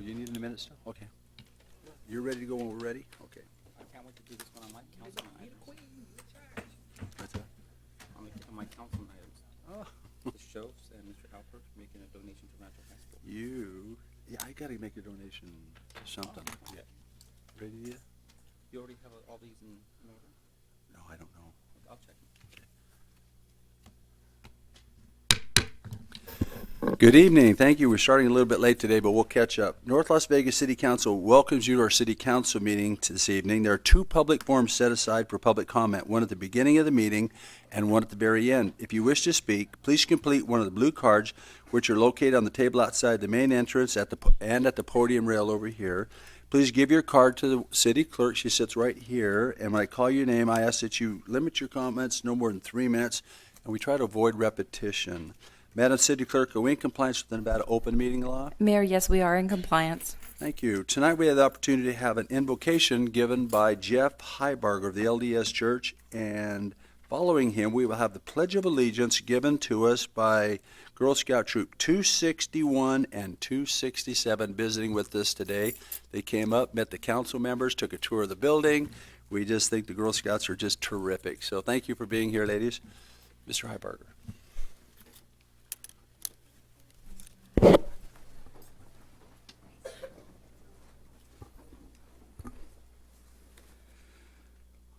you need a minute still? Okay. You're ready to go when we're ready? Okay. I can't wait to do this one on my councilman items. What's that? On my councilman items. Oh. The shows and Mr. Alpert making a donation to Rancho High School. Yeah, I gotta make a donation to something. Yeah. Ready yet? You already have all these in order? No, I don't know. I'll check them. Good evening. Thank you. We're starting a little bit late today, but we'll catch up. North Las Vegas City Council welcomes you to our City Council meeting this evening. There are two public forums set aside for public comment, one at the beginning of the meeting and one at the very end. If you wish to speak, please complete one of the blue cards, which are located on the table outside the main entrance and at the podium rail over here. Please give your card to the city clerk. She sits right here. And when I call your name, I ask that you limit your comments no more than 3 minutes, and we try to avoid repetition. Madam City Clerk, are we in compliance with the Nevada open meeting law? Mayor, yes, we are in compliance. Thank you. Tonight we have the opportunity to have an invocation given by Jeff Heibarger of the LDS Church, and following him we will have the Pledge of Allegiance given to us by Girl Scout Troop 261 and 267 visiting with us today. They came up, met the council members, took a tour of the building. We just think the Girl Scouts are just terrific. So thank you for being here, ladies. Mr. Heibarger.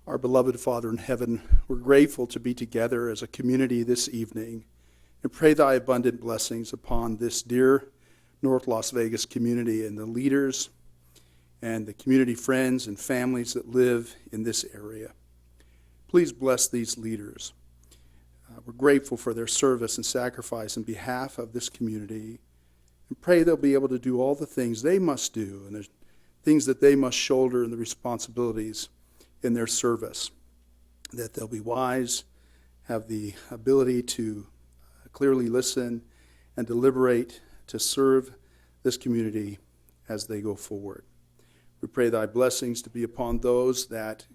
Our beloved Father in heaven, we're grateful to be together as a community this evening and pray thy abundant blessings upon this dear North Las Vegas community and the leaders and the community friends and families that live in this area. Please bless these leaders. We're grateful for their service and sacrifice on behalf of this community and pray they'll be able to do all the things they must do and the things that they must shoulder and the responsibilities in their service, that they'll be wise, have the ability to clearly listen and deliberate to serve this community as they go forward. We pray thy blessings to be upon those that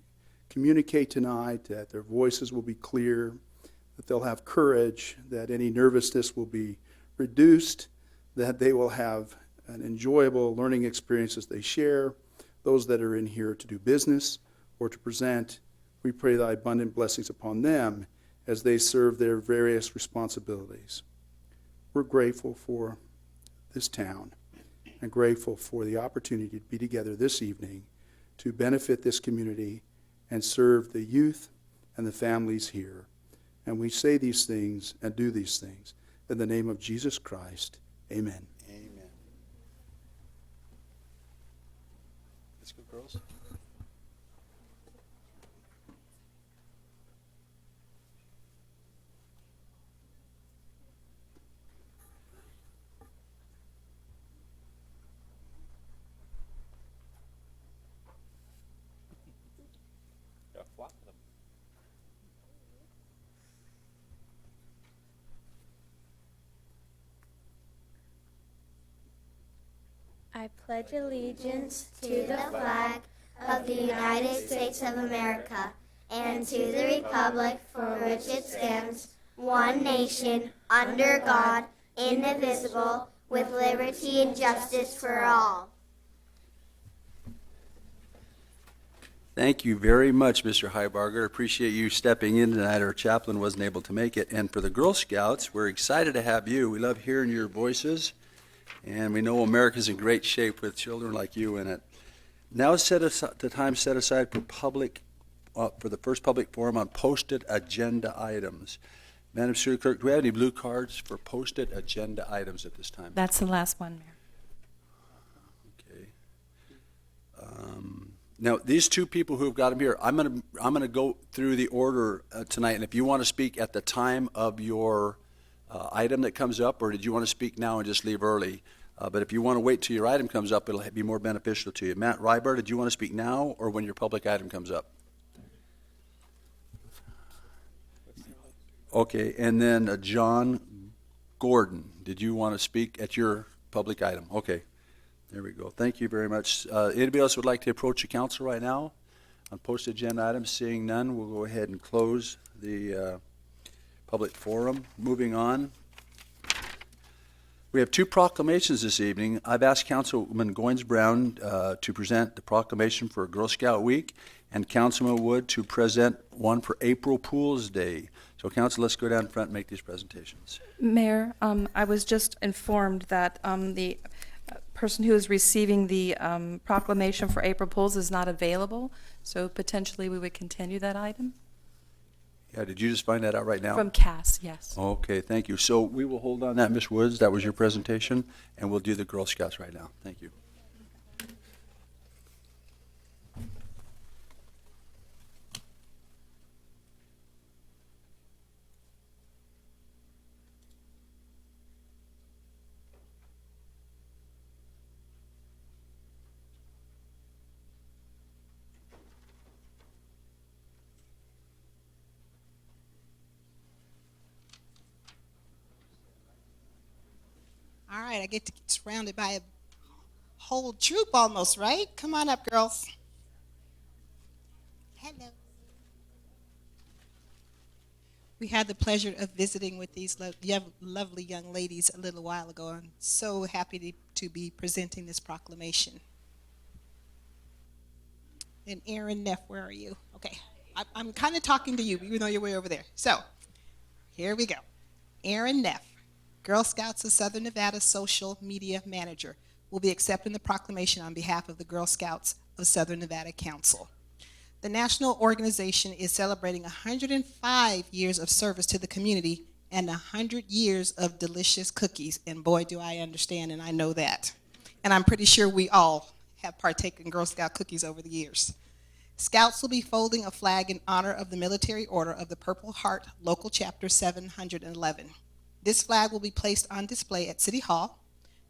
communicate tonight, that their voices will be clear, that they'll have courage, that any nervousness will be reduced, that they will have an enjoyable learning experience as they share, those that are in here to do business or to present. We pray thy abundant blessings upon them as they serve their various responsibilities. We're grateful for this town and grateful for the opportunity to be together this evening to benefit this community and serve the youth and the families here. And we say these things and do these things in the name of Jesus Christ. Amen. Amen. Let's go, girls. I pledge allegiance to the flag of the United States of America and to the republic for which it stands, one nation, under God, indivisible, with liberty and justice for all. Thank you very much, Mr. Heibarger. Appreciate you stepping in tonight. Our chaplain wasn't able to make it. And for the Girl Scouts, we're excited to have you. We love hearing your voices. And we know America's in great shape with children like you in it. Now is the time set aside for for the first public forum on posted agenda items. Madam City Clerk, do we have any blue cards for posted agenda items at this time? That's the last one, Mayor. Okay. Now, these two people who have got them here, I'm gonna go through the order tonight, and if you want to speak at the time of your item that comes up, or did you want to speak now and just leave early? But if you want to wait till your item comes up, it'll be more beneficial to you. Matt Ryber, did you want to speak now or when your public item comes up? Okay, and then John Gordon, did you want to speak at your public item? Okay, there we go. Thank you very much. Anybody else would like to approach the council right now on posted agenda items? Seeing none, we'll go ahead and close the public forum. Moving on. We have two proclamations this evening. I've asked Councilwoman Goins Brown to present the proclamation for Girl Scout Week, and Councilman Wood to present one for April Fool's Day. So, Council, let's go down front and make these presentations. Mayor, I was just informed that the person who is receiving the proclamation for April Fools is not available, so potentially we would continue that item. Yeah, did you just find that out right now? From Cass, yes. Okay, thank you. So we will hold on that, Ms. Woods. That was your presentation, and we'll do the Girl Scouts right now. Thank you. All right, I get to get surrounded by a whole troop almost, right? Come on up, girls. Hello. We had the pleasure of visiting with these lovely young ladies a little while ago. I'm so happy to be presenting this proclamation. And Aaron Neff, where are you? Okay, I'm kind of talking to you, even though you're way over there. So, here we go. Aaron Neff, Girl Scouts of Southern Nevada Social Media Manager, will be accepting the proclamation on behalf of the Girl Scouts of Southern Nevada Council. The national organization is celebrating 105 years of service to the community and 100 years of delicious cookies, and boy, do I understand, and I know that. And I'm pretty sure we all have partaken in Girl Scout cookies over the years. Scouts will be folding a flag in honor of the Military Order of the Purple Heart, Local Chapter 711. This flag will be placed on display at City Hall.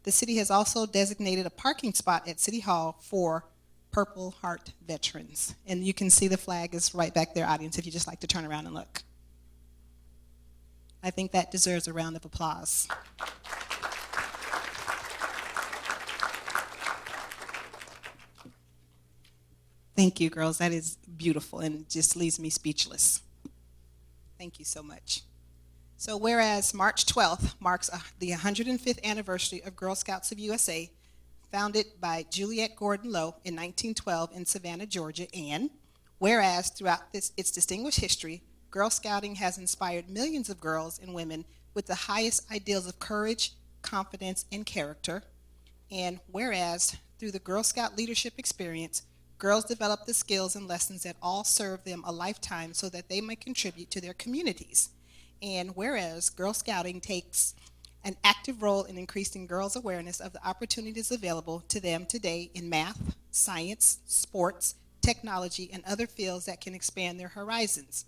The city has also designated a parking spot at City Hall for Purple Heart veterans. And you can see the flag is right back there, audience, if you just like to turn around and look. I think that deserves a round of applause. Thank you, girls. That is beautiful and just leaves me speechless. Thank you so much. So whereas March 12th marks the 105th anniversary of Girl Scouts of USA, founded by Juliette Gordon Lowe in 1912 in Savannah, Georgia, and whereas throughout its distinguished history, Girl Scouting has inspired millions of girls and women with the highest ideals of courage, confidence, and character, and whereas through the Girl Scout leadership experience, girls develop the skills and lessons that all serve them a lifetime so that they may contribute to their communities. And whereas Girl Scouting takes an active role in increasing girls' awareness of the opportunities available to them today in math, science, sports, technology, and other fields that can expand their horizons.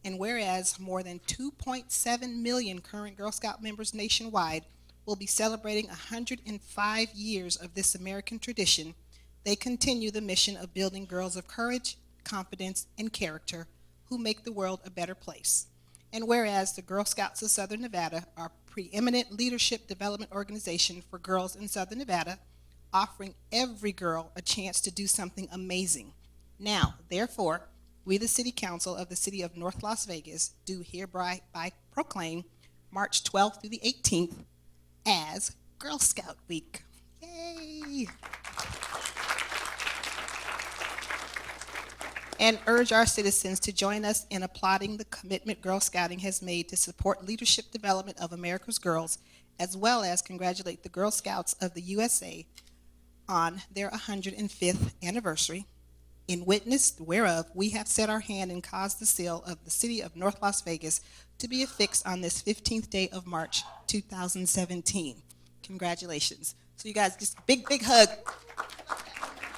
And whereas more than 2.7 million current Girl Scout members nationwide will be celebrating 105 years of this American tradition, they continue the mission of building girls of courage, confidence, and character who make the world a better place. And whereas the Girl Scouts of Southern Nevada are a preeminent leadership development organization for girls in Southern Nevada, offering every girl a chance to do something amazing. Now, therefore, we, the City Council of the City of North Las Vegas, do hereby proclaim March 12th through the 18th as Girl Scout Week. Yay! And urge our citizens to join us in applauding the commitment Girl Scouting has made to support leadership development of America's girls, as well as congratulate the Girl Scouts of the USA on their 105th anniversary, in witness whereof we have set our hand and caused the seal of the City of North Las Vegas to be affixed on this 15th day of March 2017. Congratulations. So you guys, just big hug.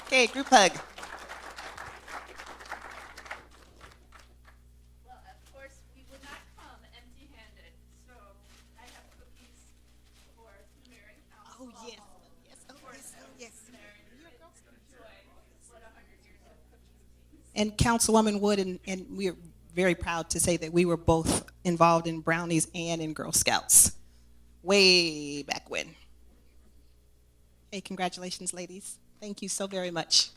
Okay, group hug. And Councilwoman Wood, and we're very proud to say that we were both involved in Brownies and in Girl Scouts way back when. Hey, congratulations, ladies. Thank you so very much.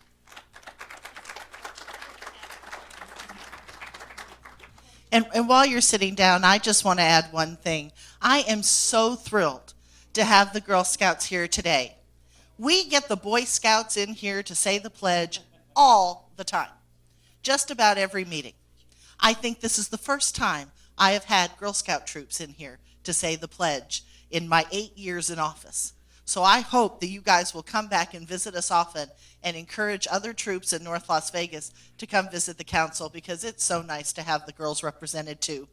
And while you're sitting down, I just want to add one thing. I am so thrilled to have the Girl Scouts here today. We get the Boy Scouts in here to say the pledge all the time, just about every meeting. I think this is the first time I have had Girl Scout troops in here to say the pledge in my 8 years in office. So I hope that you guys will come back and visit us often and encourage other troops in North Las Vegas to come visit the council, because it's so nice to have the girls represented too.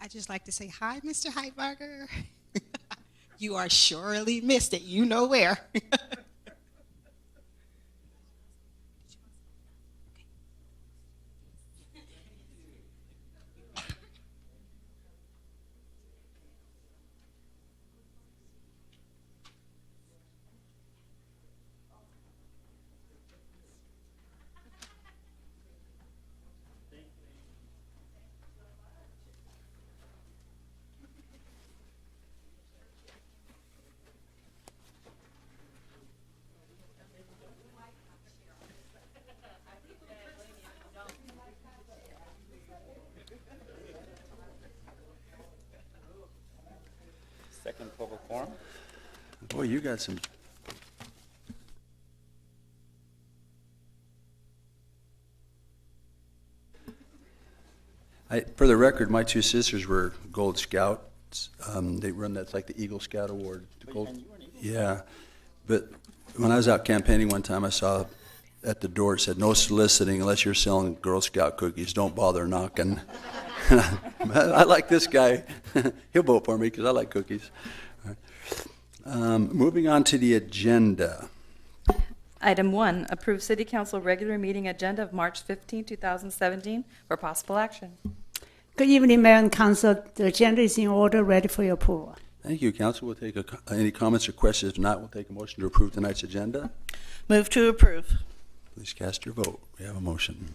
I'd just like to say hi, Mr. Heitberger. You are surely missed it. You know where. Second public forum. Boy, you got some. For the record, my two sisters were Gold Scouts. They run that's like the Eagle Scout Award. The Gold, yeah, but when I was out campaigning one time, I saw at the door it said "No soliciting unless you're selling Girl Scout cookies. Don't bother knocking." I like this guy. He'll vote for me because I like cookies. Moving on to the agenda. Item 1, approve City Council regular meeting agenda of March 15, 2017 for possible action. Good evening, Mayor and Council. The agenda is in order, ready for your approval. Thank you, Council. We'll take any comments or questions. If not, we'll take a motion to approve tonight's agenda. Move to approve. Please cast your vote. We have a motion.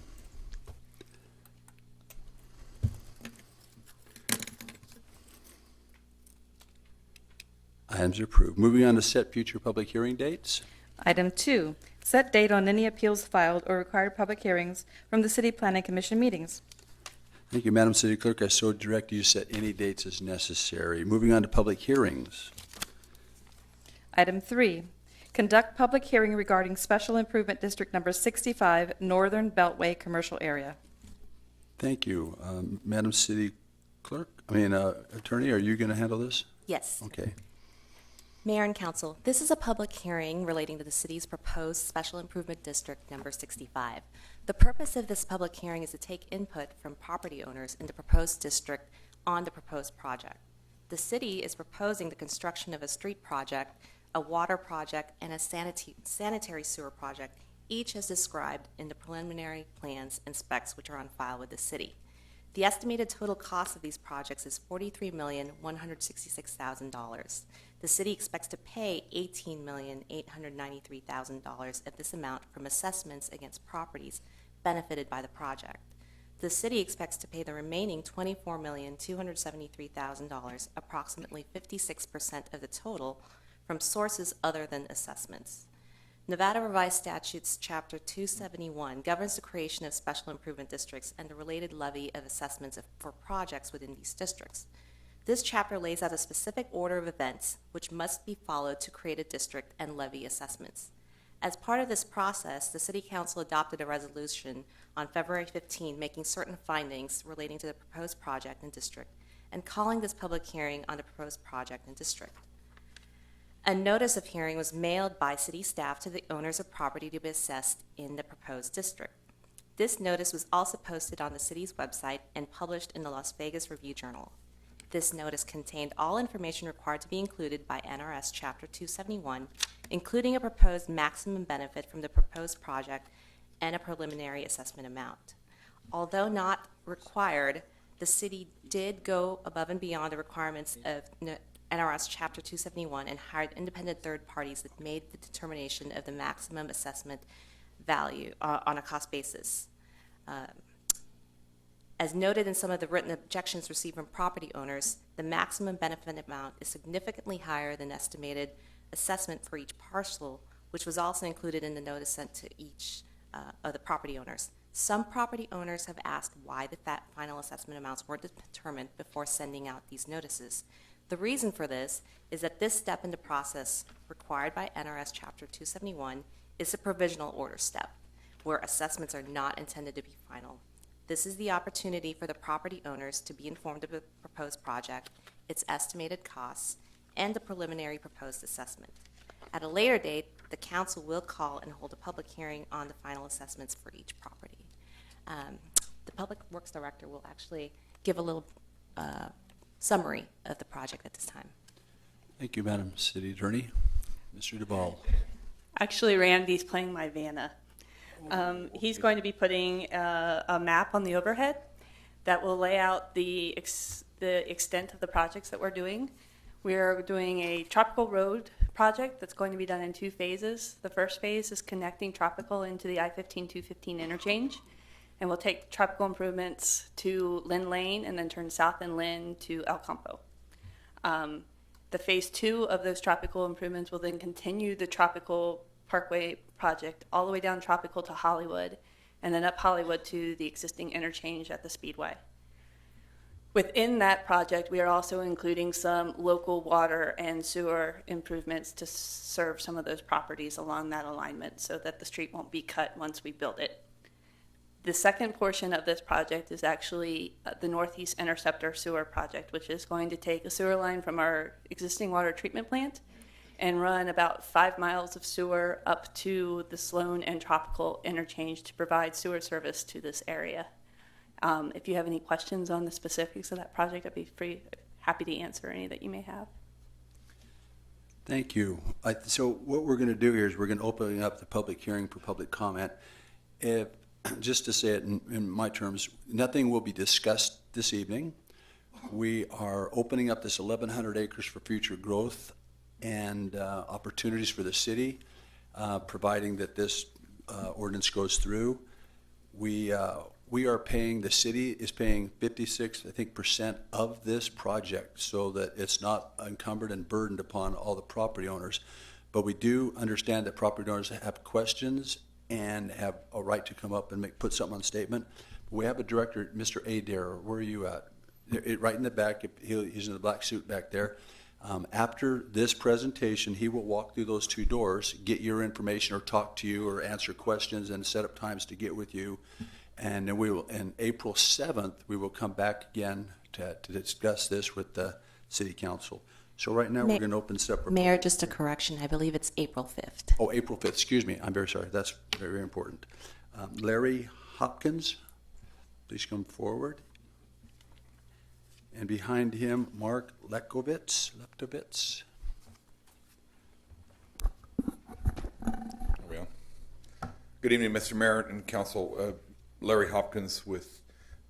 Items are approved. Moving on to set future public hearing dates. Item 2, set date on any appeals filed or required public hearings from the City Planning Commission meetings. Thank you, Madam City Clerk. I so direct you to set any dates as necessary. Moving on to public hearings. Item 3, conduct public hearing regarding Special Improvement District Number 65, Northern Beltway Commercial Area. Thank you. Madam City Clerk, Attorney, are you going to handle this? Yes. Okay. Mayor and Council, this is a public hearing relating to the city's proposed Special Improvement District Number 65. The purpose of this public hearing is to take input from property owners in the proposed district on the proposed project. The city is proposing the construction of a street project, a water project, and a sanitary sewer project, each as described in the preliminary plans and specs which are on file with the city. The estimated total cost of these projects is $43,166,000. The city expects to pay $18,893,000 of this amount from assessments against properties benefited by the project. The city expects to pay the remaining $24,273,000, approximately 56% of the total, from sources other than assessments. Nevada Revised Statutes Chapter 271 governs the creation of special improvement districts and the related levy of assessments for projects within these districts. This chapter lays out a specific order of events which must be followed to create a district and levy assessments. As part of this process, the City Council adopted a resolution on February 15 making certain findings relating to the proposed project and district and calling this public hearing on the proposed project and district. A notice of hearing was mailed by city staff to the owners of property to be assessed in the proposed district. This notice was also posted on the city's website and published in the Las Vegas Review-Journal. This notice contained all information required to be included by NRS Chapter 271, including a proposed maximum benefit from the proposed project and a preliminary assessment amount. Although not required, the city did go above and beyond the requirements of NRS Chapter 271 and hired independent third parties that made the determination of the maximum assessment value on a cost basis. As noted in some of the written objections received from property owners, the maximum benefit amount is significantly higher than estimated assessment for each parcel, which was also included in the notice sent to each of the property owners. Some property owners have asked why the final assessment amounts were determined before sending out these notices. The reason for this is that this step in the process required by NRS Chapter 271 is a provisional order step, where assessments are not intended to be final. This is the opportunity for the property owners to be informed of the proposed project, its estimated costs, and the preliminary proposed assessment. At a later date, the council will call and hold a public hearing on the final assessments for each property. The Public Works Director will actually give a little summary of the project at this time. Thank you, Madam City Attorney. Mr. Duvall. Actually, Randy's playing my Vanna. He's going to be putting a map on the overhead that will lay out the extent of the projects that we're doing. We're doing a Tropical Road project that's going to be done in 2 phases. The first phase is connecting Tropical into the I-15-215 interchange, and we'll take Tropical improvements to Lynn Lane and then turn south in Lynn to El Campo. The phase 2 of those Tropical improvements will then continue the Tropical Parkway project all the way down Tropical to Hollywood, and then up Hollywood to the existing interchange at the Speedway. Within that project, we are also including some local water and sewer improvements to serve some of those properties along that alignment so that the street won't be cut once we build it. The second portion of this project is actually the Northeast Interceptor Sewer Project, which is going to take a sewer line from our existing water treatment plant and run about 5 miles of sewer up to the Sloan and Tropical interchange to provide sewer service to this area. If you have any questions on the specifics of that project, I'd be happy to answer any that you may have. Thank you. So what we're going to do here is we're going to open up the public hearing for public comment. Just to say it in my terms, nothing will be discussed this evening. We are opening up this 1,100 acres for future growth and opportunities for the city, providing that this ordinance goes through. We are paying, the city is paying 56% of this project so that it's not encumbered and burdened upon all the property owners. But we do understand that property owners have questions and have a right to come up and put something on statement. We have a director, Mr. Adair. Where are you at? Right in the back. He's in the black suit back there. After this presentation, he will walk through those 2 doors, get your information or talk to you or answer questions and set up times to get with you. And then we will, on April 7th, we will come back again to discuss this with the City Council. So right now, we're going to open separate. Mayor, just a correction. I believe it's April 5th. Oh, April 5th. Excuse me. I'm very sorry. That's very, very important. Larry Hopkins, please come forward. And behind him, Mark Leptovitz. There we go. Good evening, Mr. Mayor and Council. Larry Hopkins with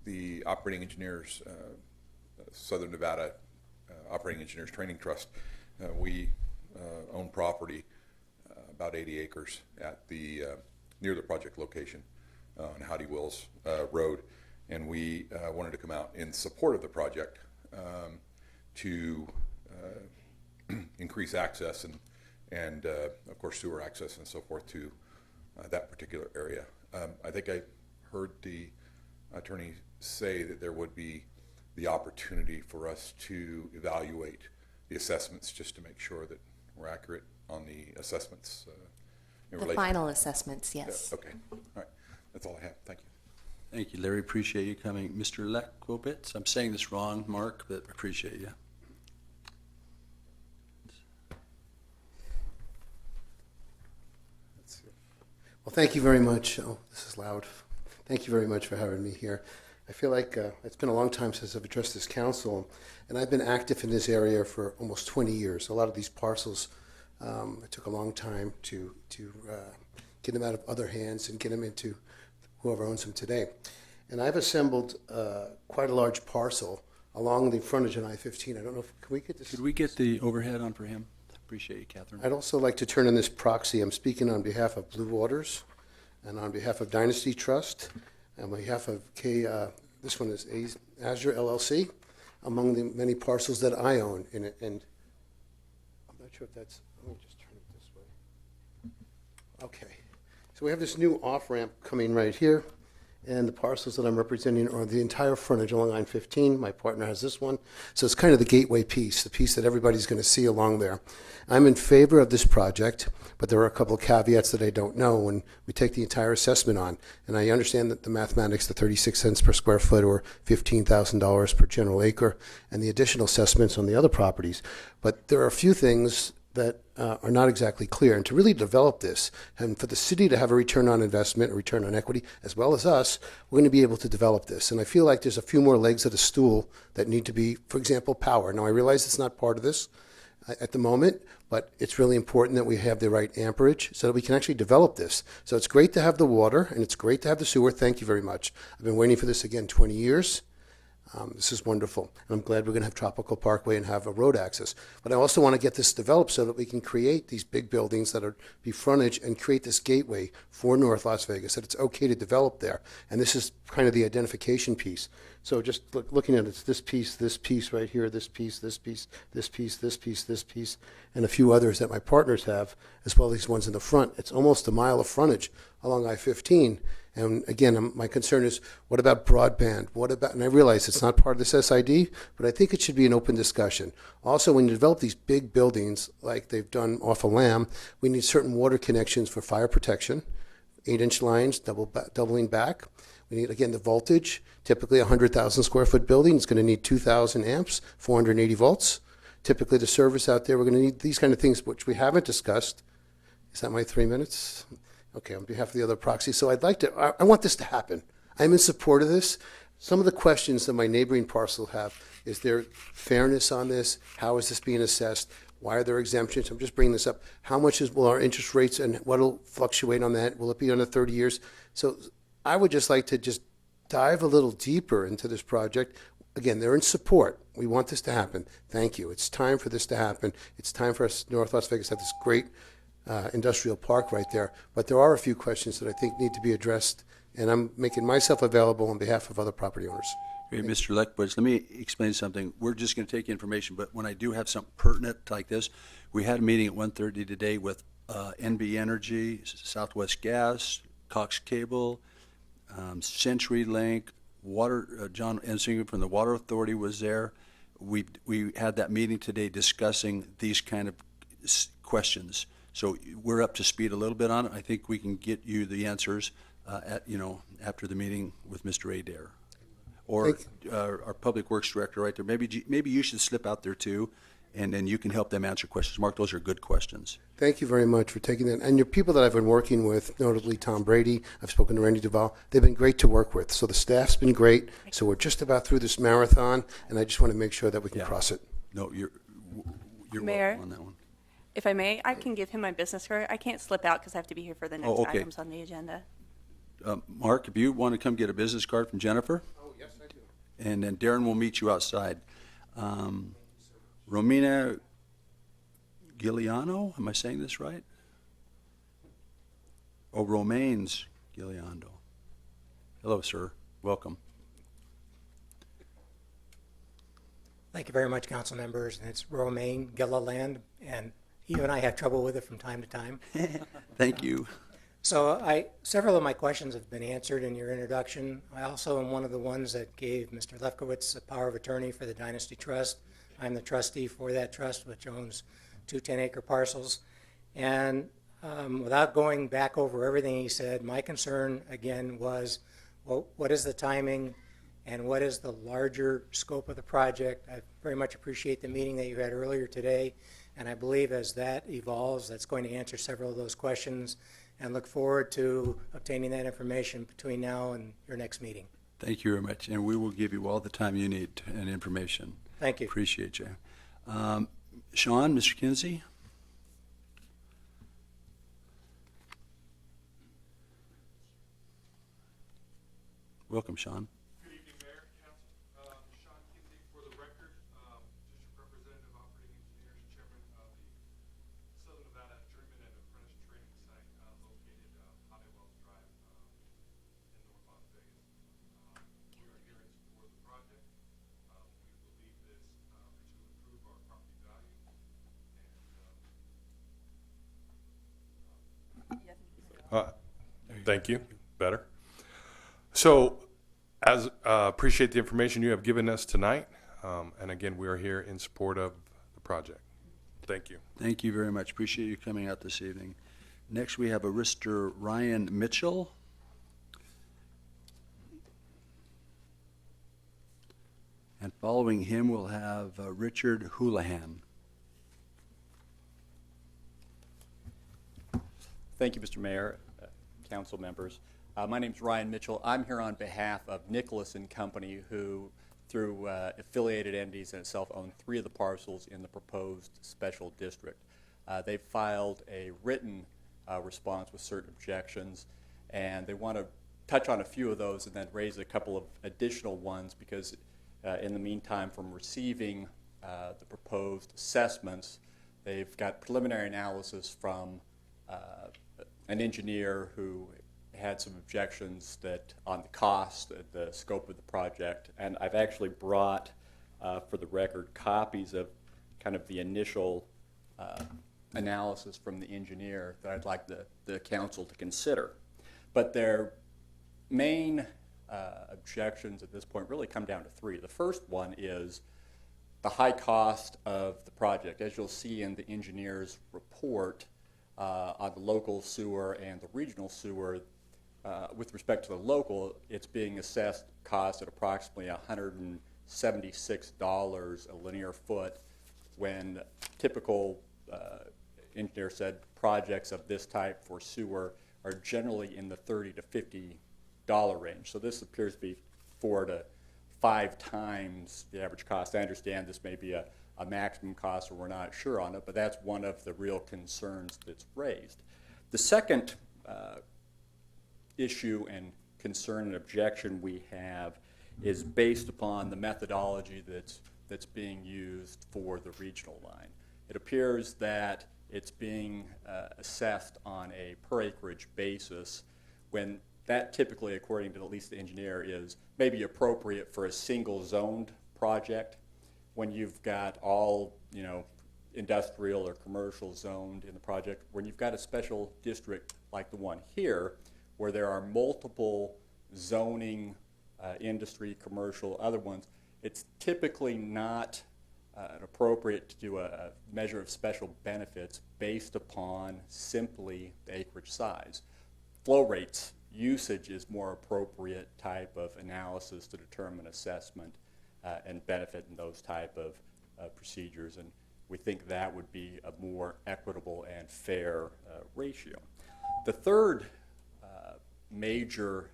the Operating Engineers, Southern Nevada Operating Engineers Training Trust. We own property, about 80 acres at the near the project location on Howdy Wills Road, and we wanted to come out in support of the project to increase access and of course sewer access and so forth to that particular area. I think I heard the attorney say that there would be the opportunity for us to evaluate the assessments just to make sure that we're accurate on the assessments in The relation. final assessments, yes. Okay, all right. That's all I have. Thank you. Thank you, Larry. Appreciate you coming. Mr. Lekowitz, I'm saying this wrong, Mark, but appreciate you. Well, thank you very much. Oh, this is loud. Thank you very much for having me here. I feel like it's been a long time since I've addressed this council, and I've been active in this area for almost 20 years. A lot of these parcels, it took a long time to get them out of other hands and get them into whoever owns them today. And I've assembled quite a large parcel along the frontage on I-15. I don't know if, can we get this? Could we get the overhead on for him? Appreciate you, Catherine. I'd also like to turn in this proxy. I'm speaking on behalf of Blue Waters and on behalf of Dynasty Trust and on behalf of this one is Azure LLC, among the many parcels that I own in it. And I'm not sure if that's, let me just turn it this way. Okay. So we have this new off-ramp coming right here. And the parcels that I'm representing are the entire frontage along I-15. My partner has this one. So it's kind of the gateway piece, the piece that everybody's going to see along there. I'm in favor of this project, but there are a couple of caveats that I don't know when we take the entire assessment on. And I understand that the mathematics, the 36 cents per square foot or $15,000 per general acre, and the additional assessments on the other properties. But there are a few things that are not exactly clear. And to really develop this, and for the city to have a return on investment, a return on equity, as well as us, we're going to be able to develop this. And I feel like there's a few more legs of the stool that need to be, for example, power. Now, I realize it's not part of this at the moment, but it's really important that we have the right amperage so that we can actually develop this. So it's great to have the water, and it's great to have the sewer. Thank you very much. I've been waiting for this, again, 20 years. This is wonderful. And I'm glad we're going to have Tropical Parkway and have a road access. But I also want to get this developed so that we can create these big buildings that are be frontage and create this gateway for North Las Vegas, that it's okay to develop there. And this is kind of the identification piece. So just looking at it, it's this piece right here, this piece, this piece, this piece, this piece, this piece, and a few others that my partners have, as well as these ones in the front. It's almost a mile of frontage along I-15. And again, my concern is, what about broadband? What about, and I realize it's not part of this SID, but I think it should be an open discussion. Also, when you develop these big buildings, like they've done off of Lamb, we need certain water connections for fire protection, 8-inch lines, doubling back. We need, again, the voltage. Typically, a 100,000 square foot building is going to need 2,000 amps, 480 volts. Typically, the service out there, we're going to need these kind of things, which we haven't discussed. Is that my 3 minutes? Okay, on behalf of the other proxies. So I'd like to, I want this to happen. I'm in support of this. Some of the questions that my neighboring parcel have, is there fairness on this? How is this being assessed? Why are there exemptions? I'm just bringing this up. How much will our interest rates and what will fluctuate on that? Will it be under 30 years? So I would just like to just dive a little deeper into this project. Again, they're in support. We want this to happen. Thank you. It's time for this to happen. It's time for us, North Las Vegas, to have this great industrial park right there. But there are a few questions that I think need to be addressed, and I'm making myself available on behalf of other property owners. Hey, Mr. Lekowitz, let me explain something. We're just going to take information, but when I do have something pertinent like this, we had a meeting at 1:30 today with NB Energy, Southwest Gas, Cox Cable, CenturyLink, Water. John Ensinger from the Water Authority was there. We had that meeting today discussing these kind of questions. So we're up to speed a little bit on it. I think we can get you the answers after the meeting with Mr. Adair. Or our Public Works Director right there. Maybe you should slip out there too, and then you can help them answer questions. Mark, those are good questions. Thank you very much for taking that. And your people that I've been working with, notably Tom Brady, I've spoken to Randy Duval, they've been great to work with. So the staff's been great. So we're just about through this marathon, and I just want to make sure that we can cross it. No, you're Mayor, welcome on that one. If I may, I can give him my business card. I can't slip out because I have to be here for the next okay. items on the agenda. Mark, if you want to come get a business card from Jennifer. Oh, yes, I do. And then Darren will meet you outside. Romina Giuliano, am I saying this right? Oh, Romains Giuliano. Hello, sir. Welcome. Thank you very much, council members. And it's Romain Gilliland, and you and I have trouble with it from time to time. Thank you. So several of my questions have been answered in your introduction. I also am one of the ones that gave Mr. Lefkowitz a power of attorney for the Dynasty Trust. I'm the trustee for that trust, which owns 2 10-acre parcels. And without going back over everything he said, my concern again was, well, what is the timing and what is the larger scope of the project? I very much appreciate the meeting that you had earlier today, and I believe as that evolves, that's going to answer several of those questions, and look forward to obtaining that information between now and your next meeting. Thank you very much, and we will give you all the time you need and information. Thank you. Appreciate you. Sean, Mr. Kinsey? Welcome, Sean. Good evening, Mayor, Council. Sean Kinsey for the record, District Representative, Operating Engineers, Chairman of the Southern Nevada Journeyman and Apprentice Training Site located Honeywell Drive in North Las Vegas. We are here in support of the project. We believe this to improve our property value. Thank you. Better. So, appreciate the information you have given us tonight, and again, we are here in support of the project. Thank you. Thank you very much. Appreciate you coming out this evening. Next, we have a Mr. Ryan Mitchell. And following him, we'll have Richard Houlihan. Thank you, Mr. Mayor, council members. My name is Ryan Mitchell. I'm here on behalf of Nicholas and Company, who, through affiliated entities and itself, own 3 of the parcels in the proposed special district. They've filed a written response with certain objections, and they want to touch on a few of those and then raise a couple of additional ones because in the meantime, from receiving the proposed assessments, they've got preliminary analysis from an engineer who had some objections that on the cost, the scope of the project, and I've actually brought, for the record, copies of kind of the initial analysis from the engineer that I'd like the council to consider. But their main objections at this point really come down to 3. The first one is the high cost of the project. As you'll see in the engineer's report on the local sewer and the regional sewer, with respect to the local, it's being assessed cost at approximately $176 a linear foot, when typical, engineer said, projects of this type for sewer are generally in the $30 to $50 range. So this appears to be 4 to 5 times the average cost. I understand this may be a maximum cost, or we're not sure on it, but that's one of the real concerns that's raised. The second issue and concern and objection we have is based upon the methodology that's being used for the regional line. It appears that it's being assessed on a per acreage basis, when that typically, according to at least the engineer, is maybe appropriate for a single zoned project. When you've got all, industrial or commercial zoned in the project, when you've got a special district like the one here, where there are multiple zoning, industry, commercial, other ones, it's typically not appropriate to do a measure of special benefits based upon simply the acreage size. Flow rates, usage is more appropriate type of analysis to determine assessment and benefit in those type of procedures, and we think that would be a more equitable and fair ratio. The third major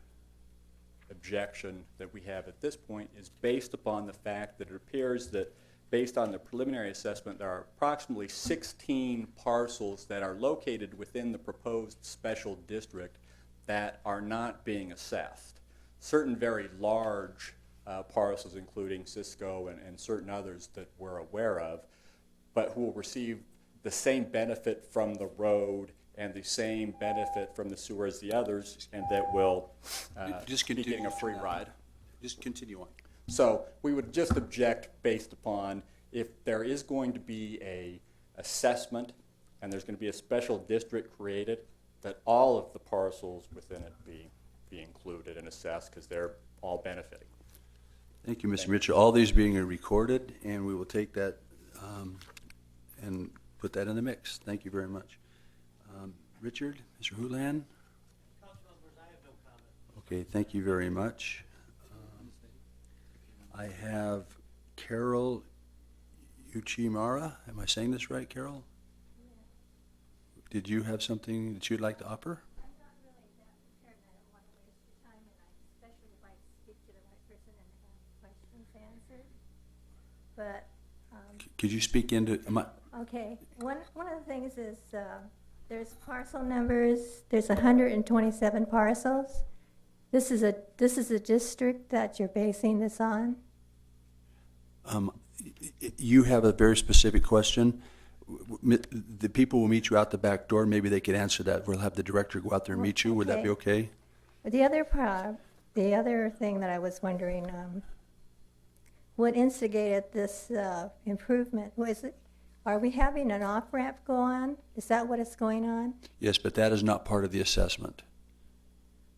objection that we have at this point is based upon the fact that it appears that, based on the preliminary assessment, there are approximately 16 parcels that are located within the proposed special district that are not being assessed. Certain very large parcels, including Cisco and certain others that we're aware of, but who will receive the same benefit from the road and the same benefit from the sewer as the others, and that will be getting a free ride. Just continue on. So we would just object based upon, if there is going to be a assessment and there's going to be a special district created, that all of the parcels within it be included and assessed, because they're all benefiting. Thank you, Mr. Mitchell. All these being recorded, and we will take that and put that in the mix. Thank you very much. Richard, Mr. Houlihan? Okay, thank you very much. I have Carol Uchimara. Am I saying this right, Carol? Did you have something that you'd like to offer? I'm not really that prepared, and I don't want to waste your time, and especially if I speak to the right person and have questions answered. But Could you speak into? okay, one of the things is there's parcel numbers. There's 127 parcels. This is a district that you're basing this on. You have a very specific question. The people will meet you out the back door. Maybe they could answer that. We'll have the director go out there and meet you. Would that be okay? But the other thing that I was wondering, what instigated this improvement? Are we having an off-ramp go on? Is that what is going on? Yes, but that is not part of the assessment.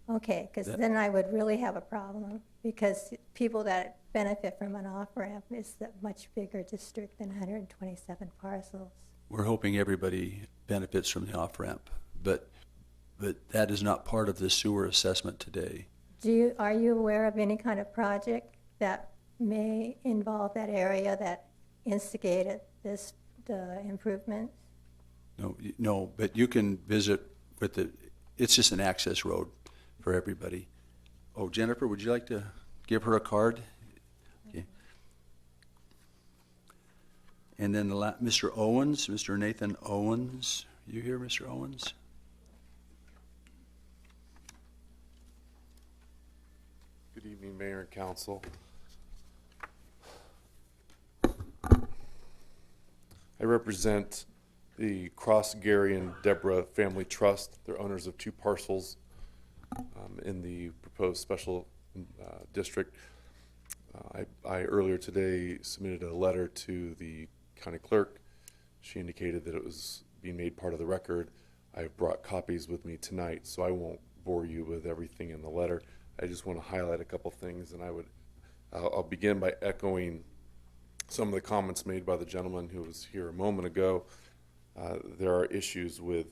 Okay, because then I would really have a problem, because people that benefit from an off-ramp is a much bigger district than 127 parcels. We're hoping everybody benefits from the off-ramp, but that is not part of the sewer assessment today. Are you aware of any kind of project that may involve that area that instigated this improvement? No, but you can visit with it's just an access road for everybody. Oh, Jennifer, would you like to give her a card? Okay. And then Mr. Owens, Mr. Nathan Owens. You here, Mr. Owens? Good evening, Mayor and Council. I represent the Cross, Gary, and Deborah Family Trust. They're owners of 2 parcels in the proposed special district. I earlier today submitted a letter to the county clerk. She indicated that it was being made part of the record. I've brought copies with me tonight, so I won't bore you with everything in the letter. I just want to highlight a couple things, and I'll begin by echoing some of the comments made by the gentleman who was here a moment ago. There are issues with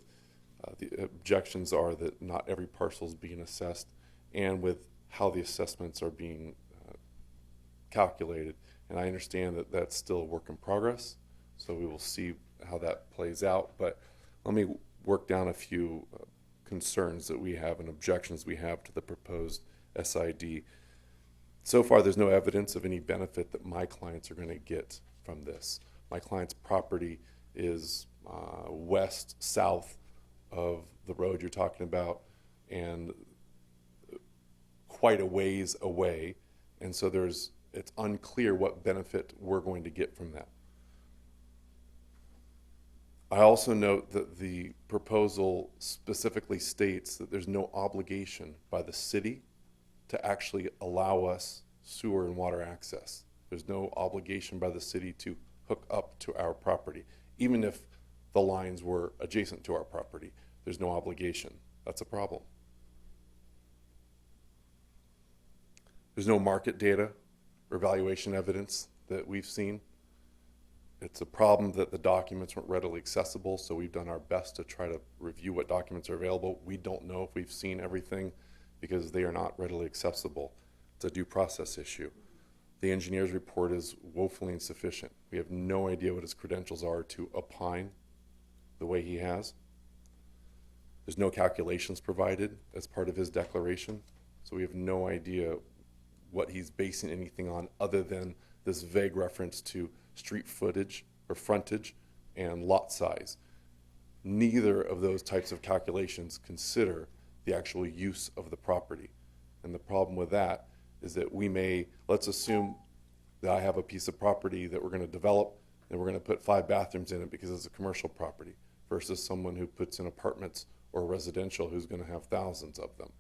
the objections are that not every parcel is being assessed, and with how the assessments are being calculated. And I understand that that's still a work in progress, so we will see how that plays out. But let me work down a few concerns that we have and objections we have to the proposed SID. So far, there's no evidence of any benefit that my clients are going to get from this. My client's property is west-south of the road you're talking about, and quite a ways away, and so it's unclear what benefit we're going to get from that. I also note that the proposal specifically states that there's no obligation by the city to actually allow us sewer and water access. There's no obligation by the city to hook up to our property. Even if the lines were adjacent to our property, there's no obligation. That's a problem. There's no market data or valuation evidence that we've seen. It's a problem that the documents weren't readily accessible, so we've done our best to try to review what documents are available. We don't know if we've seen everything because they are not readily accessible. It's a due process issue. The engineer's report is woefully insufficient. We have no idea what his credentials are to opine the way he has. There's no calculations provided as part of his declaration, so we have no idea what he's basing anything on other than this vague reference to street footage or frontage and lot size. Neither of those types of calculations consider the actual use of the property. And the problem with that is that let's assume that I have a piece of property that we're going to develop and we're going to put 5 bathrooms in it because it's a commercial property, versus someone who puts in apartments or residential who's going to have thousands of them.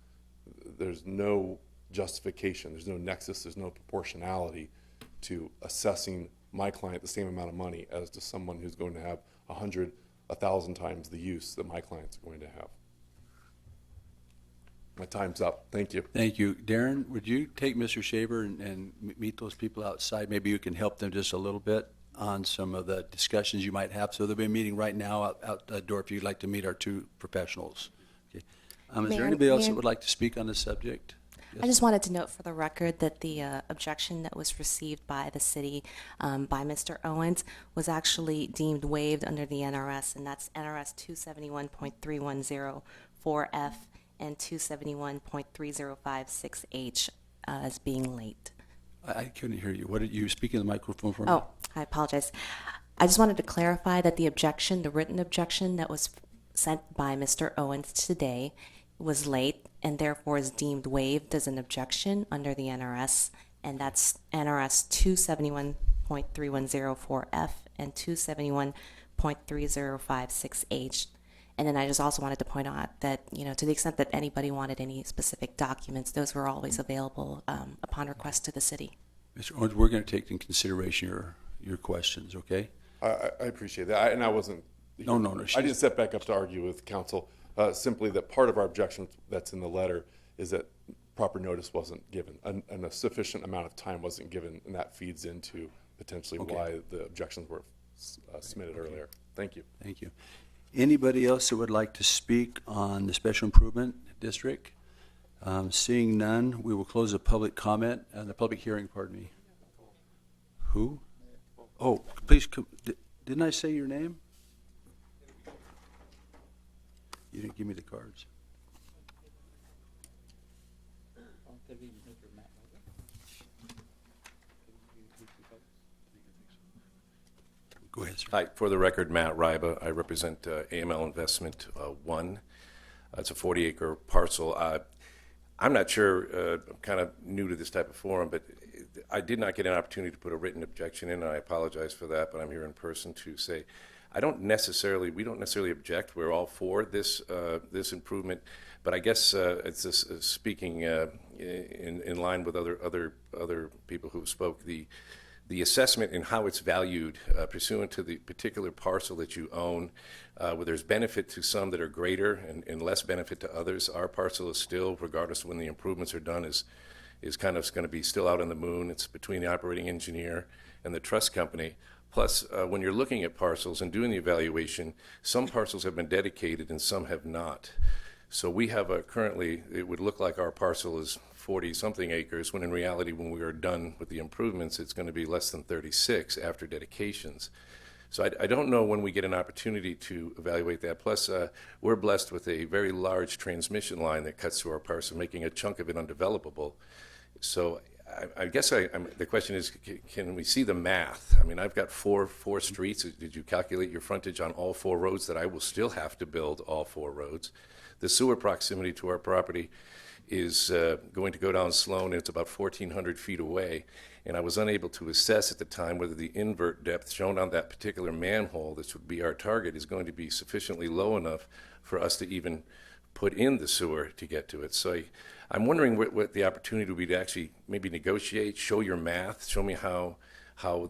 There's no justification, there's no nexus, there's no proportionality to assessing my client the same amount of money as to someone who's going to have 100, 1,000 times the use that my client's going to have. My time's up. Thank you. Thank you. Darren, would you take Mr. Shaver and meet those people outside? Maybe you can help them just a little bit on some of the discussions you might have. So there'll be a meeting right now out the door if you'd like to meet our two professionals. Okay. Is there anybody else that would like to speak on this subject? I just wanted to note for the record that the objection that was received by the city by Mr. Owens was actually deemed waived under the NRS, and that's NRS 271.3104F and 271.3056H as being late. I couldn't hear you. What did you speak in the microphone for me? Oh, I apologize. I just wanted to clarify that the objection, the written objection that was sent by Mr. Owens today was late and therefore is deemed waived as an objection under the NRS, and that's NRS 271.3104F and 271.3056H. And then I just also wanted to point out that, to the extent that anybody wanted any specific documents, those were always available upon request to the city. Mr. Owens, we're going to take in consideration your questions, okay? I appreciate that. And I wasn't. No. I didn't step back up to argue with counsel. Simply that part of our objection that's in the letter is that proper notice wasn't given and a sufficient amount of time wasn't given, and that feeds into potentially why the objections were submitted earlier. Thank you. Thank you. Anybody else that would like to speak on the special improvement district? Seeing none, we will close the public comment and the public hearing, pardon me. Who? Oh, please, didn't I say your name? You didn't give me the cards. Go ahead, sir. Hi, for the record, Matt Ryba. I represent AML Investment 1. It's a 40-acre parcel. I'm not sure, I'm kind of new to this type of forum, but I did not get an opportunity to put a written objection in, and I apologize for that, but I'm here in person to say we don't necessarily object. We're all for this improvement, but I guess it's just, speaking in line with other people who spoke, the assessment and how it's valued pursuant to the particular parcel that you own, where there's benefit to some that are greater and less benefit to others. Our parcel is still, regardless of when the improvements are done, is kind of going to be still out on the moon. It's between the operating engineer and the trust company. Plus, when you're looking at parcels and doing the evaluation, some parcels have been dedicated and some have not. So we have currently, it would look like our parcel is 40-something acres, when in reality, when we are done with the improvements, it's going to be less than 36 after dedications. So I don't know when we get an opportunity to evaluate that. Plus, we're blessed with a very large transmission line that cuts through our parcel, making a chunk of it undevelopable. So I guess the question is, can we see the math? I mean, I've got four streets. Did you calculate your frontage on all 4 roads that I will still have to build all 4 roads? The sewer proximity to our property is going to go down Sloan, and it's about 1,400 feet away. And I was unable to assess at the time whether the invert depth shown on that particular manhole, this would be our target, is going to be sufficiently low enough for us to even put in the sewer to get to it. So I'm wondering what the opportunity would be to actually maybe negotiate, show your math, show me how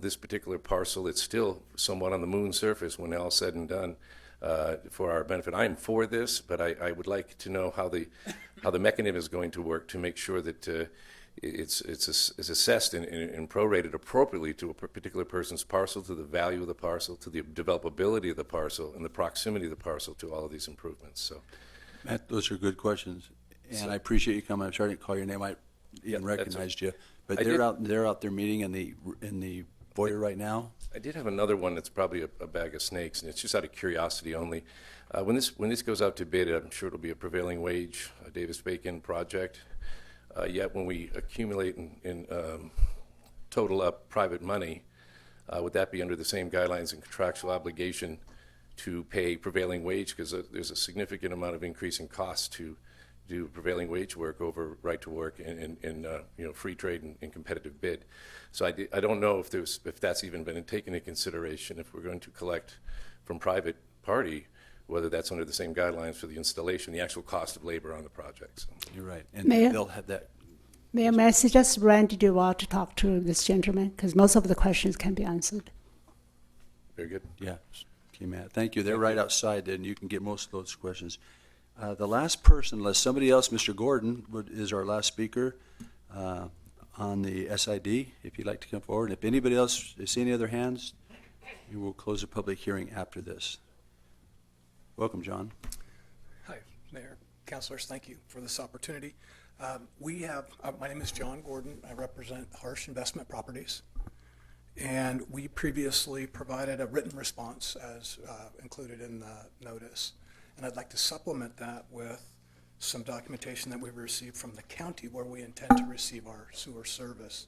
this particular parcel, it's still somewhat on the moon surface when all said and done, for our benefit. I'm for this, but I would like to know how the mechanism is going to work to make sure that it's assessed and prorated appropriately to a particular person's parcel, to the value of the parcel, to the developability of the parcel, and the proximity of the parcel to all of these improvements. So, Matt, those are good questions, and I appreciate you coming. I'm sorry I didn't call your name. I even recognized you, but they're out there meeting in the foyer right now. I did have another one that's probably a bag of snakes, and it's just out of curiosity only. When this goes out to bid, I'm sure it'll be a prevailing wage, a Davis-Bacon project. Yet when we accumulate and total up private money, would that be under the same guidelines and contractual obligation to pay prevailing wage? Because there's a significant amount of increase in costs to do prevailing wage work over right to work and free trade and competitive bid. So I don't know if that's even been taken into consideration if we're going to collect from private party, whether that's under the same guidelines for the installation, the actual cost of labor on the project. So. You're right, and Mayor? they'll have that. Mayor, may I suggest Randy Duval to talk to this gentleman, because most of the questions can be answered. Very good. Yeah. Okay, Matt. Thank you. They're right outside, and you can get most of those questions. The last person, unless somebody else, Mr. Gordon is our last speaker on the SID, if you'd like to come forward. And if anybody else, see any other hands, we will close the public hearing after this. Welcome, John. Hi, Mayor, Councilors, thank you for this opportunity. My name is John Gordon. I represent Harsh Investment Properties. And we previously provided a written response as included in the notice. And I'd like to supplement that with some documentation that we received from the county where we intend to receive our sewer service.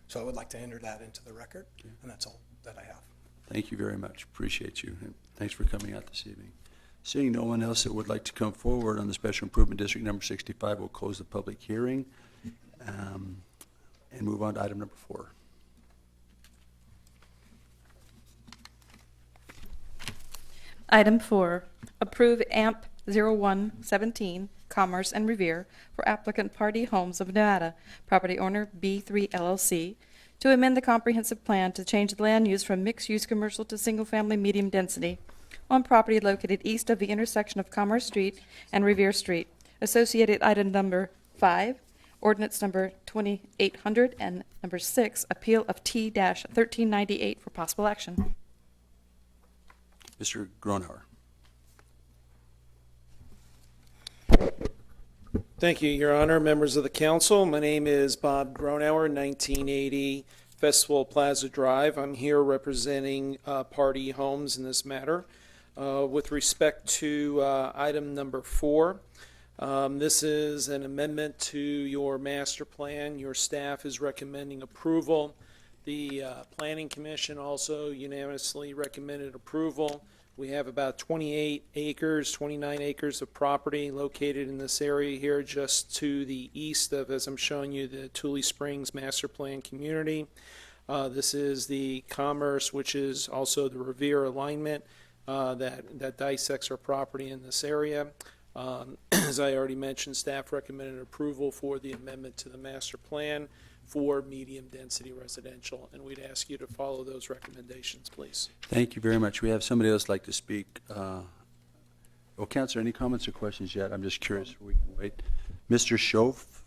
So I would like to enter that into the record, and that's all that I have. Thank you very much. Appreciate you. And thanks for coming out this evening. Seeing no one else that would like to come forward on the Special Improvement District number 65, we'll close the public hearing and move on to item number 4. Item 4, approve AMP 0117, Commerce and Revere for applicant Party Homes of Nevada, property owner B3 LLC, to amend the comprehensive plan to change the land use from mixed-use commercial to single-family medium density on property located east of the intersection of Commerce Street and Revere Street. Associated item number 5, ordinance number 2800, and number 6, appeal of T-1398 for possible action. Mr. Gronauer. Thank you, Your Honor, members of the council. My name is Bob Gronauer, 1980 Festival Plaza Drive. I'm here representing Party Homes in this matter. With respect to item number 4, this is an amendment to your master plan. Your staff is recommending approval. The Planning Commission also unanimously recommended approval. We have about 29 acres of property located in this area here just to the east of, as I'm showing you, the Tule Springs Master Plan community. This is the Commerce, which is also the Revere alignment that dissects our property in this area. As I already mentioned, staff recommended approval for the amendment to the master plan for medium-density residential, and we'd ask you to follow those recommendations, please. Thank you very much. We have somebody else like to speak. Well, Councilor, any comments or questions yet? I'm just curious. We can wait. Mr. Schoaf.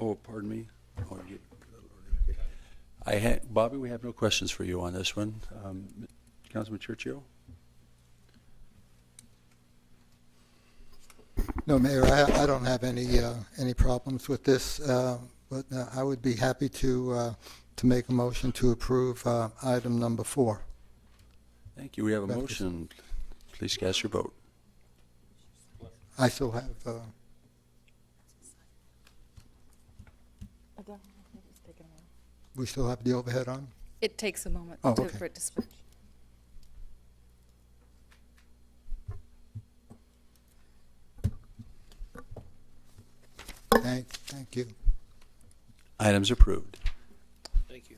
Oh, pardon me. Oh, Bobby, we have no questions for you on this one. Councilman Churchill? No, Mayor, I don't have any problems with this. But I would be happy to make a motion to approve item number 4. Thank you. We have a motion. Please cast your vote. I still have. We still have the overhead on? It takes a moment for it to switch. Thank you. Items approved. Thank you.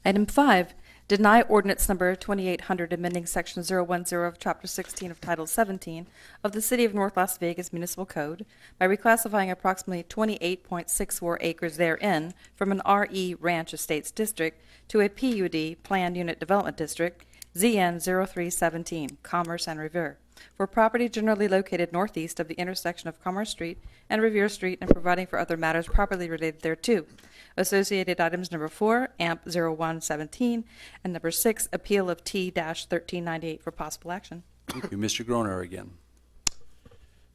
Item 5, deny ordinance number 2800, amending section 010 of chapter 16 of title 17 of the City of North Las Vegas Municipal Code by reclassifying approximately 28.64 acres therein from an RE Ranch Estates District to a PUD Planned Unit Development District, ZN 0317, Commerce and Revere, for property generally located northeast of the intersection of Commerce Street and Revere Street, and providing for other matters properly related thereto. Associated items number 4, AMP 0117, and number 6, appeal of T-1398 for possible action. Thank you. Mr. Groner again.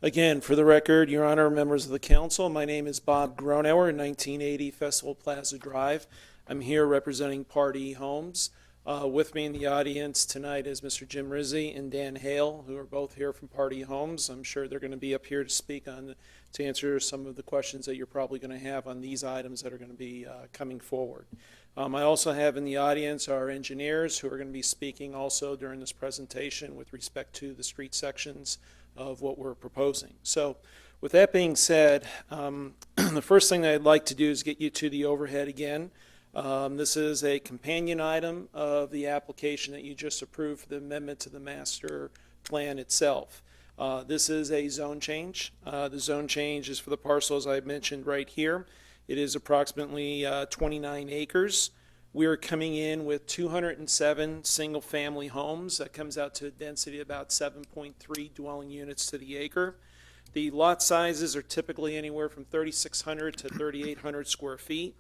Again, for the record, Your Honor, members of the council, my name is Bob Gronauer, 1980 Festival Plaza Drive. I'm here representing Party Homes. With me in the audience tonight is Mr. Jim Rizzi and Dan Hale, who are both here from Party Homes. I'm sure they're going to be up here to speak to answer some of the questions that you're probably going to have on these items that are going to be coming forward. I also have in the audience our engineers who are going to be speaking also during this presentation with respect to the street sections of what we're proposing. So with that being said, the first thing I'd like to do is get you to the overhead again. This is a companion item of the application that you just approved for the amendment to the master plan itself. This is a zone change. The zone change is for the parcel, as I mentioned, right here. It is approximately 29 acres. We are coming in with 207 single-family homes. That comes out to a density of about 7.3 dwelling units to the acre. The lot sizes are typically anywhere from 3,600 to 3,800 square feet.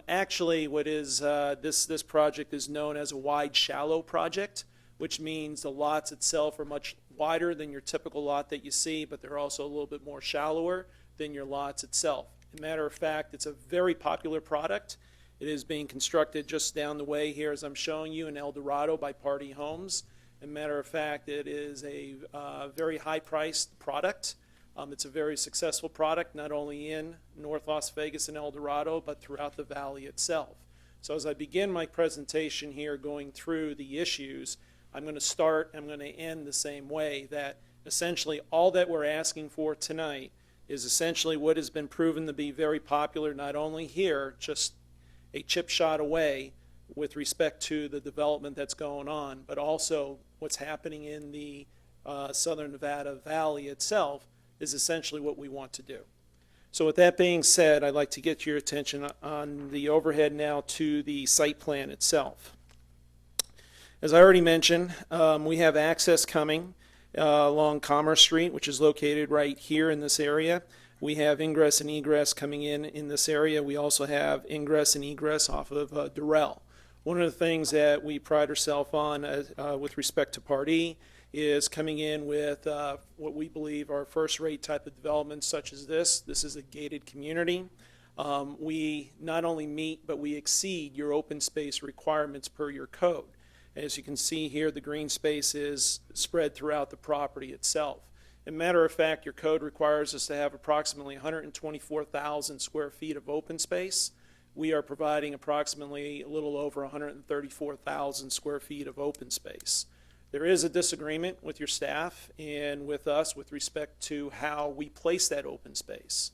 Actually, what is this project is known as a wide shallow project, which means the lots itself are much wider than your typical lot that you see, but they're also a little bit more shallower than your lots itself. As a matter of fact, it's a very popular product. It is being constructed just down the way here, as I'm showing you, in Eldorado by Party Homes. As a matter of fact, it is a very high-priced product. It's a very successful product, not only in North Las Vegas and Eldorado, but throughout the valley itself. So as I begin my presentation here going through the issues, I'm going to start, I'm going to end the same way, that essentially all that we're asking for tonight is essentially what has been proven to be very popular, not only here, just a chip shot away with respect to the development that's going on, but also what's happening in the Southern Nevada Valley itself is essentially what we want to do. So with that being said, I'd like to get your attention on the overhead now to the site plan itself. As I already mentioned, we have access coming along Commerce Street, which is located right here in this area. We have ingress and egress coming in this area. We also have ingress and egress off of Durrell. One of the things that we pride ourselves on with respect to Part E is coming in with what we believe are first-rate type of developments such as this. This is a gated community. We not only meet, but we exceed your open space requirements per your code. As you can see here, the green space is spread throughout the property itself. As a matter of fact, your code requires us to have approximately 124,000 square feet of open space. We are providing approximately a little over 134,000 square feet of open space. There is a disagreement with your staff and with us with respect to how we place that open space.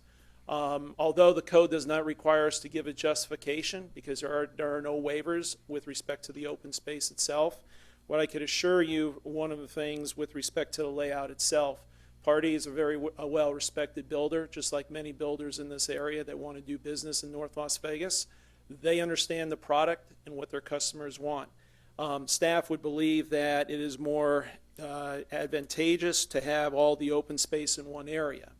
Although the code does not require us to give a justification because there are no waivers with respect to the open space itself, what I could assure you, one of the things with respect to the layout itself, Party is a very well-respected builder, just like many builders in this area that want to do business in North Las Vegas. They understand the product and what their customers want. Staff would believe that it is more advantageous to have all the open space in one area.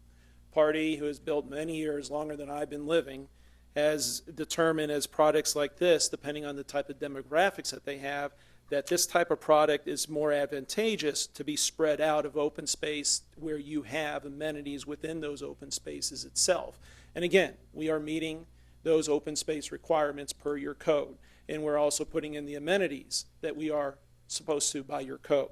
Party, who has built many years, longer than I've been living, has determined as products like this, depending on the type of demographics that they have, that this type of product is more advantageous to be spread out of open space where you have amenities within those open spaces itself. And again, we are meeting those open space requirements per your code. And we're also putting in the amenities that we are supposed to by your code.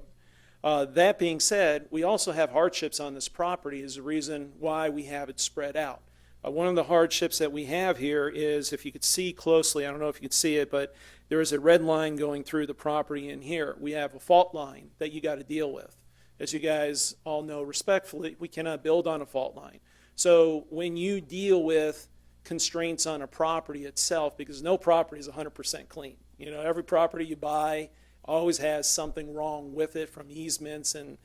That being said, we also have hardships on this property is the reason why we have it spread out. One of the hardships that we have here is, if you could see closely, I don't know if you could see it, but there is a red line going through the property in here. We have a fault line that you got to deal with. As you guys all know respectfully, we cannot build on a fault line. So when you deal with constraints on a property itself, because no property is 100% clean. You know, every property you buy always has something wrong with it from easements and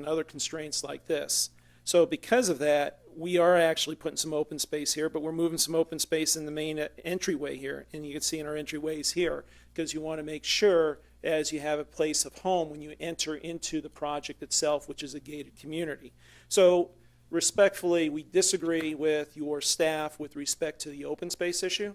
other constraints like this. So because of that, we are actually putting some open space here, but we're moving some open space in the main entryway here. And you can see in our entryways here, because you want to make sure as you have a place of home when you enter into the project itself, which is a gated community. So respectfully, we disagree with your staff with respect to the open space issue.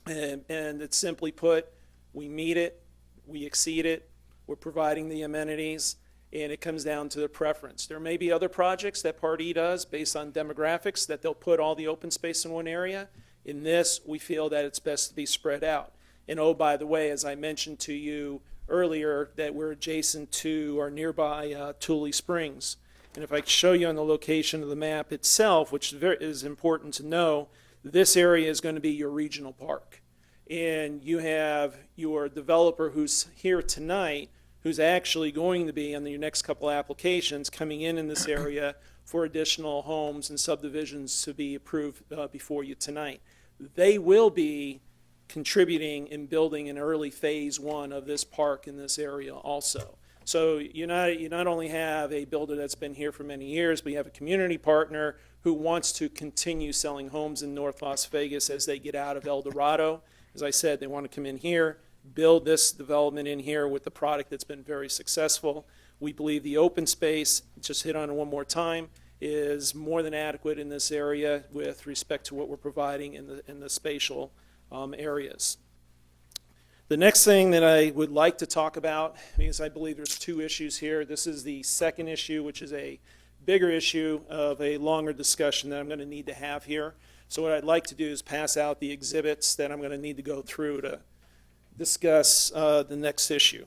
And it's simply put, we meet it, we exceed it, we're providing the amenities, and it comes down to the preference. There may be other projects that Part E does based on demographics that they'll put all the open space in one area. In this, we feel that it's best to be spread out. And oh, by the way, as I mentioned to you earlier, that we're adjacent to or nearby Tule Springs. And if I could show you on the location of the map itself, which is important to know, this area is going to be your regional park. And you have your developer who's here tonight, who's actually going to be on your next couple applications coming in this area for additional homes and subdivisions to be approved before you tonight. They will be contributing in building an early phase one of this park in this area also. So you not only have a builder that's been here for many years, but you have a community partner who wants to continue selling homes in North Las Vegas as they get out of Eldorado As I said, they want to come in here, build this development in here with the product that's been very successful. We believe the open space, just hit on it one more time, is more than adequate in this area with respect to what we're providing in the spatial areas. The next thing that I would like to talk about, because I believe there's two issues here. This is the second issue, which is a bigger issue of a longer discussion that I'm going to need to have here. So what I'd like to do is pass out the exhibits that I'm going to need to go through to discuss the next issue.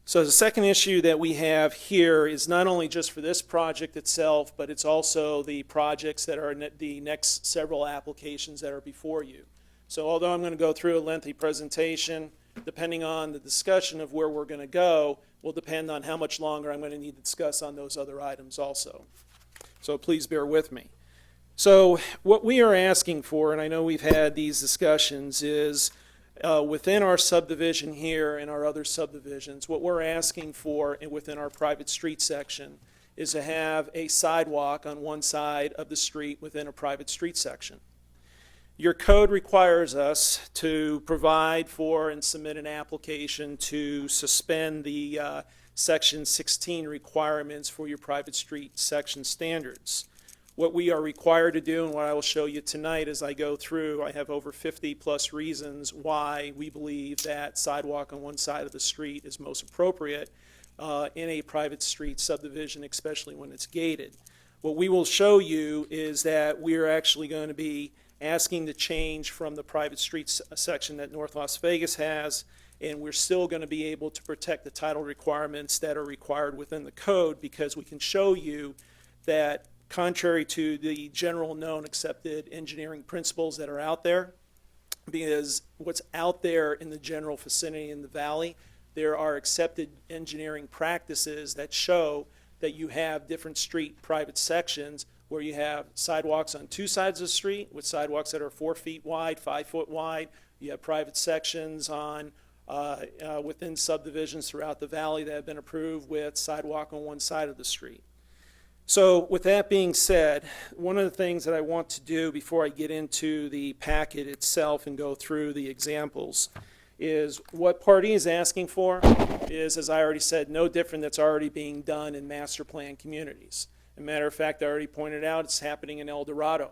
So the second issue that we have here is not only just for this project itself, but it's also the projects that are the next several applications that are before you. So although I'm going to go through a lengthy presentation, depending on the discussion of where we're going to go, will depend on how much longer I'm going to need to discuss on those other items also. So please bear with me. So what we are asking for, and I know we've had these discussions, is within our subdivision here and our other subdivisions, what we're asking for within our private street section is to have a sidewalk on one side of the street within a private street section. Your code requires us to provide for and submit an application to suspend the Section 16 requirements for your private street section standards. What we are required to do, and what I will show you tonight as I go through, I have over 50 plus reasons why we believe that sidewalk on one side of the street is most appropriate in a private street subdivision, especially when it's gated. What we will show you is that we are actually going to be asking to change from the private street section that North Las Vegas has, and we're still going to be able to protect the title requirements that are required within the code, because we can show you that contrary to the general known accepted engineering principles that are out there, because what's out there in the general vicinity in the valley, there are accepted engineering practices that show that you have different street private sections where you have sidewalks on two sides of the street with sidewalks that are 4 feet wide, 5 foot wide. You have private sections on within subdivisions throughout the valley that have been approved with sidewalk on one side of the street. So with that being said, one of the things that I want to do before I get into the packet itself and go through the examples is what party is asking for is, as I already said, no different that's already being done in master plan communities. As a matter of fact, I already pointed out it's happening in Eldorado.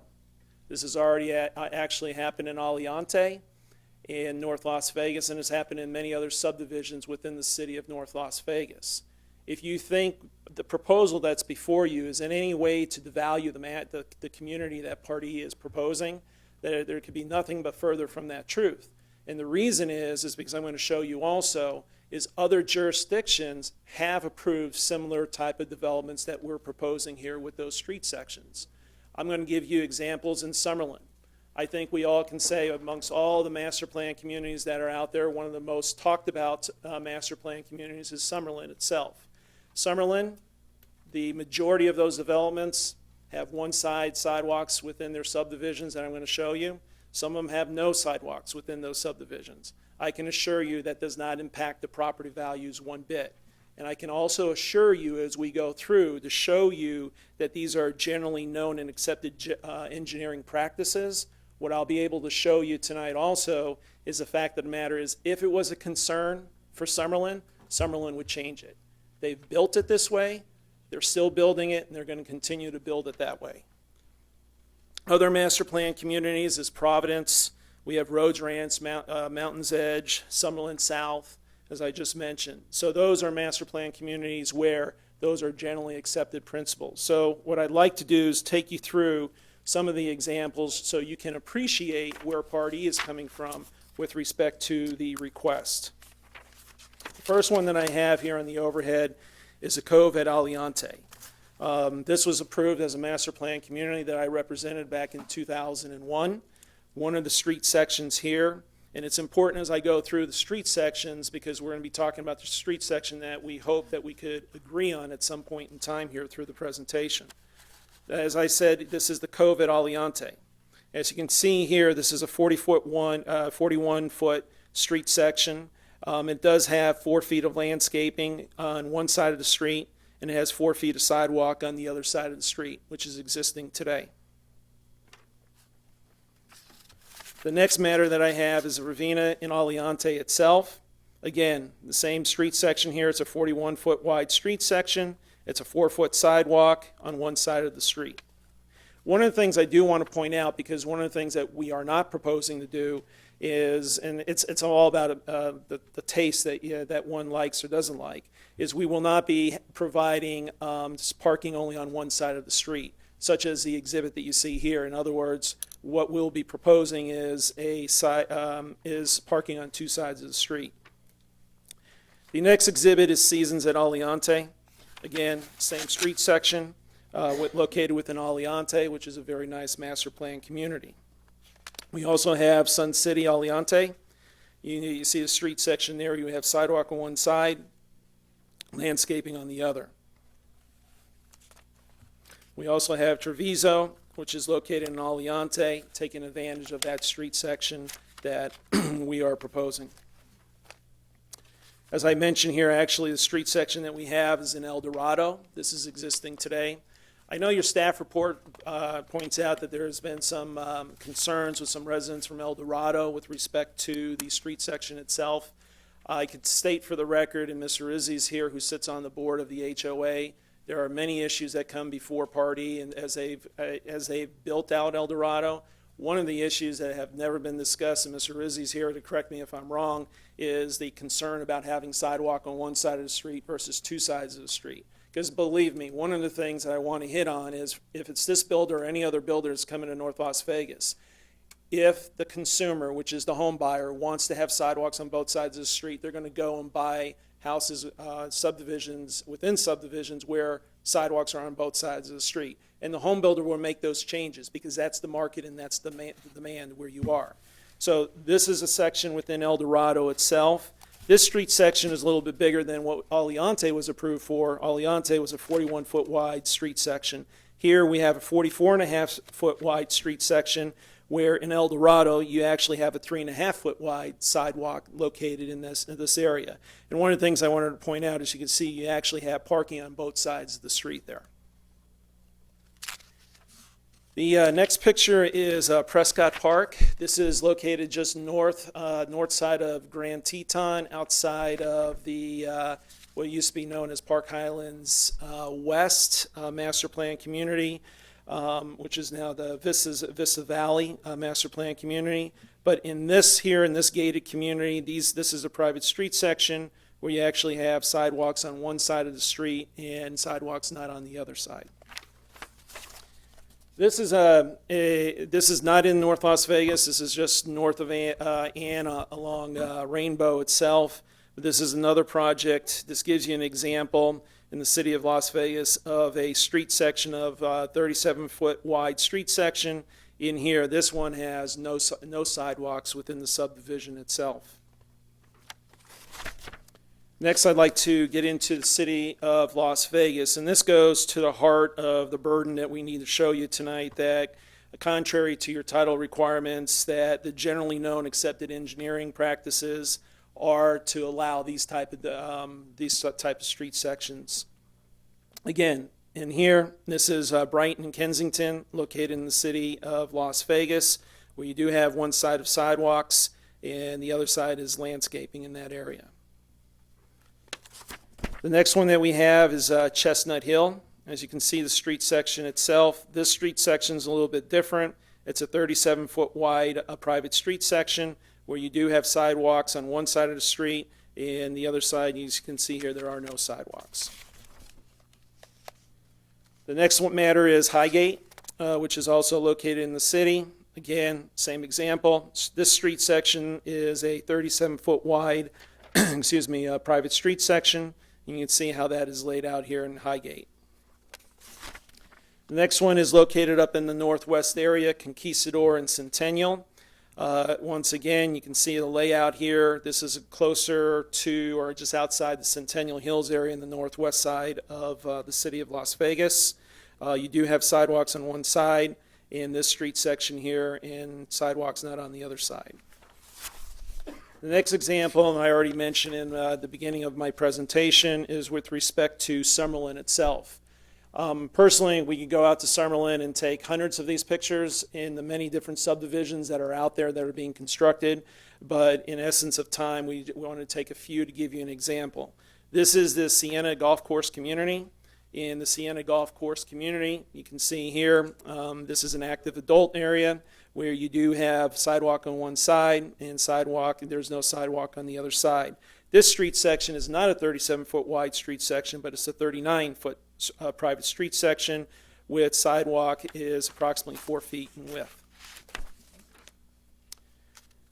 This has already actually happened in Aliante in North Las Vegas, and has happened in many other subdivisions within the city of North Las Vegas. If you think the proposal that's before you is in any way to devalue the community that party is proposing, there could be nothing but further from that truth. And the reason is because I'm going to show you also is other jurisdictions have approved similar type of developments that we're proposing here with those street sections. I'm going to give you examples in Summerlin. I think we all can say amongst all the master plan communities that are out there, one of the most talked about master plan communities is Summerlin itself. Summerlin, the majority of those developments have one side sidewalks within their subdivisions that I'm going to show you. Some of them have no sidewalks within those subdivisions. I can assure you that does not impact the property values one bit. And I can also assure you as we go through to show you that these are generally known and accepted engineering practices. What I'll be able to show you tonight also is the fact of the matter is if it was a concern for Summerlin, Summerlin would change it. They've built it this way, they're still building it, and they're going to continue to build it that way. Other master plan communities is Providence. We have Rhodes Ranch, Mountain's Edge, Summerlin South, as I just mentioned. So those are master plan communities where those are generally accepted principles. So what I'd like to do is take you through some of the examples so you can appreciate where party is coming from with respect to the request. The first one that I have here on the overhead is a cove at Aliante. This was approved as a master plan community that I represented back in 2001. One of the street sections here, and it's important as I go through the street sections because we're going to be talking about the street section that we hope that we could agree on at some point in time here through the presentation. As I said, this is the cove at Aliante. As you can see here, this is a 41-foot street section. It does have 4 feet of landscaping on one side of the street, and it has 4 feet of sidewalk on the other side of the street, which is existing today. The next matter that I have is REVERE in ALIANTE itself. Again, the same street section here. It's a 41-foot wide street section. It's a 4-foot sidewalk on one side of the street. One of the things I do want to point out, because one of the things that we are not proposing to do is, and it's all about the taste that one likes or doesn't like, is we will not be providing parking only on one side of the street, such as the exhibit that you see here. In other words, what we'll be proposing is is parking on two sides of the street. The next exhibit is Seasons at ALIANTE. Again, same street section, located within ALIANTE, which is a very nice master plan community. We also have Sun City ALIANTE. You see the street section there. You have sidewalk on one side, landscaping on the other. We also have Treviso, which is located in ALIANTE, taking advantage of that street section that we are proposing. As I mentioned here, actually the street section that we have is in Eldorado. This is existing today. I know your staff report points out that there has been some concerns with some residents from Eldorado with respect to the street section itself. I could state for the record, and Mr. Rizzi's here, who sits on the board of the HOA, there are many issues that come before party, and as they've built out Eldorado. One of the issues that have never been discussed, and Mr. Rizzi's here to correct me if I'm wrong, is the concern about having sidewalk on one side of the street versus two sides of the street. Because believe me, one of the things that I want to hit on is if it's this builder or any other builder that's coming to North Las Vegas, if the consumer, which is the home buyer, wants to have sidewalks on both sides of the street, they're going to go and buy houses, subdivisions, within subdivisions where sidewalks are on both sides of the street. And the home builder will make those changes because that's the market and that's the demand where you are. So this is a section within Eldorado itself. This street section is a little bit bigger than what ALIANTE was approved for. ALIANTE was a 41-foot wide street section. Here we have a 44.5-foot wide street section, where in Eldorado you actually have a 3.5-foot wide sidewalk located in this area. And one of the things I wanted to point out is you can see you actually have parking on both sides of the street there. The next picture is Prescott Park. This is located just north side of Grand Teton, outside of the what used to be known as Park Highlands West Master Plan Community, which is now the Vista Valley Master Plan Community. But in this gated community, this is a private street section where you actually have sidewalks on one side of the street and sidewalks not on the other side. This is not in North Las Vegas. This is just north of Anna along Rainbow itself. But this is another project. This gives you an example in the city of Las Vegas of a street section of 37-foot wide street section. In here, this one has no sidewalks within the subdivision itself. Next, I'd like to get into the city of Las Vegas, and this goes to the heart of the burden that we need to show you tonight, that contrary to your title requirements, that the generally known accepted engineering practices are to allow these type of street sections. Again, in here, this is Brighton and Kensington, located in the city of Las Vegas, where you do have one side of sidewalks, and the other side is landscaping in that area. The next one that we have is Chestnut Hill. As you can see, the street section itself, this street section is a little bit different. It's a 37-foot wide private street section where you do have sidewalks on one side of the street, and the other side, as you can see here, there are no sidewalks. The next matter is Highgate, which is also located in the city. Again, same example. This street section is a 37-foot wide private street section. You can see how that is laid out here in Highgate. The next one is located up in the northwest area, Conquistador and Centennial. Once again, you can see the layout here. This is closer to or just outside the Centennial Hills area in the northwest side of the city of Las Vegas. You do have sidewalks on one side in this street section here, and sidewalks not on the other side. The next example, and I already mentioned in the beginning of my presentation, is with respect to Summerlin itself. Personally, we could go out to Summerlin and take hundreds of these pictures in the many different subdivisions that are out there that are being constructed, but in essence of time, we want to take a few to give you an example. This is the Sienna Golf Course community. In the Sienna Golf Course community, you can see here, this is an active adult area where you do have sidewalk on one side and there's no sidewalk on the other side. This street section is not a 37-foot wide street section, but it's a 39-foot private street section with sidewalk is approximately 4 feet in width.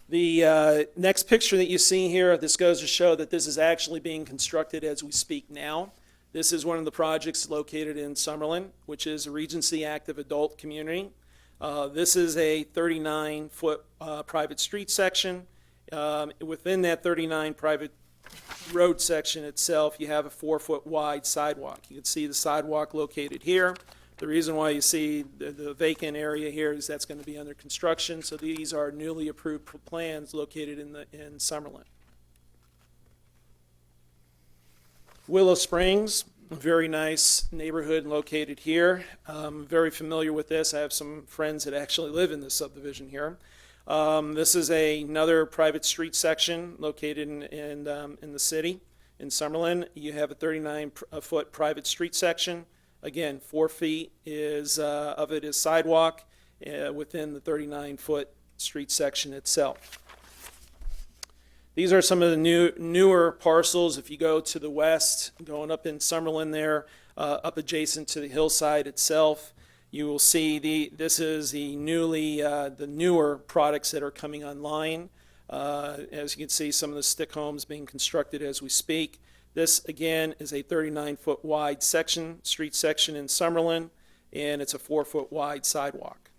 The next picture that you see here, this goes to show that this is actually being constructed as we speak now. This is one of the projects located in Summerlin, which is a Regency active adult community. This is a 39-foot private street section. Within that 39 private road section itself, you have a 4-foot wide sidewalk. You can see the sidewalk located here. The reason why you see the vacant area here is that's going to be under construction. So these are newly approved plans located in Summerlin. Willow Springs, a very nice neighborhood located here. Very familiar with this. I have some friends that actually live in this subdivision here. This is another private street section located in the city, in Summerlin. You have a 39-foot private street section. Again, 4 feet of it is sidewalk within the 39-foot street section itself. These are some of the newer parcels. If you go to the west, going up in Summerlin there, up adjacent to the hillside itself, you will see this is the newer products that are coming online. As you can see, some of the stick homes being constructed as we speak. This, again, is a 39-foot wide street section in Summerlin, and it's a 4-foot wide sidewalk.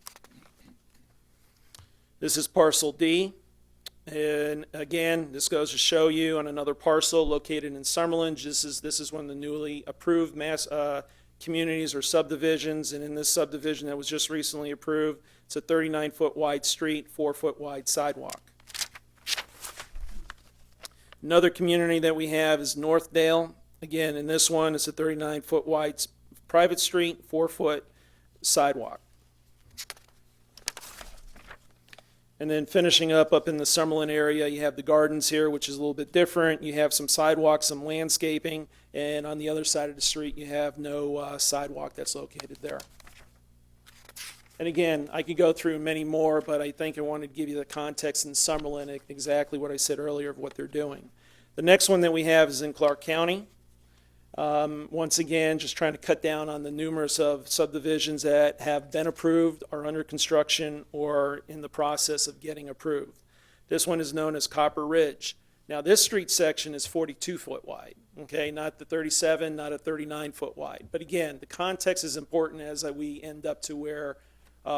This is parcel D. And again, this goes to show you on another parcel located in Summerlin. This is one of the newly approved communities or subdivisions, and in this subdivision that was just recently approved, it's a 39-foot wide street, 4-foot wide sidewalk. Another community that we have is Northdale. Again, in this one, it's a 39-foot wide private street, 4-foot sidewalk. And then finishing up in the Summerlin area, you have the gardens here, which is a little bit different. You have some sidewalks, some landscaping, and on the other side of the street, you have no sidewalk that's located there. And again, I could go through many more, but I think I wanted to give you the context in Summerlin, exactly what I said earlier of what they're doing. The next one that we have is in Clark County. Once again, just trying to cut down on the numerous of subdivisions that have been approved, are under construction, or in the process of getting approved. This one is known as Copper Ridge. Now, this street section is 42-foot wide, okay, not the 37, not a 39-foot wide. But again, the context is important as we end up to where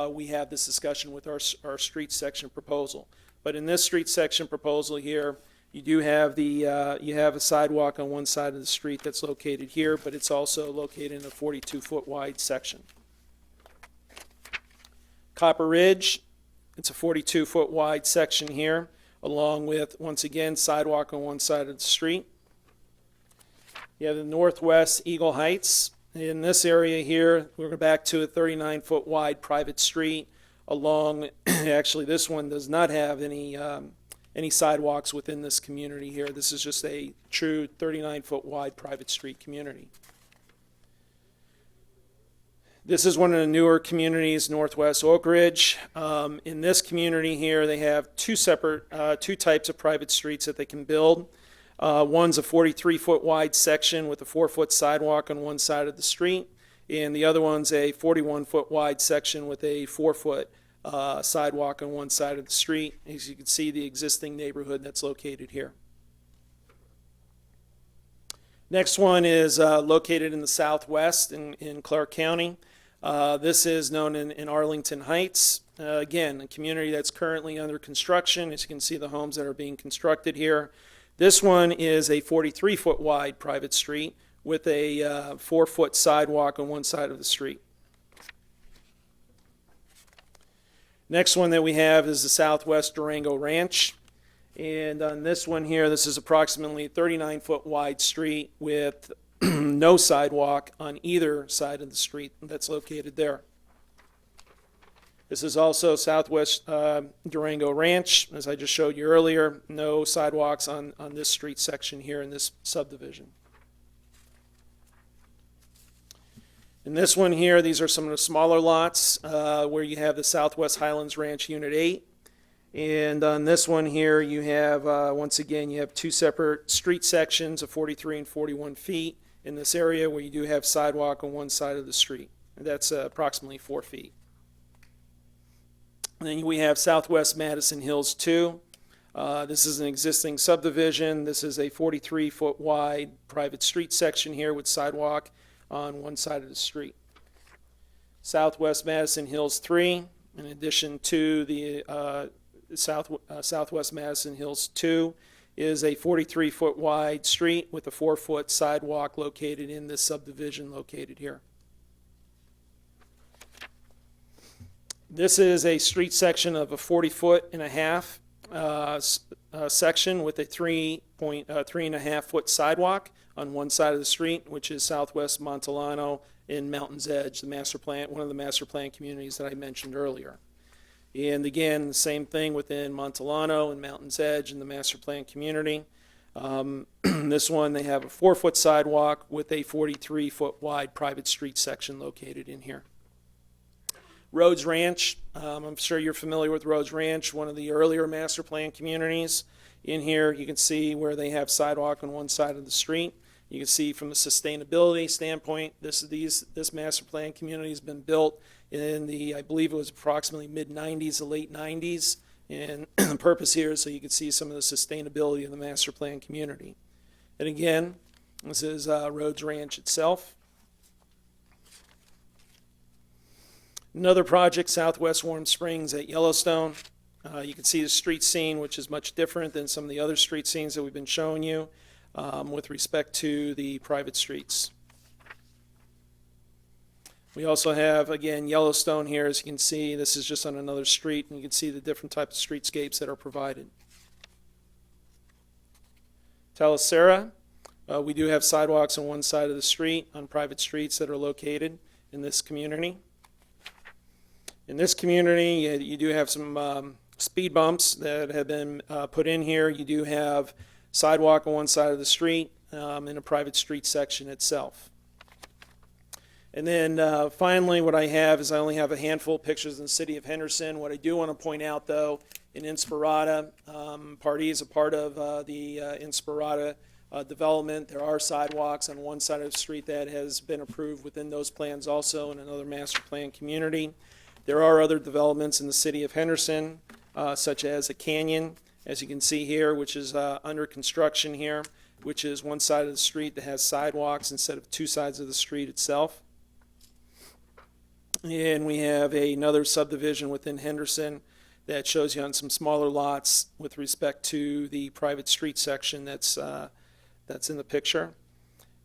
we have this discussion with our street section proposal. But in this street section proposal here, you do have you have a sidewalk on one side of the street that's located here, but it's also located in a 42-foot wide section. Copper Ridge, it's a 42-foot wide section here, along with, once again, sidewalk on one side of the street. You have the Northwest Eagle Heights. In this area here, we're back to a 39-foot wide private street along, actually this one does not have any sidewalks within this community here. This is just a true 39-foot wide private street community. This is one of the newer communities, Northwest Oak Ridge. In this community here, they have two types of private streets that they can build. One's a 43-foot wide section with a 4-foot sidewalk on one side of the street, and the other one's a 41-foot wide section with a 4-foot sidewalk on one side of the street. As you can see, the existing neighborhood that's located here. Next one is located in the southwest in Clark County. This is known in Arlington Heights. Again, a community that's currently under construction. As you can see, the homes that are being constructed here. This one is a 43-foot wide private street with a 4-foot sidewalk on one side of the street. Next one that we have is the Southwest Durango Ranch. And on this one here, this is approximately a 39-foot wide street with no sidewalk on either side of the street that's located there. This is also Southwest Durango Ranch, as I just showed you earlier. No sidewalks on this street section here in this subdivision. In this one here, these are some of the smaller lots where you have the Southwest Highlands Ranch Unit 8. And on this one here, you have, once again, you have two separate street sections of 43 and 41 feet in this area where you do have sidewalk on one side of the street. And that's approximately 4 feet. And then we have Southwest Madison Hills 2. This is an existing subdivision. This is a 43-foot wide private street section here with sidewalk on one side of the street. Southwest Madison Hills 3, in addition to the Southwest Madison Hills 2, is a 43-foot wide street with a 4-foot sidewalk located in this subdivision located here. This is a street section of a 40-foot-and-a-half section with a 3.5-foot sidewalk on one side of the street, which is Southwest Montellano in Mountain's Edge, the master plan, one of the master plan communities that I mentioned earlier. And again, the same thing within Montellano and Mountain's Edge in the master plan community. This one, they have a 4-foot sidewalk with a 43-foot wide private street section located in here. Rhodes Ranch, I'm sure you're familiar with Rhodes Ranch, one of the earlier master plan communities. In here, you can see where they have sidewalk on one side of the street. You can see from a sustainability standpoint, this master plan community has been built in the, I believe it was approximately mid-90s to late 90s. And the purpose here is so you can see some of the sustainability of the master plan community. And again, this is Rhodes Ranch itself. Another project, Southwest Warm Springs at Yellowstone. You can see the street scene, which is much different than some of the other street scenes that we've been showing you with respect to the private streets. We also have, again, Yellowstone here. As you can see, this is just on another street, and you can see the different types of streetscapes that are provided. Talasera, we do have sidewalks on one side of the street on private streets that are located in this community. In this community, you do have some speed bumps that have been put in here. You do have sidewalk on one side of the street in a private street section itself. And then finally, what I have is I only have a handful of pictures in the city of Henderson. What I do want to point out, though, in Inspirata, Pardee is a part of the Inspirata development. There are sidewalks on one side of the street that has been approved within those plans also in another master plan community. There are other developments in the city of Henderson, such as a canyon, as you can see here, which is under construction here, which is one side of the street that has sidewalks instead of two sides of the street itself. And we have another subdivision within Henderson that shows you on some smaller lots with respect to the private street section that's in the picture.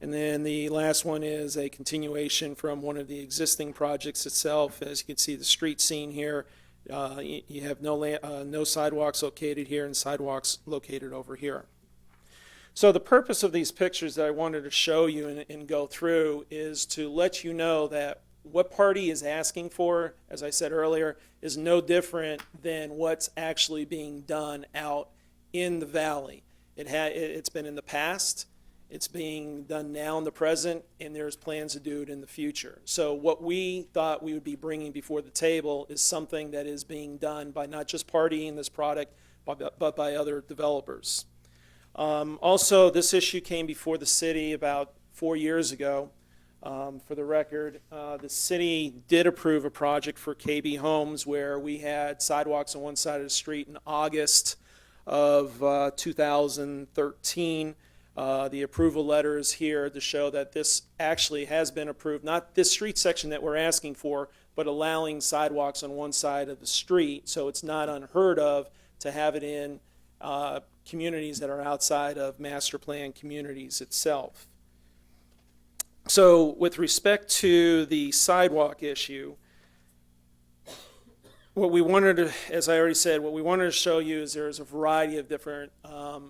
And then the last one is a continuation from one of the existing projects itself. As you can see, the street scene here, you have no sidewalks located here and sidewalks located over here. So the purpose of these pictures that I wanted to show you and go through is to let you know that what Pardee is asking for, as I said earlier, is no different than what's actually being done out in the valley. It's been in the past. It's being done now in the present, and there's plans to do it in the future. So what we thought we would be bringing before the table is something that is being done by not just Pardee in this product, but by other developers. Also, this issue came before the city about 4 years ago. For the record, the city did approve a project for KB Homes where we had sidewalks on one side of the street in August of 2013. The approval letter is here to show that this actually has been approved, not this street section that we're asking for, but allowing sidewalks on one side of the street. So it's not unheard of to have it in communities that are outside of master plan communities itself. So with respect to the sidewalk issue, what we wanted to, as I already said, what we wanted to show you is there's a variety of different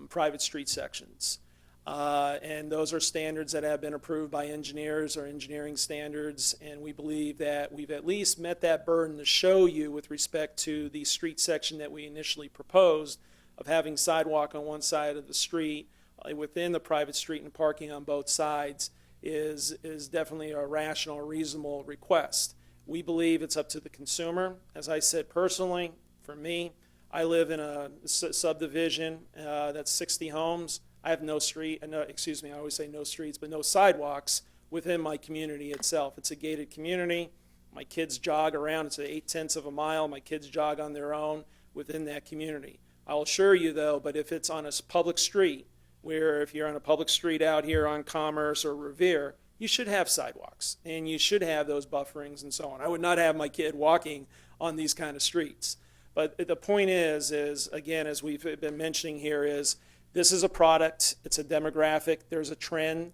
private street sections. And those are standards that have been approved by engineers or engineering standards, and we believe that we've at least met that burden to show you with respect to the street section that we initially proposed of having sidewalk on one side of the street within the private street and parking on both sides is definitely a rational, reasonable request. We believe it's up to the consumer. As I said personally, for me, I live in a subdivision that's 60 homes. I have no street, no, excuse me, I always say no streets, but no sidewalks within my community itself. It's a gated community. My kids jog around. It's 8/10 of a mile. My kids jog on their own within that community. I'll assure you, though, but if it's on a public street, where if you're on a public street out here on Commerce or Revere, you should have sidewalks, and you should have those bufferings and so on. I would not have my kid walking on these kind of streets. But the point is again, as we've been mentioning here, is this is a product, it's a demographic, there's a trend.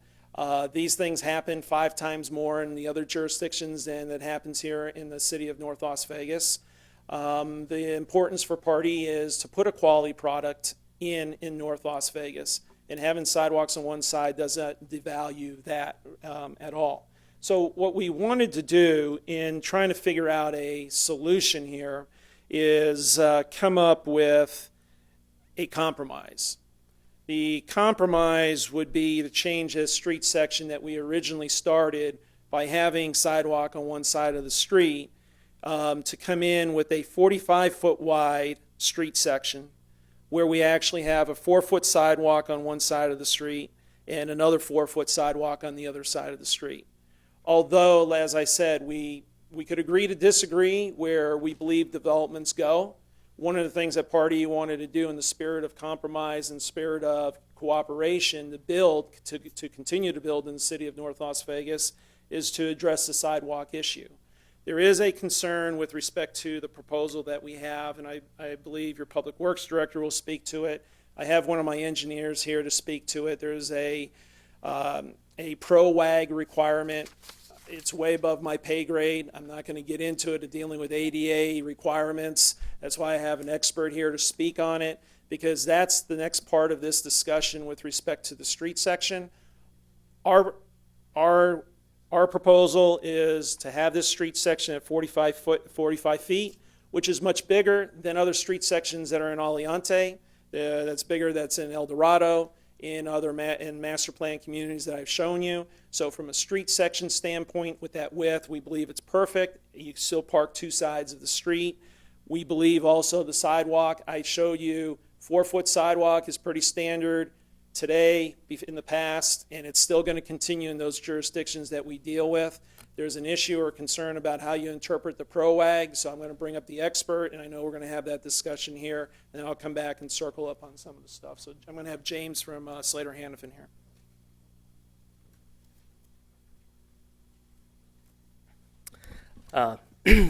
These things happen 5 times more in the other jurisdictions than that happens here in the city of North Las Vegas. The importance for Party is to put a quality product in North Las Vegas, and having sidewalks on one side doesn't devalue that at all. So what we wanted to do in trying to figure out a solution here is come up with a compromise. The compromise would be to change this street section that we originally started by having sidewalk on one side of the street to come in with a 45-foot wide street section where we actually have a 4-foot sidewalk on one side of the street and another 4-foot sidewalk on the other side of the street. Although, as I said, we could agree to disagree where we believe developments go. One of the things that Party wanted to do in the spirit of compromise and spirit of cooperation to continue to build in the city of North Las Vegas is to address the sidewalk issue. There is a concern with respect to the proposal that we have, and I believe your Public Works Director will speak to it. I have one of my engineers here to speak to it. There's a pro-WAG requirement. It's way above my pay grade. I'm not going to get into it, dealing with ADA requirements. That's why I have an expert here to speak on it, because that's the next part of this discussion with respect to the street section. Our proposal is to have this street section at 45 feet, which is much bigger than other street sections that are in Alianте. That's bigger, that's in Eldorado, in other master plan communities that I've shown you. So from a street section standpoint, with that width, we believe it's perfect. You can still park 2 sides of the street. We believe also the sidewalk, I showed you 4-foot sidewalk is pretty standard today, in the past, and it's still going to continue in those jurisdictions that we deal with. There's an issue or concern about how you interpret the PRO-WAG, so I'm going to bring up the expert, and I know we're going to have that discussion here, and then I'll come back and circle up on some of the stuff. So I'm going to have James from Slater Hannafin here.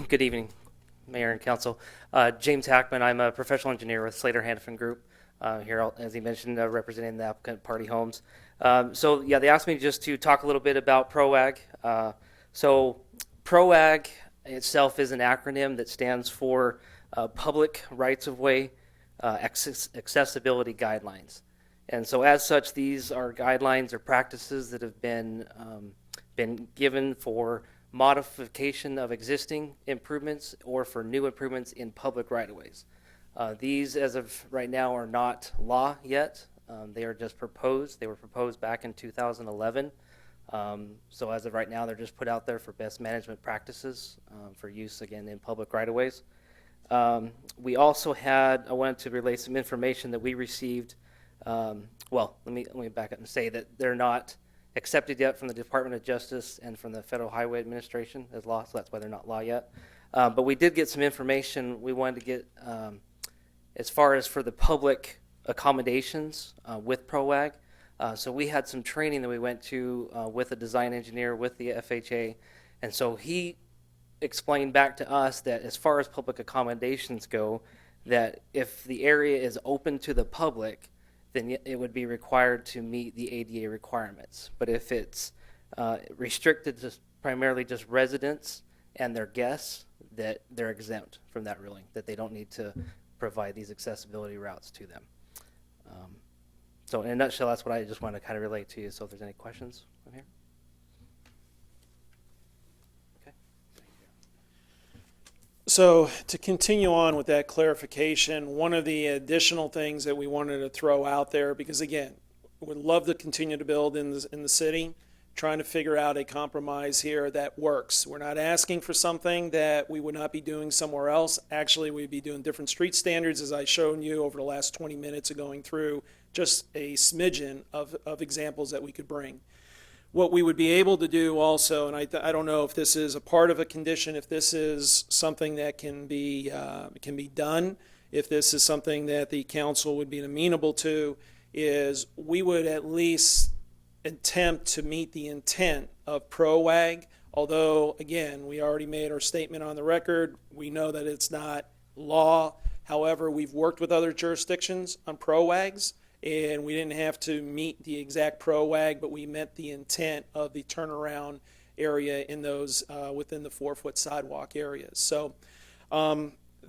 Good evening, Mayor and Council. James Hackman, I'm a professional engineer with Slater Hannafin Group. Here, as he mentioned, representing the applicant Party Homes. So yeah, they asked me just to talk a little bit about PRO-WAG. So PRO-WAG itself is an acronym that stands for Public Rights-of-Way Accessibility Guidelines. And so as such, these are guidelines or practices that have been given for modification of existing improvements or for new improvements in public right-of-ways. These, as of right now, are not law yet. They are just proposed. They were proposed back in 2011. So as of right now, they're just put out there for best management practices for use, again, in public right-of-ways. We also I wanted to relay some information that we received. Well, let me back up and say that they're not accepted yet from the Department of Justice and from the Federal Highway Administration as law, so that's why they're not law yet. But we did get some information we wanted to get as far as for the public accommodations with PRO-WAG. So we had some training that we went to with a design engineer with the FHA, and so he explained back to us that as far as public accommodations go, that if the area is open to the public, then it would be required to meet the ADA requirements. But if it's restricted to primarily just residents and their guests, that they're exempt from that ruling, that they don't need to provide these accessibility routes to them. So in a nutshell, that's what I just want to kind of relate to you. So if there's any questions from here. Okay. So to continue on with that clarification, one of the additional things that we wanted to throw out there, because again, we'd love to continue to build in the city, trying to figure out a compromise here that works. We're not asking for something that we would not be doing somewhere else. Actually, we'd be doing different street standards, as I've shown you over the last 20 minutes of going through just a smidgen of examples that we could bring. What we would be able to do also, and I don't know if this is a part of a condition, if this is something that can be done, if this is something that the council would be amenable to, is we would at least attempt to meet the intent of PROWAG, although, again, we already made our statement on the record. We know that it's not law. However, we've worked with other jurisdictions on PROWAGs, and we didn't have to meet the exact PROWAG, but we met the intent of the turnaround area in those within the 4-foot sidewalk areas. So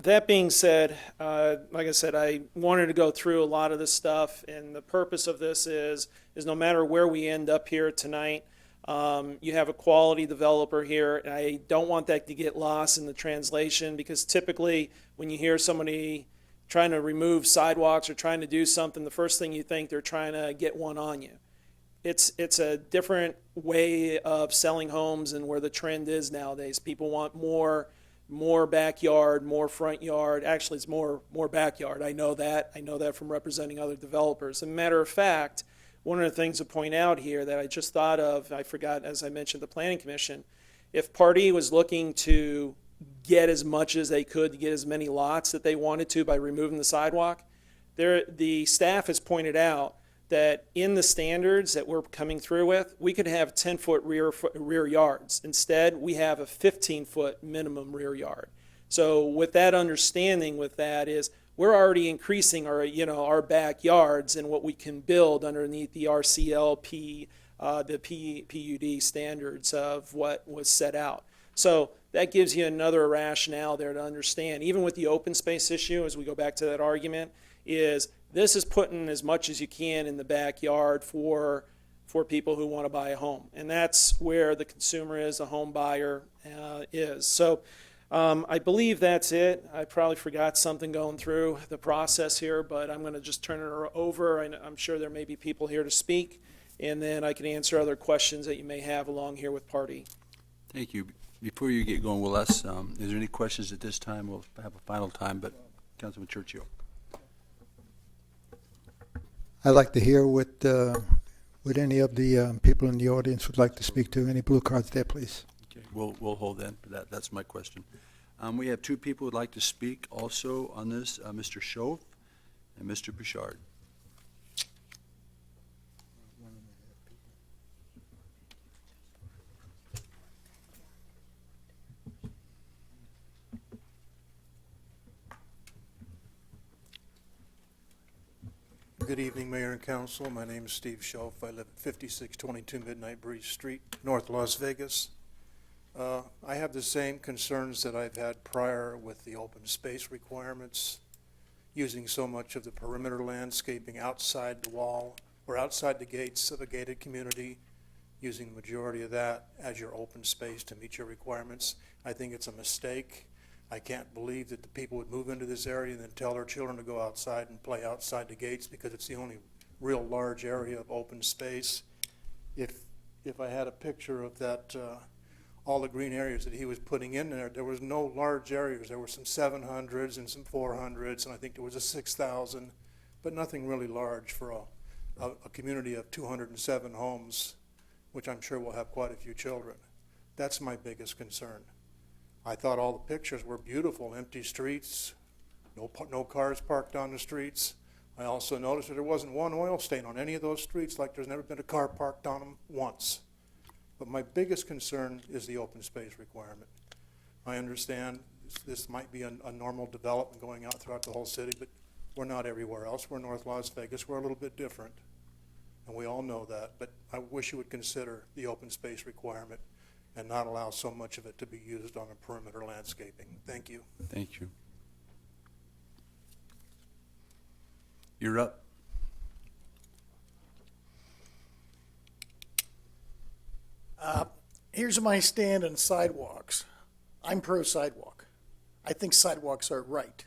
that being said, like I said, I wanted to go through a lot of this stuff, and the purpose of this is no matter where we end up here tonight, you have a quality developer here, and I don't want that to get lost in the translation, because typically when you hear somebody trying to remove sidewalks or trying to do something, the first thing you think they're trying to get one on you. It's a different way of selling homes and where the trend is nowadays. People want more backyard, more front yard. Actually, it's more backyard. I know that. I know that from representing other developers. As a matter of fact, one of the things to point out here that I just thought of, I forgot, as I mentioned, the Planning Commission, if Part E was looking to get as much as they could to get as many lots that they wanted to by removing the sidewalk, the staff has pointed out that in the standards that we're coming through with, we could have 10-foot rear yards. Instead, we have a 15-foot minimum rear yard. So with that understanding with that is we're already increasing our backyards and what we can build underneath the RCLP, the PUD standards of what was set out. So that gives you another rationale there to understand, even with the open space issue, as we go back to that argument, is this is putting as much as you can in the backyard for people who want to buy a home. And that's where the consumer is, the home buyer is. So I believe that's it. I probably forgot something going through the process here, but I'm going to just turn it over. I'm sure there may be people here to speak, and then I can answer other questions that you may have along here with Part E. Thank you. Before you get going, Will, is there any questions at this time? We'll have a final time, but Councilman Churchill. I'd like to hear what any of the people in the audience would like to speak to. Any blue cards there, please? Okay, we'll hold then. That's my question. We have two people who'd like to speak also on this, Mr. Shove and Mr. Bouchard. Good evening, Mayor and Council. My name is Steve Schoaf. I live at 5622 Midnight Breeze Street, North Las Vegas. I have the same concerns that I've had prior with the open space requirements, using so much of the perimeter landscaping outside the wall or outside the gates of a gated community, using the majority of that as your open space to meet your requirements. I think it's a mistake. I can't believe that the people would move into this area and then tell their children to go outside and play outside the gates because it's the only real large area of open space. If I had a picture of that, all the green areas that he was putting in there, there was no large areas. There were some 700s and some 400s, and I think there was a 6,000, but nothing really large for a community of 207 homes, which I'm sure will have quite a few children. That's my biggest concern. I thought all the pictures were beautiful, empty streets, no cars parked on the streets. I also noticed that there wasn't one oil stain on any of those streets, like there's never been a car parked on them once. But my biggest concern is the open space requirement. I understand this might be a normal development going out throughout the whole city, but we're not everywhere else. We're North Las Vegas. We're a little bit different, and we all know that. But I wish you would consider the open space requirement and not allow so much of it to be used on a perimeter landscaping. Thank you. Thank you. You're up. Here's my stand on sidewalks. I'm pro-sidewalk. I think sidewalks are right.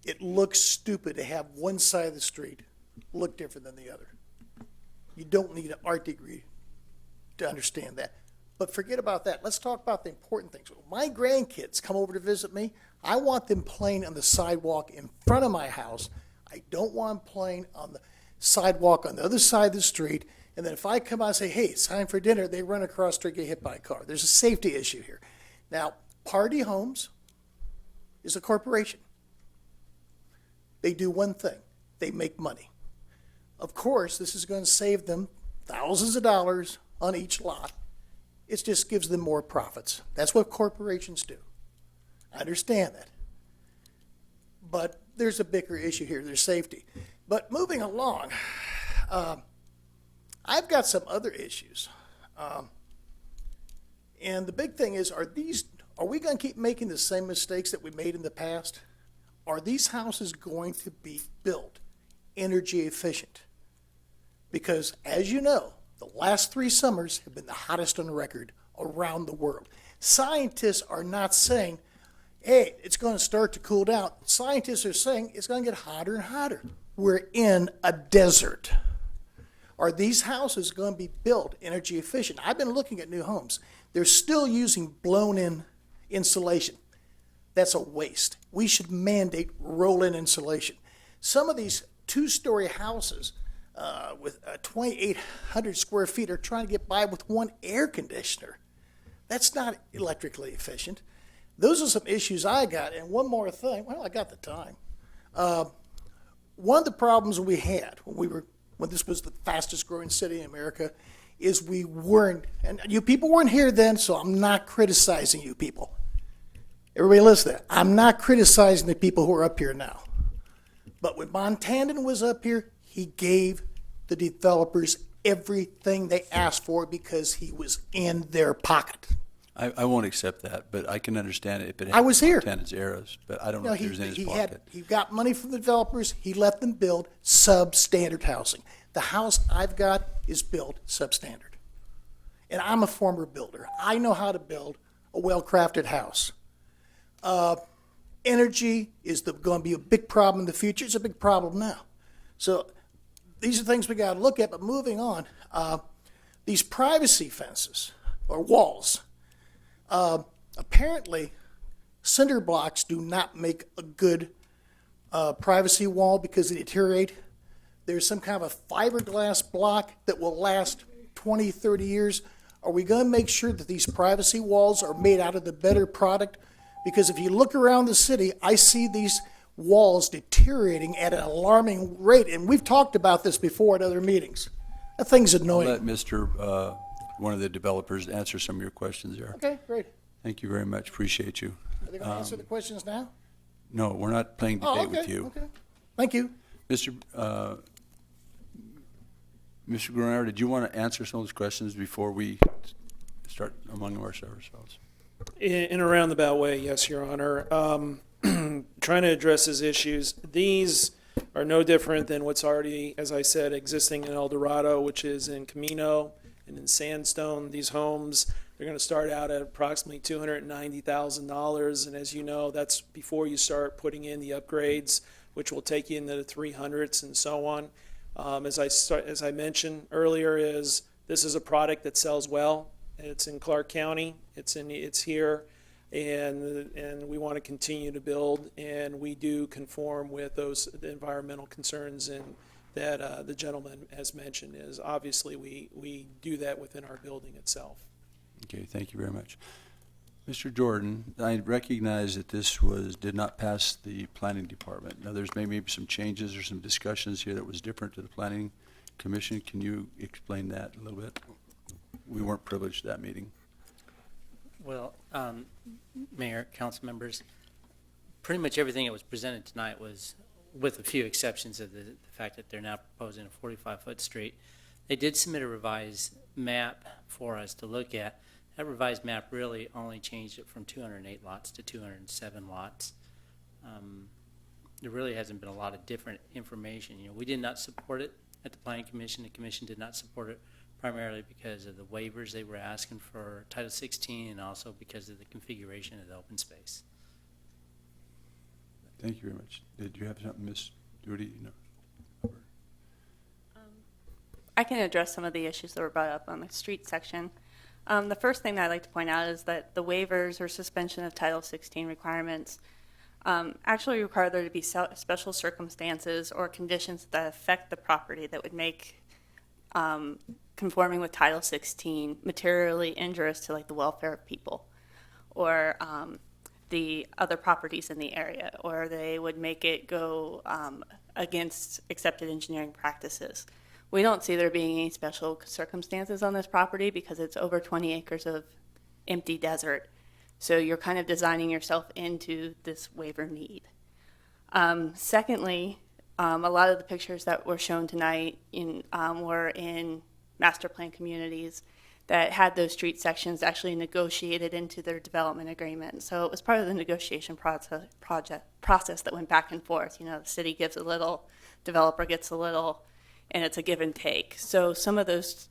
It looks stupid to have one side of the street look different than the other. You don't need an art degree to understand that. But forget about that. Let's talk about the important things. When my grandkids come over to visit me, I want them playing on the sidewalk in front of my house. I don't want them playing on the sidewalk on the other side of the street. And then if I come out and say, hey, it's time for dinner, they run across the street, get hit by a car. There's a safety issue here. Now, Party Homes is a corporation. They do one thing. They make money. Of course, this is going to save them thousands of dollars on each lot. It just gives them more profits. That's what corporations do. I understand that. But there's a bigger issue here. There's safety. But moving along, I've got some other issues. And the big thing is, are we going to keep making the same mistakes that we made in the past? Are these houses going to be built energy efficient? Because, as you know, the last 3 summers have been the hottest on the record around the world. Scientists are not saying, hey, it's going to start to cool down. Scientists are saying it's going to get hotter and hotter. We're in a desert. Are these houses going to be built energy efficient? I've been looking at new homes. They're still using blown-in insulation. That's a waste. We should mandate roll-in insulation. Some of these 2-story houses with 2,800 square feet are trying to get by with one air conditioner. That's not electrically efficient. Those are some issues I got. And one more thing. Well, I got the time. One of the problems we had when this was the fastest growing city in America is we weren't, and you people weren't here then, so I'm not criticizing you people. Everybody listen to that. I'm not criticizing the people who are up here now. But when Montanan was up here, he gave the developers everything they asked for because he was in their pocket. I won't accept that, but I can understand it if it I was here. Montanan's eras, but I don't know if he was in his pocket. He got money from the developers. He let them build substandard housing. The house I've got is built substandard. And I'm a former builder. I know how to build a well-crafted house. Energy is going to be a big problem in the future. It's a big problem now. So these are things we got to look at. But moving on, these privacy fences or walls, apparently cinder blocks do not make a good privacy wall because they deteriorate. There's some kind of a fiberglass block that will last 20, 30 years. Are we going to make sure that these privacy walls are made out of the better product? Because if you look around the city, I see these walls deteriorating at an alarming rate. And we've talked about this before at other meetings. That thing's annoying. I'll let Mr. One of the developers answer some of your questions there. Okay, great. Thank you very much. Appreciate you. Are they going to answer the questions now? No, we're not playing debate with you. Okay. Thank you. Mr. Grunower, did you want to answer some of those questions before we start among ourselves? In a roundabout way, yes, Your Honor. Trying to address these issues. These are no different than what's already, as I said, existing in Eldorado, which is in Camino and in Sandstone. These homes, they're going to start out at approximately $290,000. And as you know, that's before you start putting in the upgrades, which will take you into the 300s and so on. As I mentioned earlier, this is a product that sells well. It's in Clark County. It's here, and we want to continue to build. And we do conform with the environmental concerns and that the gentleman has mentioned. Is obviously we do that within our building itself. Okay, thank you very much. Mr. Jordan, I recognize that this did not pass the planning department. Now, there's maybe some changes or some discussions here that was different to the planning commission. Can you explain that a little bit? We weren't privileged to that meeting. Well, Mayor, council members, pretty much everything that was presented tonight was, with a few exceptions of the fact that they're now proposing a 45-foot street. They did submit a revised map for us to look at. That revised map really only changed it from 208 lots to 207 lots. There really hasn't been a lot of different information. We did not support it at the Planning Commission. The Commission did not support it primarily because of the waivers they were asking for Title 16 and also because of the configuration of the open space. Thank you very much. Did you have something, Ms. Doherty? No. I can address some of the issues that were brought up on the street section. The first thing that I'd like to point out is that the waivers or suspension of Title 16 requirements actually require there to be special circumstances or conditions that affect the property that would make conforming with Title 16 materially injurious to like the welfare of people or the other properties in the area, or they would make it go against accepted engineering practices. We don't see there being any special circumstances on this property because it's over 20 acres of empty desert. So you're kind of designing yourself into this waiver need. Secondly, a lot of the pictures that were shown tonight were in master plan communities that had those street sections actually negotiated into their development agreement. So it was part of the negotiation process that went back and forth. You know, the city gives a little, developer gets a little, and it's a give and take. So some of those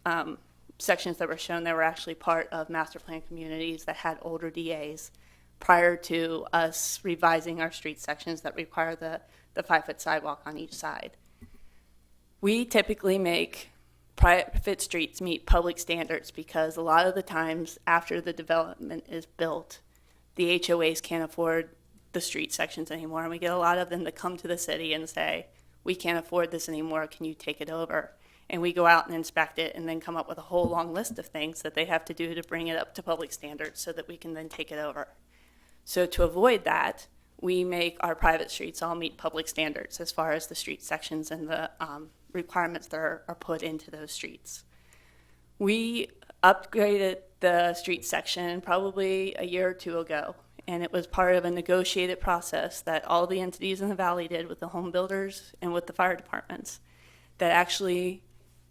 sections that were shown there were actually part of master plan communities that had older DAs prior to us revising our street sections that require the 5-foot sidewalk on each side. We typically make private streets meet public standards because a lot of the times after the development is built, the HOAs can't afford the street sections anymore, and we get a lot of them that come to the city and say, we can't afford this anymore, can you take it over? And we go out and inspect it and then come up with a whole long list of things that they have to do to bring it up to public standards so that we can then take it over. So to avoid that, we make our private streets all meet public standards as far as the street sections and the requirements that are put into those streets. We upgraded the street section probably a year or two ago, and it was part of a negotiated process that all the entities in the valley did with the home builders and with the fire departments that actually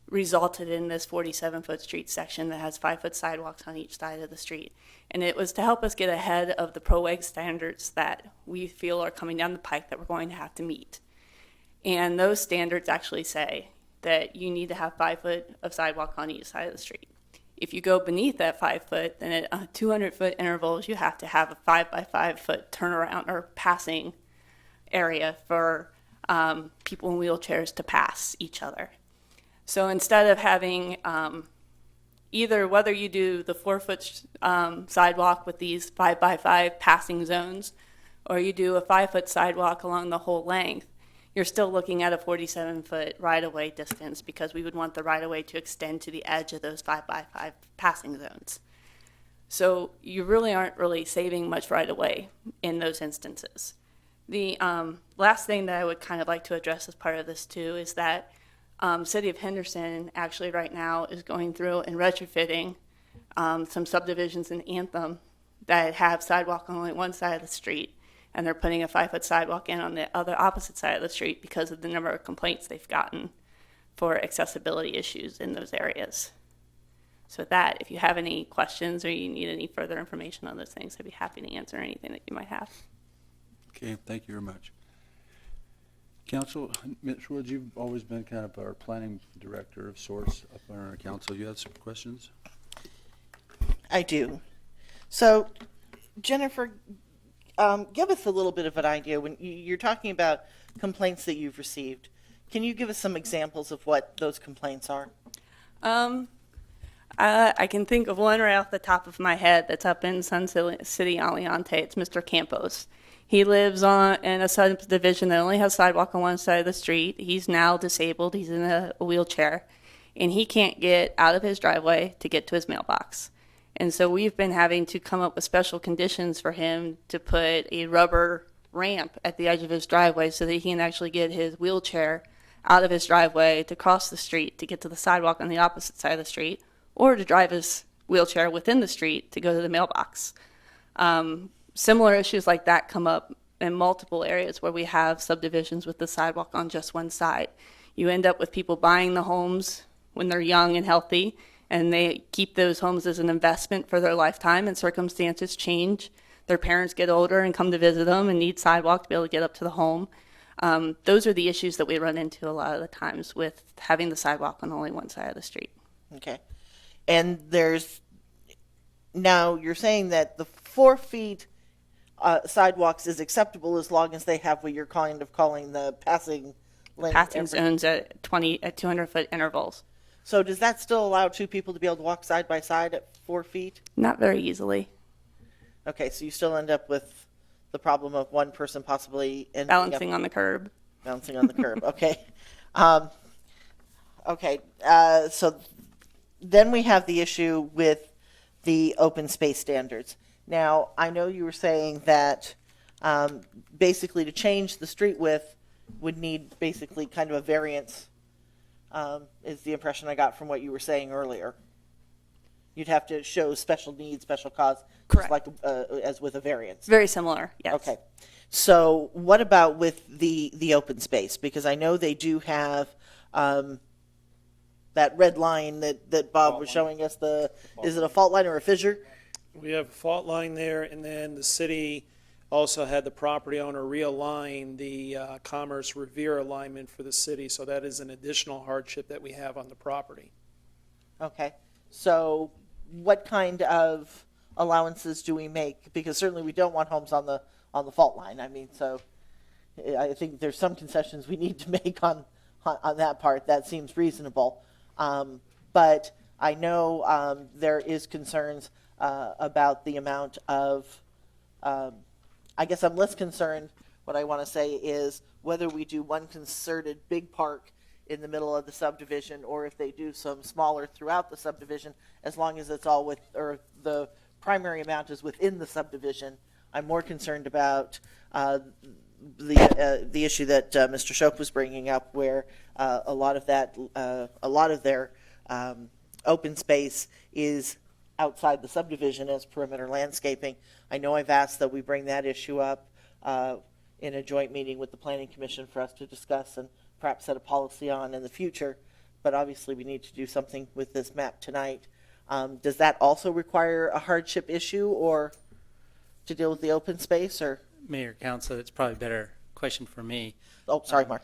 resulted in this 47-foot street section that has 5-foot sidewalks on each side of the street. And it was to help us get ahead of the PROEG standards that we feel are coming down the pike that we're going to have to meet. And those standards actually say that you need to have 5 foot of sidewalk on each side of the street. If you go beneath that 5 foot, then at 200-foot intervals, you have to have a 5 by 5 foot turnaround or passing area for people in wheelchairs to pass each other. So instead of having either whether you do the 4-foot sidewalk with these 5 by 5 passing zones, or you do a 5-foot sidewalk along the whole length, you're still looking at a 47-foot right-of-way distance because we would want the right-of-way to extend to the edge of those 5 by 5 passing zones. So you really aren't really saving much right-of-way in those instances. The last thing that I would kind of like to address as part of this too is that City of Henderson actually right now is going through and retrofitting some subdivisions in Anthem that have sidewalk on only one side of the street, and they're putting a 5-foot sidewalk in on the other opposite side of the street because of the number of complaints they've gotten for accessibility issues in those areas. So with that, if you have any questions or you need any further information on those things, I'd be happy to answer anything that you might have. Okay, thank you very much. Council, Ms. Woods, you've always been kind of our planning director of sorts up on our council. You have some questions? I do. So, Jennifer, give us a little bit of an idea. When you're talking about complaints that you've received, can you give us some examples of what those complaints are? I can think of one right off the top of my head that's up in Sun City, Alianте. It's Mr. Campos. He lives in a subdivision that only has sidewalk on one side of the street. He's now disabled. He's in a wheelchair, and he can't get out of his driveway to get to his mailbox. And so we've been having to come up with special conditions for him to put a rubber ramp at the edge of his driveway so that he can actually get his wheelchair out of his driveway to cross the street to get to the sidewalk on the opposite side of the street, or to drive his wheelchair within the street to go to the mailbox. Similar issues like that come up in multiple areas where we have subdivisions with the sidewalk on just one side. You end up with people buying the homes when they're young and healthy, and they keep those homes as an investment for their lifetime, and circumstances change. Their parents get older and come to visit them and need sidewalk to be able to get up to the home. Those are the issues that we run into a lot of the times with having the sidewalk on only one side of the street. Okay. And now you're saying that the 4 feet sidewalks is acceptable as long as they have what you're kind of calling the passing lane. Passing zones at 200-foot intervals. So does that still allow 2 people to be able to walk side by side at 4 feet? Not very easily. Okay, so you still end up with the problem of one person possibly Balancing on the curb. Bouncing on the curb. Okay. So then we have the issue with the open space standards. Now, I know you were saying that basically to change the street width would need basically kind of a variance, is the impression I got from what you were saying earlier. You'd have to show special needs, special cause, just like as with a variance. Very similar, yes. Okay. So what about with the open space? Because I know they do have that red line that Bob was showing us. Is it a fault line or a fissure? We have a fault line there, and then the city also had the property owner realign the Commerce REVERE alignment for the city, so that is an additional hardship that we have on the property. Okay. So what kind of allowances do we make? Because certainly we don't want homes on the fault line. I mean, so I think there's some concessions we need to make on that part. That seems reasonable. But I know there is concerns about the amount of, I guess I'm less concerned. What I want to say is whether we do one concerted big park in the middle of the subdivision, or if they do some smaller throughout the subdivision, as long as it's all or the primary amount is within the subdivision. I'm more concerned about the issue that Mr. Shope was bringing up, where a lot of their open space is outside the subdivision as perimeter landscaping. I know I've asked that we bring that issue up in a joint meeting with the Planning Commission for us to discuss and perhaps set a policy on in the future, but obviously we need to do something with this map tonight. Does that also require a hardship issue or to deal with the open space? Or Mayor, Council, it's probably a better question for me. Oh, sorry, Mark.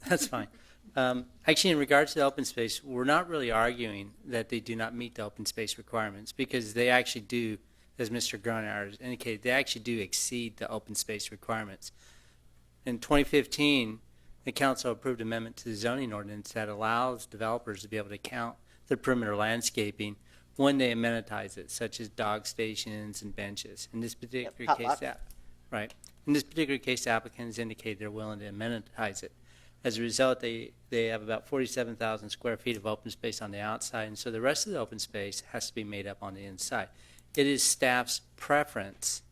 That's fine. Actually, in regards to the open space, we're not really arguing that they do not meet the open space requirements, because they actually do, as Mr. Gronauer has indicated, they actually do exceed the open space requirements. In 2015, the council approved an amendment to the zoning ordinance that allows developers to be able to count the perimeter landscaping when they amenitize it, such as dog stations and benches. In this particular case, right. In this particular case, the applicants indicate they're willing to amenitize it. As a result, they have about 47,000 square feet of open space on the outside, and so the rest of the open space has to be made up on the inside. It is staff's preference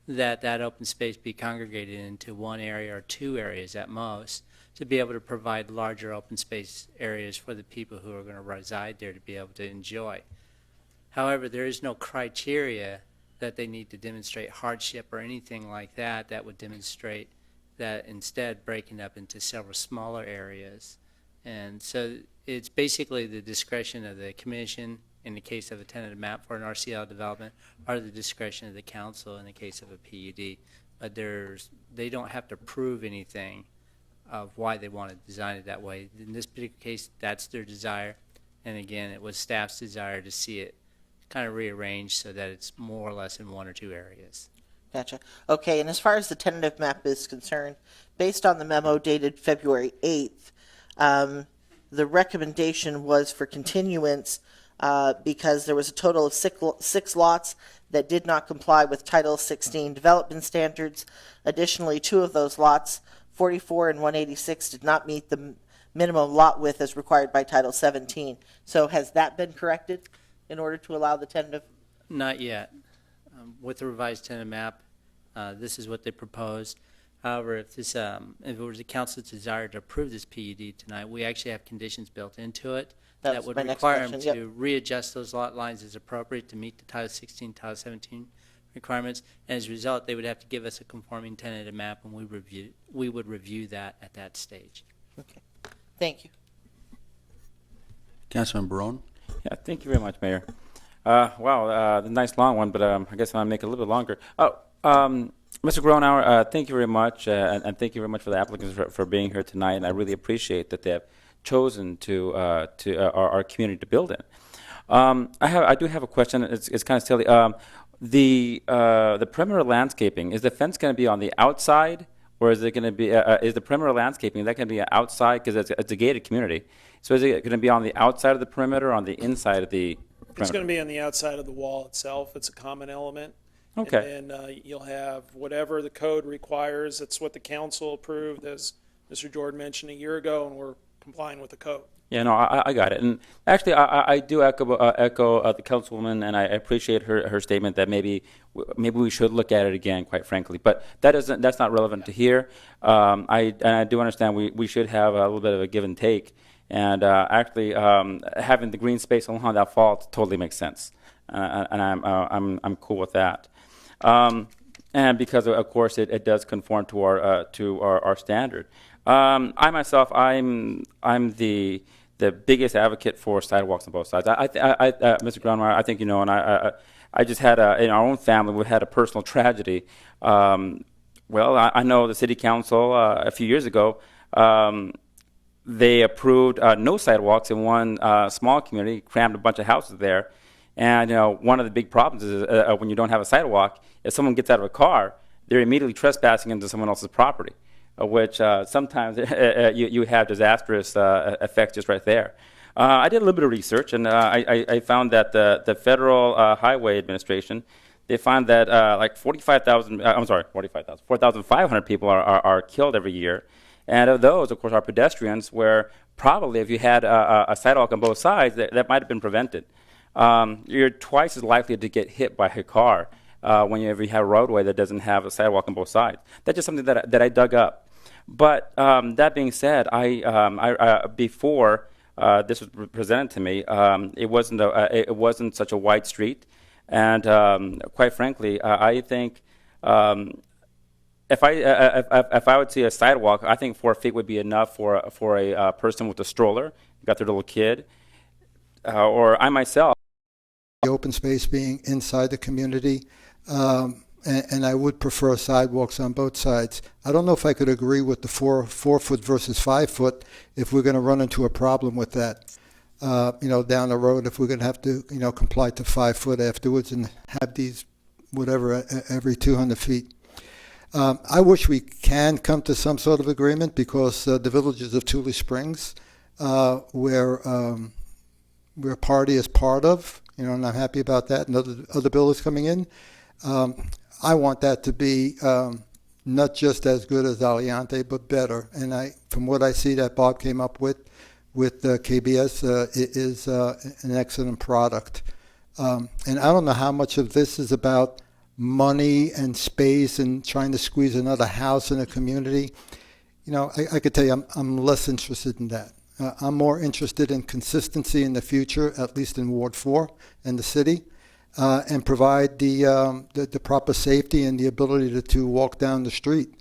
that that open space be congregated into one area or 2 areas at most, to be able to provide larger open space areas for the people who are going to reside there to be able to enjoy. However, there is no criteria that they need to demonstrate hardship or anything like that that would demonstrate that, instead breaking up into several smaller areas. And so it's basically the discretion of the commission in the case of a tentative map for an RCL development, or the discretion of the council in the case of a PUD. But they don't have to prove anything of why they want to design it that way. In this particular case, that's their desire. And again, it was staff's desire to see it kind of rearranged so that it's more or less in 1 or 2 areas. Gotcha. Okay, and as far as the tentative map is concerned, based on the memo dated February 8th, the recommendation was for continuance because there was a total of 6 lots that did not comply with Title 16 development standards. Additionally, 2 of those lots, 44 and 186, did not meet the minimum lot width as required by Title 17. So has that been corrected in order to allow the tentative? Not yet. With the revised tentative map, this is what they proposed. However, if it was the council's desire to approve this PUD tonight, we actually have conditions built into it that would require them to readjust those lot lines as appropriate to meet the Title 16, Title 17 requirements. And as a result, they would have to give us a conforming tentative map, and we would review that at that stage. Okay. Thank you. Councilman Barone? Yeah, thank you very much, Mayor. Wow, the nice long one, but I guess I'll make it a little bit longer. Mr. Gronauer, thank you very much, and thank you very much for the applicants for being here tonight. And I really appreciate that they have chosen to our community to build in. I do have a question. It's kind of silly. The perimeter landscaping, is the fence going to be on the outside, or is it going to be is the perimeter landscaping, is that going to be outside, because it's a gated community? So is it going to be on the outside of the perimeter or on the inside of the perimeter? It's going to be on the outside of the wall itself. It's a common element. Okay. And then you'll have whatever the code requires. That's what the council approved, as Mr. Jordan mentioned a year ago, and we're complying with the code. Yeah, no, I got it. And actually, I do echo the councilwoman, and I appreciate her statement that maybe we should look at it again, quite frankly. But that's not relevant to here. I do understand we should have a little bit of a give and take. And actually, having the green space along that fault totally makes sense, and I'm cool with that. And because of course it does conform to our standard. I myself, I'm the biggest advocate for sidewalks on both sides. Mr. Grunmeyer, I think you know, and I just had in our own family, we had a personal tragedy. Well, I know the city council a few years ago, they approved no sidewalks in one small community, crammed a bunch of houses there. And you know, one of the big problems is when you don't have a sidewalk, if someone gets out of a car, they're immediately trespassing into someone else's property, which sometimes you have disastrous effects just right there. I did a little bit of research, and I found that the Federal Highway Administration, they found that like 4,500 people are killed every year. And of those, of course, are pedestrians, where probably if you had a sidewalk on both sides, that might have been prevented. You're twice as likely to get hit by a car when you have a roadway that doesn't have a sidewalk on both sides. That's just something that I dug up. But that being said, before this was presented to me, it wasn't such a wide street, and quite frankly, I think if I would see a sidewalk, I think 4 feet would be enough for a person with a stroller, got their little kid, or I myself. The open space being inside the community, and I would prefer sidewalks on both sides. I don't know if I could agree with the 4 foot versus 5 foot if we're going to run into a problem with that. Down the road, if we're going to have to, comply to 5 foot afterwards and have these, whatever, every 200 feet. I wish we can come to some sort of agreement, because the villages of Tule Springs, where Party is part of, and I'm happy about that, and other bills coming in. I want that to be not just as good as Aliante, but better. And from what I see that Bob came up with KBS, it is an excellent product. And I don't know how much of this is about money and space and trying to squeeze another house in a community. I could tell you I'm less interested in that. I'm more interested in consistency in the future, at least in Ward 4 and the city, and provide the proper safety and the ability to walk down the street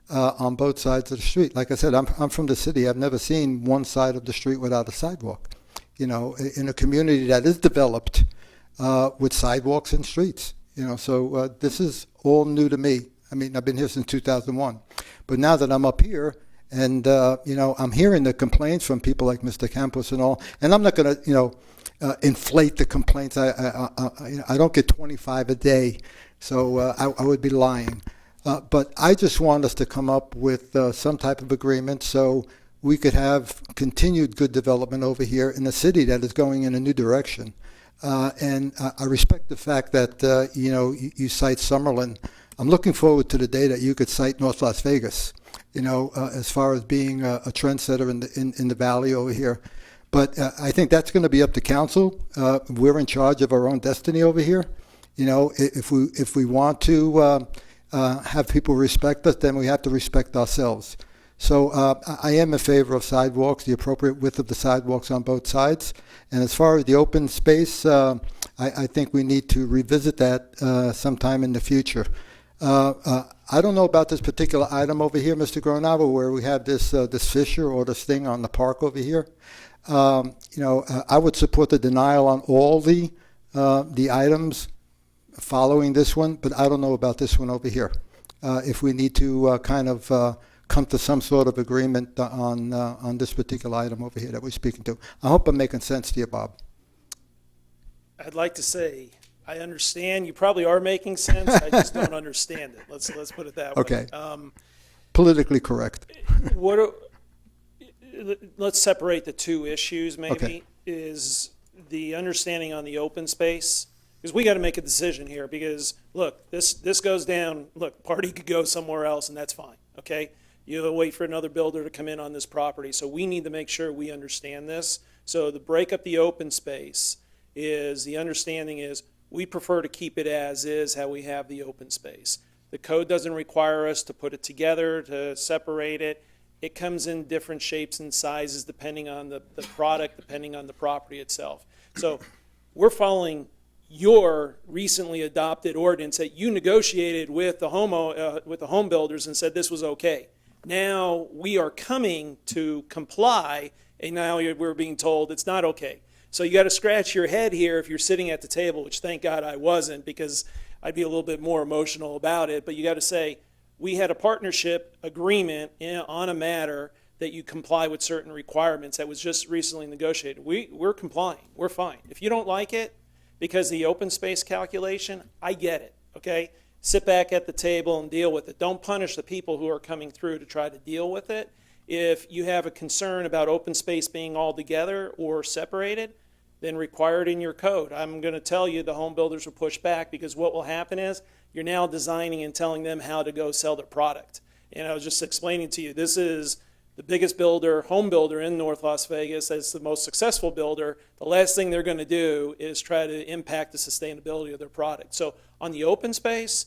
on both sides of the street. Like I said, I'm from the city. I've never seen one side of the street without a sidewalk. In a community that is developed with sidewalks and streets. So this is all new to me. I mean, I've been here since 2001. But now that I'm up here, and, I'm hearing the complaints from people like Mr. Campos and all, and I'm not going to, inflate the complaints. I don't get 25 a day, so I would be lying. But I just want us to come up with some type of agreement so we could have continued good development over here in a city that is going in a new direction. And I respect the fact that, you cite Summerlin. I'm looking forward to the day that you could cite North Las Vegas, as far as being a trendsetter in the valley over here. But I think that's going to be up to council. We're in charge of our own destiny over here. If we want to have people respect us, then we have to respect ourselves. So I am in favor of sidewalks, the appropriate width of the sidewalks on both sides. And as far as the open space, I think we need to revisit that sometime in the future. I don't know about this particular item over here, Mr. Gronava, where we have this fissure or this thing on the park over here. I would support the denial on all the items following this one, but I don't know about this one over here. If we need to come to some sort of agreement on this particular item over here that we're speaking to. I hope I'm making sense to you, Bob. I'd like to say, I understand, you probably are making sense, I just don't understand it. Let's put it that way. Okay. Politically correct. Let's separate the two issues, maybe. Okay. Is the understanding on the open space, because we got to make a decision here, because, look, this goes down, look, party could go somewhere else, and that's fine, okay? You wait for another builder to come in on this property, so we need to make sure we understand this. So the break up the open space is, the understanding is, we prefer to keep it as is, how we have the open space. The code doesn't require us to put it together, to separate it. It comes in different shapes and sizes depending on the product, depending on the property itself. So we're following your recently adopted ordinance that you negotiated with the home builders and said this was okay. Now we are coming to comply, and now we're being told it's not okay. So you got to scratch your head here if you're sitting at the table, which thank God I wasn't, because I'd be a little bit more emotional about it. But you got to say, we had a partnership agreement on a matter that you comply with certain requirements that was just recently negotiated. We're complying. We're fine. If you don't like it because the open space calculation, I get it, okay? Sit back at the table and deal with it. Don't punish the people who are coming through to try to deal with it. If you have a concern about open space being all together or separated, then require it in your code. I'm going to tell you the home builders will push back, because what will happen is you're now designing and telling them how to go sell their product. And I was just explaining to you, this is the biggest builder, home builder in North Las Vegas, as the most successful builder. The last thing they're going to do is try to impact the sustainability of their product. So on the open space,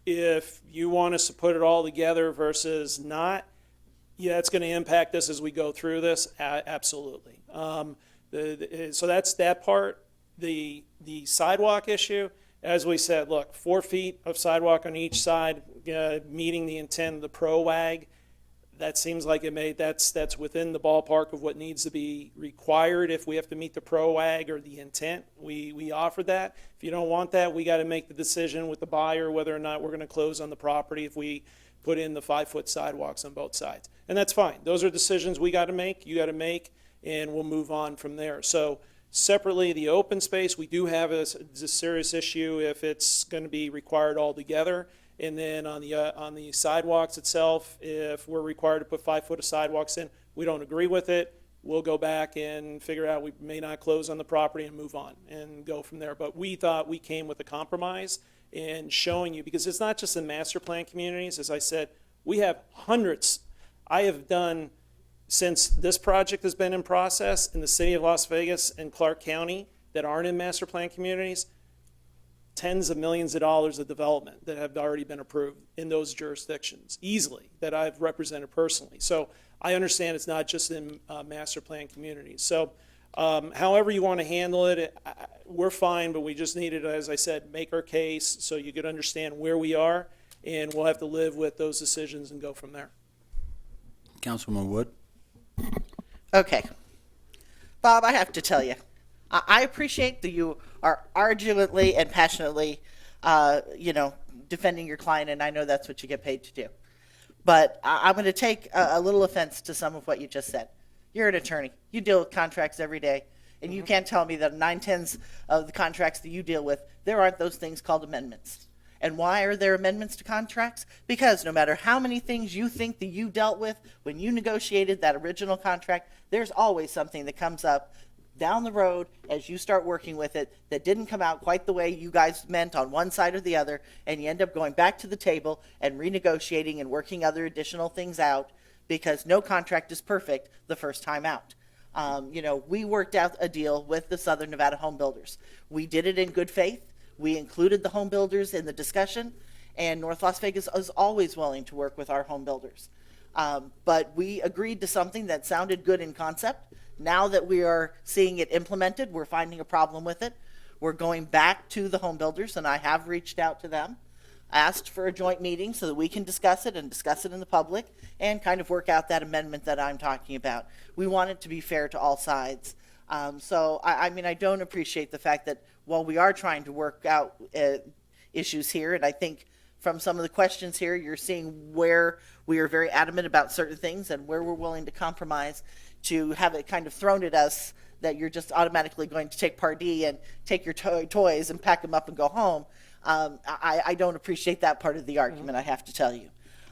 if you want us to put it all together versus not, yeah, it's going to impact us as we go through this, absolutely. So that's that part. The sidewalk issue, as we said, look, 4 feet of sidewalk on each side, meeting the intent of the PRO-WAG. That seems like that's within the ballpark of what needs to be required if we have to meet the PRO-WAG or the intent. We offered that. If you don't want that, we got to make the decision with the buyer whether or not we're going to close on the property if we put in the 5-foot sidewalks on both sides. And that's fine. Those are decisions we got to make, you got to make, and we'll move on from there. So separately, the open space, we do have a serious issue if it's going to be required altogether. And then on the sidewalks itself, if we're required to put 5 foot of sidewalks in, we don't agree with it. We'll go back and figure out we may not close on the property and move on and go from there. But we thought we came with a compromise in showing you, because it's not just in master plan communities. As I said, we have hundreds. I have done, since this project has been in process in the city of Las Vegas and Clark County that aren't in master plan communities, tens of millions of dollars of development that have already been approved in those jurisdictions, easily, that I've represented personally. So I understand it's not just in master plan communities. So however you want to handle it, we're fine, but we just needed, as I said, make our case so you could understand where we are, and we'll have to live with those decisions and go from there. Councilman Wood? Okay. Bob, I have to tell you, I appreciate that you are arduously and passionately, defending your client, and I know that's what you get paid to do. But I'm going to take a little offense to some of what you just said. You're an attorney. You deal with contracts every day, and you can't tell me that 9/10 of the contracts that you deal with, there aren't those things called amendments. And why are there amendments to contracts? Because no matter how many things you think that you dealt with when you negotiated that original contract, there's always something that comes up down the road as you start working with it that didn't come out quite the way you guys meant on one side or the other, and you end up going back to the table and renegotiating and working other additional things out, because no contract is perfect the first time out. We worked out a deal with the Southern Nevada home builders. We did it in good faith. We included the home builders in the discussion, and North Las Vegas is always willing to work with our home builders. But we agreed to something that sounded good in concept. Now that we are seeing it implemented, we're finding a problem with it. We're going back to the home builders, and I have reached out to them, asked for a joint meeting so that we can discuss it and discuss it in the public and kind of work out that amendment that I'm talking about. We want it to be fair to all sides. I don't appreciate the fact that while we are trying to work out issues here, and I think from some of the questions here, you're seeing where we are very adamant about certain things and where we're willing to compromise, to have it kind of thrown at us that you're just automatically going to take Part D and take your toys and pack them up and go home. I don't appreciate that part of the argument, I have to tell you.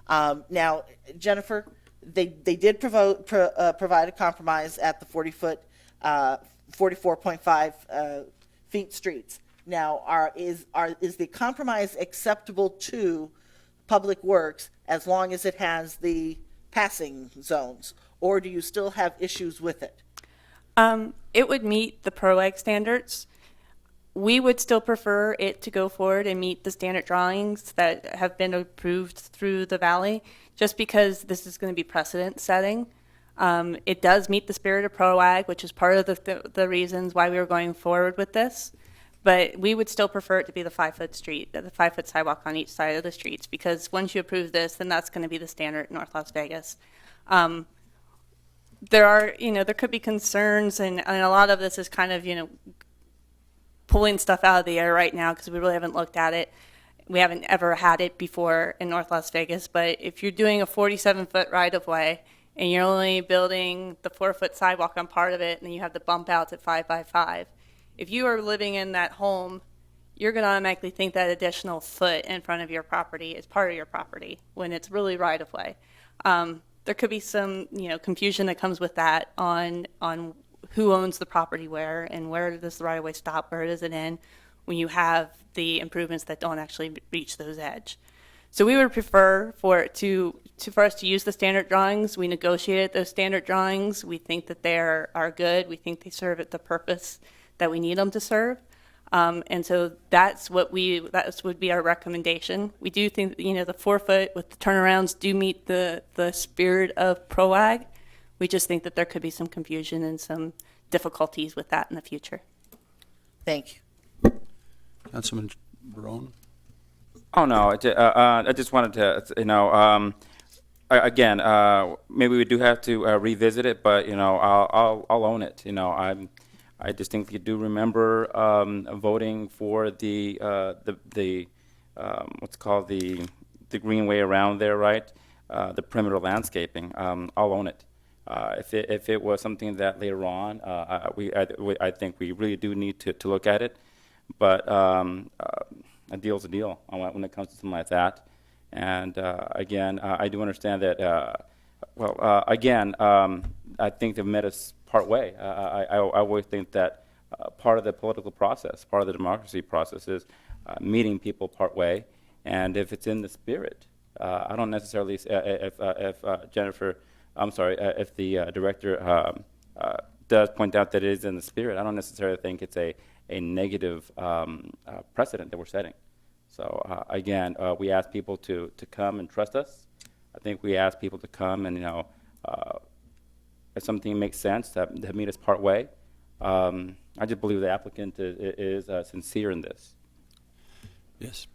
Now, Jennifer, they did provide a compromise at the 44.5 feet streets. Now, is the compromise acceptable to Public Works as long as it has the passing zones, or do you still have issues with it? It would meet the PROAG standards. We would still prefer it to go forward and meet the standard drawings that have been approved through the valley, just because this is going to be precedent setting. It does meet the spirit of PROAG, which is part of the reasons why we were going forward with this. But we would still prefer it to be the 5-foot street, the 5-foot sidewalk on each side of the streets, because once you approve this, then that's going to be the standard in North Las Vegas. There could be concerns, and a lot of this is kind of, pulling stuff out of the air right now because we really haven't looked at it. We haven't ever had it before in North Las Vegas, but if you're doing a 47-foot right-of-way and you're only building the 4-foot sidewalk on part of it, and then you have the bump outs at 5 by 5, if you are living in that home, you're going to automatically think that additional foot in front of your property is part of your property when it's really right-of-way. There could be some, confusion that comes with that on who owns the property where, and where does the right-of-way stop, where does it end, when you have the improvements that don't actually reach those edge. So we would prefer for us to use the standard drawings. We negotiated those standard drawings. We think that they are good. We think they serve the purpose that we need them to serve. And so that would be our recommendation. We do think that, the 4-foot with the turnarounds do meet the spirit of PROAG. We just think that there could be some confusion and some difficulties with that in the future. Thank you. Councilman Barone? Oh, no, I just wanted to, again, maybe we do have to revisit it, but, I'll own it. I distinctly do remember voting for the what's called the greenway around there, right? The perimeter landscaping. I'll own it. If it was something that later on, I think we really do need to look at it. But a deal's a deal when it comes to something like that. And again, I do understand that. I think they've met us part way. I always think that part of the political process, part of the democracy process is meeting people part way. And if it's in the spirit, I don't necessarily, if Jennifer, I'm sorry, if the director does point out that it is in the spirit, I don't necessarily think it's a negative precedent that we're setting. So again, we ask people to come and trust us. I think we ask people to come and, if something makes sense, that meet us part way. I just believe the applicant is sincere in this. Yes.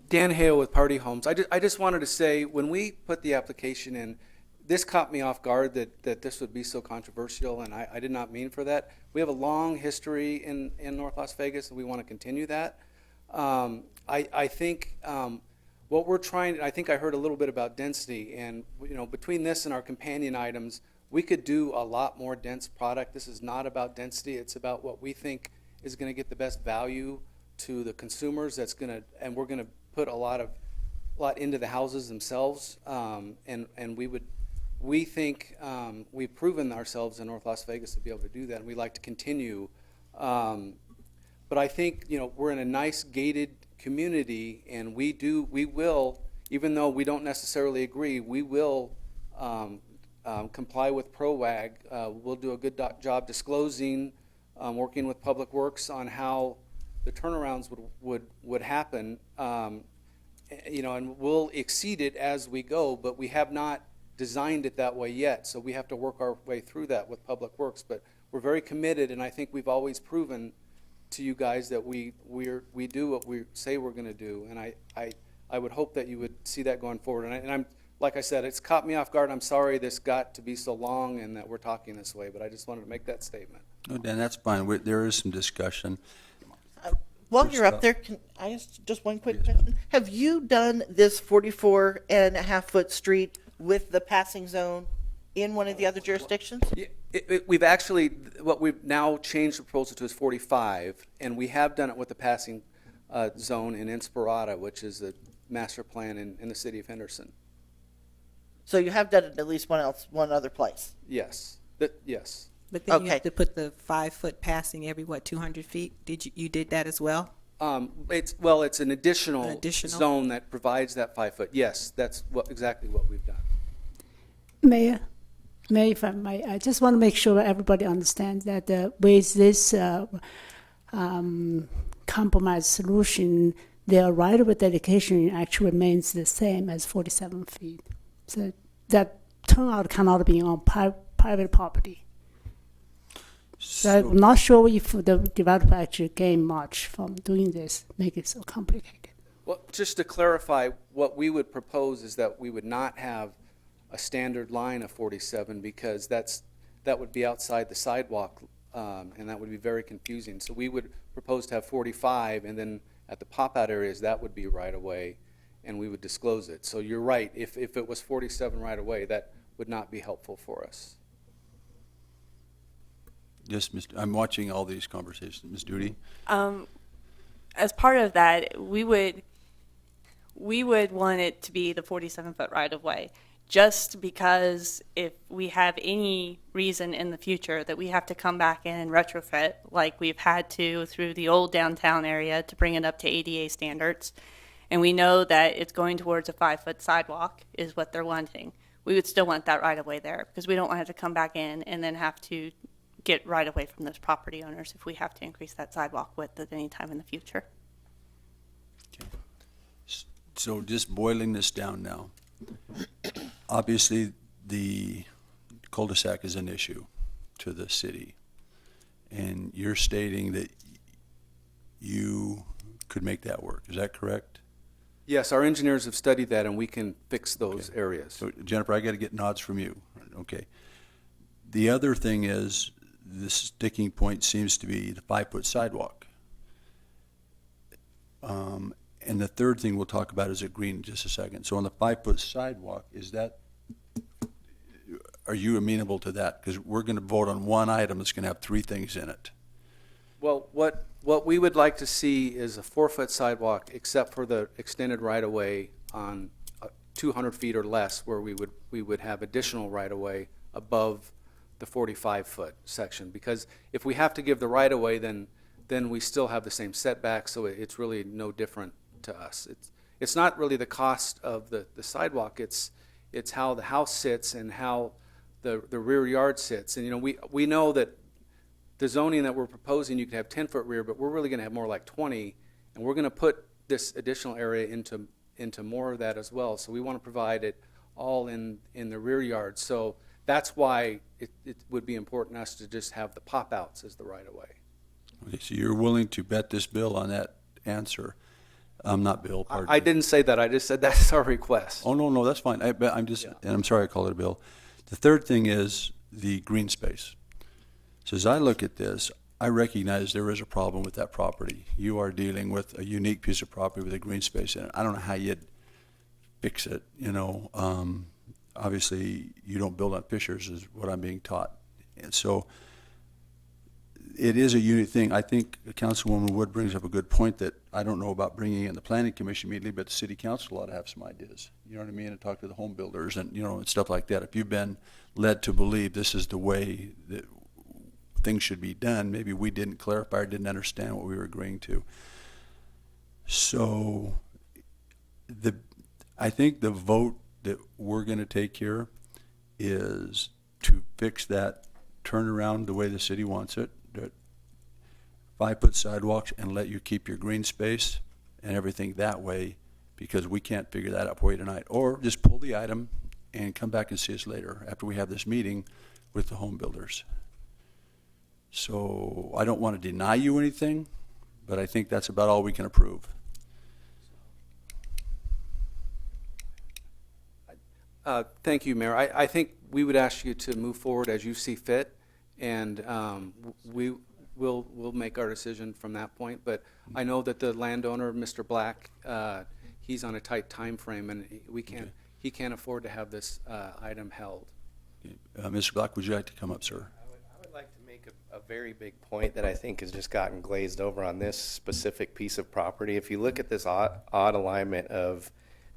Dan Hale with Party Homes. I just wanted to say, when we put the application in, this caught me off guard that this would be so controversial, and I did not mean for that. We have a long history in North Las Vegas, and we want to continue that. I think what we're trying, I think I heard a little bit about density, and between this and our companion items, we could do a lot more dense product. This is not about density. It's about what we think is going to get the best value to the consumers. And we're going to put a lot into the houses themselves. And we think we've proven ourselves in North Las Vegas to be able to do that, and we like to continue. But I think we're in a nice gated community, and we will, even though we don't necessarily agree, we will comply with PROAG. We'll do a good job disclosing, working with Public Works on how the turnarounds would happen. And we'll exceed it as we go, but we have not designed it that way yet. So we have to work our way through that with Public Works. But we're very committed, and I think we've always proven to you guys that we do what we say we're going to do. And I would hope that you would see that going forward. And I'm like I said, it's caught me off guard. I'm sorry this got to be so long and that we're talking this way, but I just wanted to make that statement. No, Dan, that's fine. There is some discussion. While you're up there, can I ask just one quick question? Have you done this 44.5-foot street with the passing zone in one of the other jurisdictions? We've actually, what we've now changed the proposal to is 45, and we have done it with the passing zone in Inspirata, which is the master plan in the city of Henderson. So you have done it at least one other place? Yes, yes. But then you Okay. have to put the 5-foot passing every, 200 feet? You did that as well? It's an additional zone that provides that 5 foot. Yes, that's exactly what we've done. Mayor, if I might, I just want to make sure everybody understands that with this compromise solution, their right of dedication actually remains the same as 47 feet. So that turnout cannot be on private property. So I'm not sure if the developer actually gained much from doing this, make it so complicated. Well, just to clarify, what we would propose is that we would not have a standard line of 47 because that would be outside the sidewalk, and that would be very confusing. So we would propose to have 45, and then at the pop-out areas, that would be right away, and we would disclose it. So you're right, if it was 47 right away, that would not be helpful for us. Yes, I'm watching all these conversations. Ms. Doody? As part of that, we would want it to be the 47-foot right-of-way, just because if we have any reason in the future that we have to come back in and retrofit, like we've had to through the old downtown area to bring it up to ADA standards, and we know that it's going towards a 5-foot sidewalk is what they're wanting, we would still want that right-of-way there, because we don't want to have to come back in and then have to get right away from those property owners if we have to increase that sidewalk width at any time in the future. So just boiling this down now. Obviously, the cul-de-sac is an issue to the city. And you're stating that you could make that work. Is that correct? Yes, our engineers have studied that, and we can fix those areas. So Jennifer, I got to get nods from you. Okay. The other thing is, the sticking point seems to be the 5-foot sidewalk. And the third thing we'll talk about is a green in just a second. So on the 5-foot sidewalk, are you amenable to that? Because we're going to vote on one item that's going to have 3 things in it. Well, what we would like to see is a 4-foot sidewalk, except for the extended right-of-way on 200 feet or less, where we would have additional right-of-way above the 45-foot section. Because if we have to give the right-of-way, then we still have the same setback, so it's really no different to us. It's not really the cost of the sidewalk, it's how the house sits and how the rear yard sits. And we know that the zoning that we're proposing, you can have 10-foot rear, but we're really going to have more like 20, and we're going to put this additional area into more of that as well. So we want to provide it all in the rear yard. So that's why it would be important to us to just have the pop-outs as the right-of-way. Okay, so you're willing to bet this bill on that answer? Not bill, pardon. I didn't say that. I just said that's our request. Oh, no, that's fine. And I'm sorry I called it a bill. The third thing is the green space. So as I look at this, I recognize there is a problem with that property. You are dealing with a unique piece of property with a green space in it. I don't know how you'd fix it, Obviously, you don't build on fissures is what I'm being taught. And so it is a unique thing. I think Councilwoman Wood brings up a good point that I don't know about bringing in the Planning Commission immediately, but the City Council ought to have some ideas. You know what I mean? And talk to the home builders and, and stuff like that. If you've been led to believe this is the way that things should be done, maybe we didn't clarify or didn't understand what we were agreeing to. So I think the vote that we're going to take here is to fix that turnaround the way the city wants it, that 5-foot sidewalks, and let you keep your green space and everything that way, because we can't figure that out for you tonight. Or just pull the item and come back and see us later after we have this meeting with the home builders. So I don't want to deny you anything, but I think that's about all we can approve. Thank you, Mayor. I think we would ask you to move forward as you see fit, and we'll make our decision from that point. But I know that the landowner, Mr. Black, he's on a tight time frame, and he can't afford to have this item held. Mr. Black, would you like to come up, sir? a very big point that I think has just gotten glazed over on this specific piece of property. If you look at this odd alignment of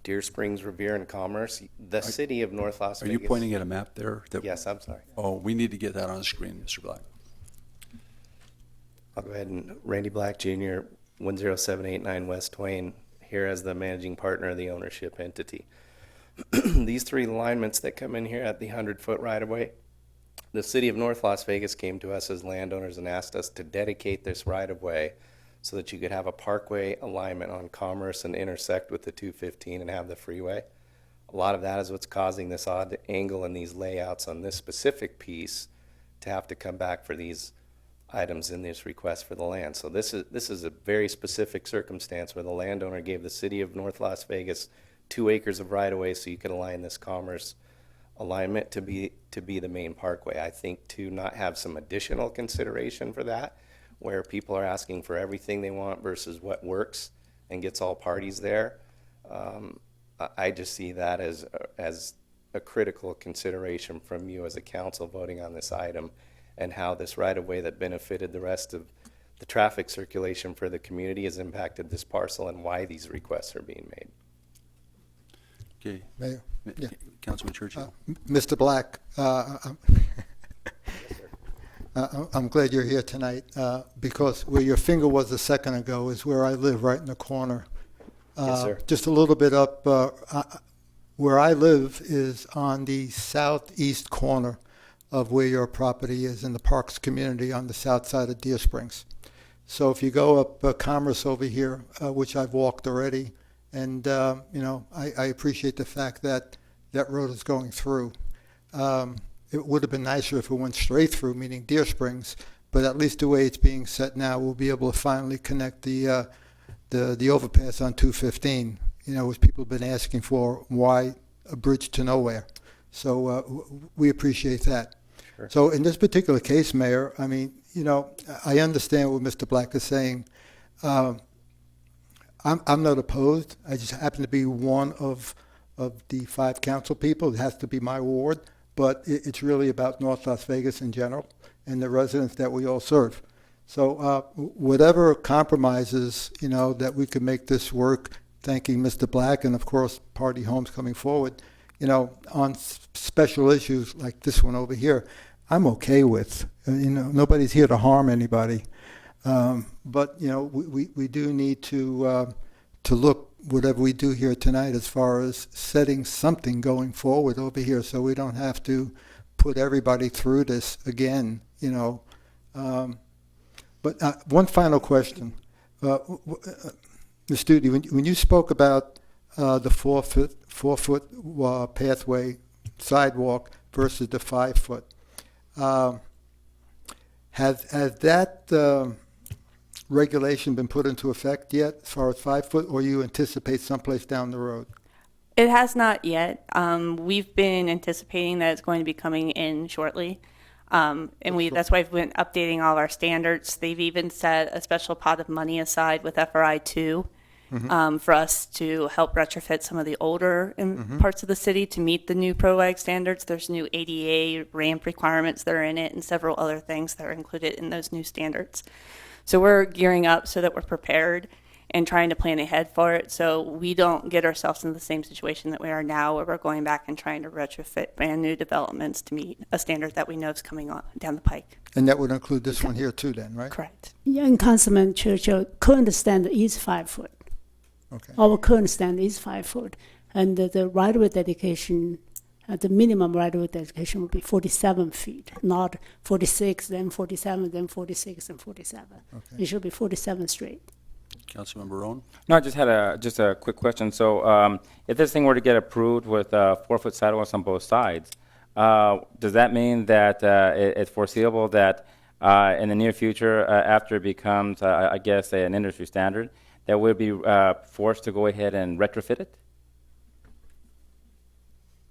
Deer Springs, Revere, and Commerce, the city of North Las Are Vegas. you pointing at a map there? Yes, I'm sorry. Oh, we need to get that on the screen, Mr. Black. I'll go ahead and Randy Black Jr., 10789 West Twain, here as the managing partner of the ownership entity. These three alignments that come in here at the 100-foot right-of-way, the city of North Las Vegas came to us as landowners and asked us to dedicate this right-of-way so that you could have a parkway alignment on Commerce and intersect with the 215 and have the freeway. A lot of that is what's causing this odd angle in these layouts on this specific piece to have to come back for these items in this request for the land. So this is a very specific circumstance where the landowner gave the city of North Las Vegas 2 acres of right-of-way so you could align this Commerce alignment to be the main parkway. I think to not have some additional consideration for that, where people are asking for everything they want versus what works and gets all parties there, I just see that as a critical consideration from you as a council voting on this item, and how this right-of-way that benefited the rest of the traffic circulation for the community has impacted this parcel and why these requests are being made. Okay. Mayor? Yeah. Councilman Churchill. Mr. Black, I'm glad you're here tonight because where your finger was a second ago is where I live, right in the corner. Yes, sir. Just a little bit up, where I live is on the southeast corner of where your property is in the Parks community on the south side of Deer Springs. So if you go up Commerce over here, which I've walked already, and I appreciate the fact that that road is going through. It would have been nicer if it went straight through, meaning Deer Springs, but at least the way it's being set now, we'll be able to finally connect the overpass on 215, which people have been asking for, why a bridge to nowhere. So we appreciate that. Sure. So in this particular case, Mayor, I mean, I understand what Mr. Black is saying. I'm not opposed. I just happen to be one of the 5 council people. It has to be my ward, but it's really about North Las Vegas in general and the residents that we all serve. So whatever compromises, that we can make this work, thanking Mr. Black and, of course, Party Homes coming forward, on special issues like this one over here, I'm okay with. Nobody's here to harm anybody. But, we do need to look whatever we do here tonight as far as setting something going forward over here so we don't have to put everybody through this again, But one final question. Ms. Studi, when you spoke about the 4-foot pathway sidewalk versus the 5-foot, has that regulation been put into effect yet as far as 5-foot, or you anticipate someplace down the road? It has not yet. We've been anticipating that it's going to be coming in shortly. That's why we've been updating all of our standards. They've even set a special pot of money aside with FRI 2 for us to help retrofit some of the older parts of the city to meet the new PROAG standards. There's new ADA ramp requirements that are in it and several other things that are included in those new standards. So we're gearing up so that we're prepared and trying to plan ahead for it so we don't get ourselves in the same situation that we are now where we're going back and trying to retrofit brand new developments to meet a standard that we know is coming on down the pike. And that would include this one here too then, right? Correct. Young Councilman Churchill, current standard is 5 foot. Okay. Our current standard is 5 foot. And the right-of-way dedication, the minimum right-of-way dedication would be 47 feet, not 46, then 47, then 46, and 47. Okay. It should be 47 straight. Councilmember Rowan? No, I just had a quick question. So if this thing were to get approved with 4-foot sidewalks on both sides, does that mean that it's foreseeable that in the near future, after it becomes, I guess, an industry standard, that we'll be forced to go ahead and retrofit it?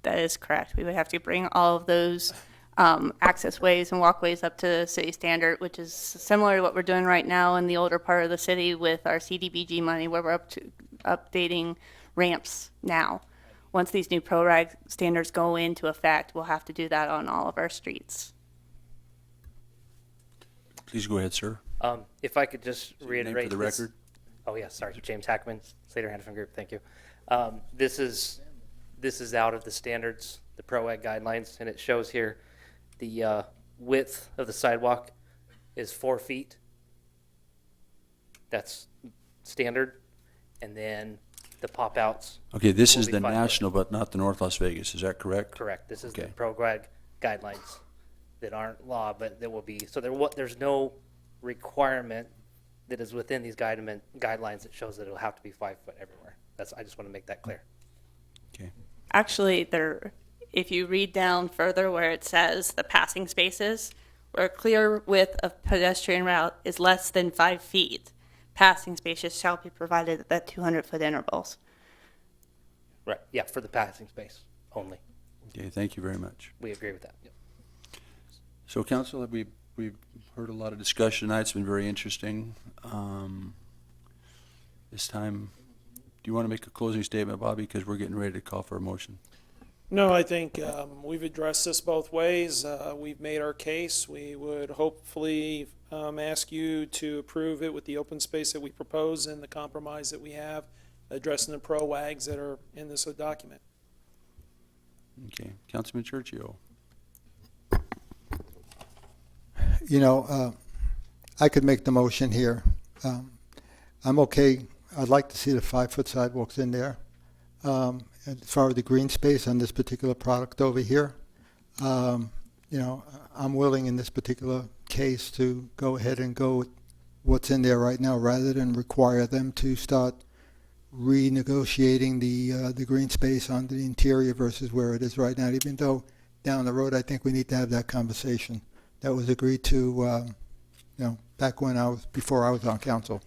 That is correct. We would have to bring all of those access ways and walkways up to city standard, which is similar to what we're doing right now in the older part of the city with our CDBG money, where we're updating ramps now. Once these new PROAG standards go into effect, we'll have to do that on all of our streets. Please go ahead, sir. If I could just Name reiterate for the this- record. Oh, yeah, sorry, James Hackman, Slater Hannafin Group, thank you. This is out of the standards, the PROAG guidelines, and it shows here the width of the sidewalk is 4 feet. That's standard. And then the pop-outs. Okay, this will is be the 5 foot. national, but not the North Las Vegas. Is that correct? Correct. This is the Okay. PROAG guidelines that aren't law, but there will be, so there's no requirement that is within these guidelines that shows that it'll have to be 5 foot everywhere. I just want to make that clear. Okay. Actually, if you read down further where it says the passing spaces, where a clear width of pedestrian route is less than 5 feet, passing spaces shall be provided at 200-foot intervals. Right, yeah, for the passing space only. Okay, thank you very much. We agree with that. Yep. So, council, we've heard a lot of discussion tonight. It's been very interesting. This time, do you want to make a closing statement, Bobby? Because we're getting ready to call for a motion. No, I think we've addressed this both ways. We've made our case. We would hopefully ask you to approve it with the open space that we propose and the compromise that we have, addressing the pro-wags that are in this document. Okay, Councilman Churchio. You know, I could make the motion here. I'm okay. I'd like to see the 5-foot sidewalks in there. As far as the green space on this particular product over here, you know, I'm willing in this particular case to go ahead and go with what's in there right now rather than require them to start renegotiating the green space on the interior versus where it is right now, even though down the road I think we need to have that conversation. That was agreed to, you know, back when before I was on council.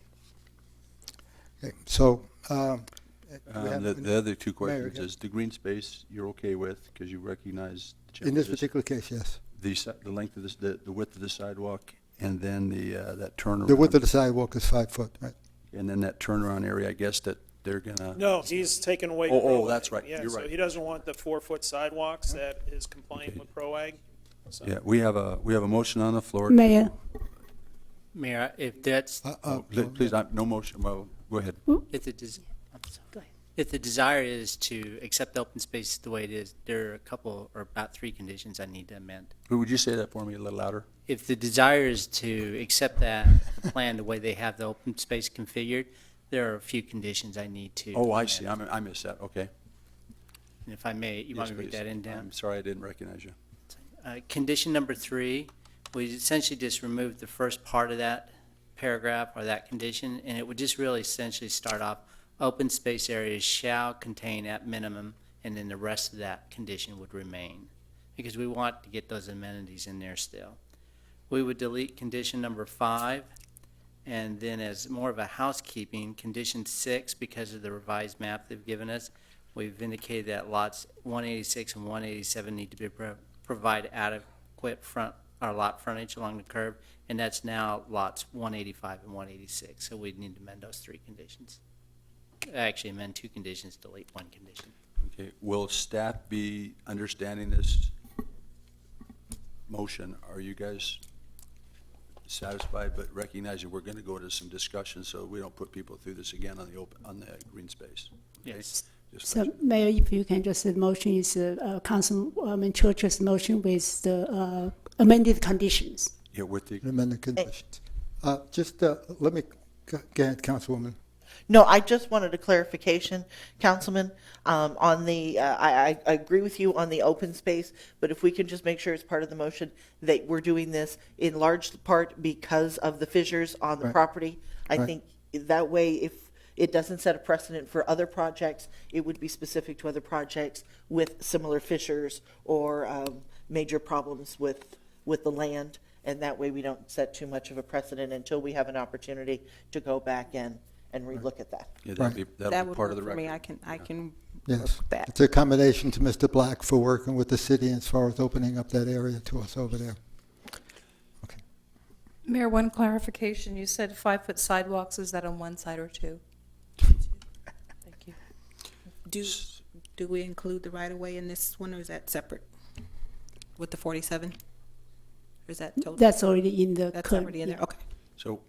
Okay, so The other two questions Mayor, is the green space you're okay with because you recognize the in this challenges. particular case, yes. The length of this, the width of the sidewalk, and then that turnaround. The width of the sidewalk is 5 foot, right? And then that turnaround area, I guess that they're gonna. No, he's taken away. Oh, PROAG. that's right. Yeah, You're so right. he doesn't want the 4-foot sidewalks that is compliant with PROAG. So. Yeah, we have a motion on the floor. Mayor, Mayor, if that's, Please, no motion. Well, go ahead. if the desire is to accept the open space the way it is, there are a couple or about 3 conditions I need to amend. Would you say that for me a little louder? If the desire is to accept that plan the way they have the open space configured, there are a few conditions I need to. Oh, I amend. see. I missed that. Okay. And if I may, you want Yes, me to read please. that in down? I'm sorry I didn't recognize you. Condition number 3, we essentially just removed the first part of that paragraph or that condition, and it would just really essentially start off, open space areas shall contain at minimum, and then the rest of that condition would remain, because we want to get those amenities in there still. We would delete condition number 5, and then as more of a housekeeping, condition 6, because of the revised map they've given us, we've indicated that lots 186 and 187 need to be provide adequate lot frontage along the curb, and that's now lots 185 and 186. So we'd need to amend those 3 conditions. Actually, amend 2 conditions, delete 1 condition. Okay. Will staff be understanding this motion? Are you guys satisfied, but recognizing we're going to go to some discussion so we don't put people through this again on the green space? Okay? Yes. Just so Mayor, if you can just, the motion is Councilman Church's motion with the amended conditions. Yeah, with the Amended conditions. Just let me, go ahead, Councilwoman. No, I just wanted a clarification, Councilman, on the, I agree with you on the open space, but if we can just make sure it's part of the motion that we're doing this in large part because of the fissures on the Right. property. I Right. think that way, if it doesn't set a precedent for other projects, it would be specific to other projects with similar fissures or major problems with the land. And that way we don't set too much of a precedent until we have an opportunity to go back in and relook at that. Yeah, Right. that'll That be would part of work the for record. me. I can Yes. work with that. It's a commendation to Mr. Black for working with the city as far as opening up that area to us over there. Mayor, one clarification. You said 5-foot sidewalks. Is that on one side or 2? Thank you. Do we include the right of way in this one, or is that separate with the 47? Or is that total? That's already in the That's code. already in there, yeah. okay. So,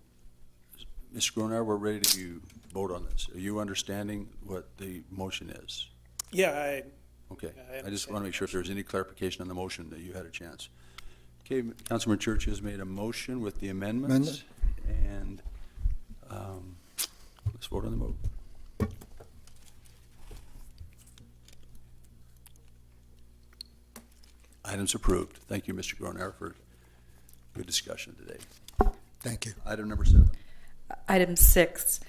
Ms. Gronar, we're ready to vote on this. Are you understanding what the motion is? Yeah, Okay. I I just want to make sure if there's any clarification on the motion that you had a chance. Okay, Councilman Church has made a motion with the amendments. And let's vote on the vote. Items approved. Thank you, Mr. Gronar, for good discussion today. Thank you. Item number 7. Item 6,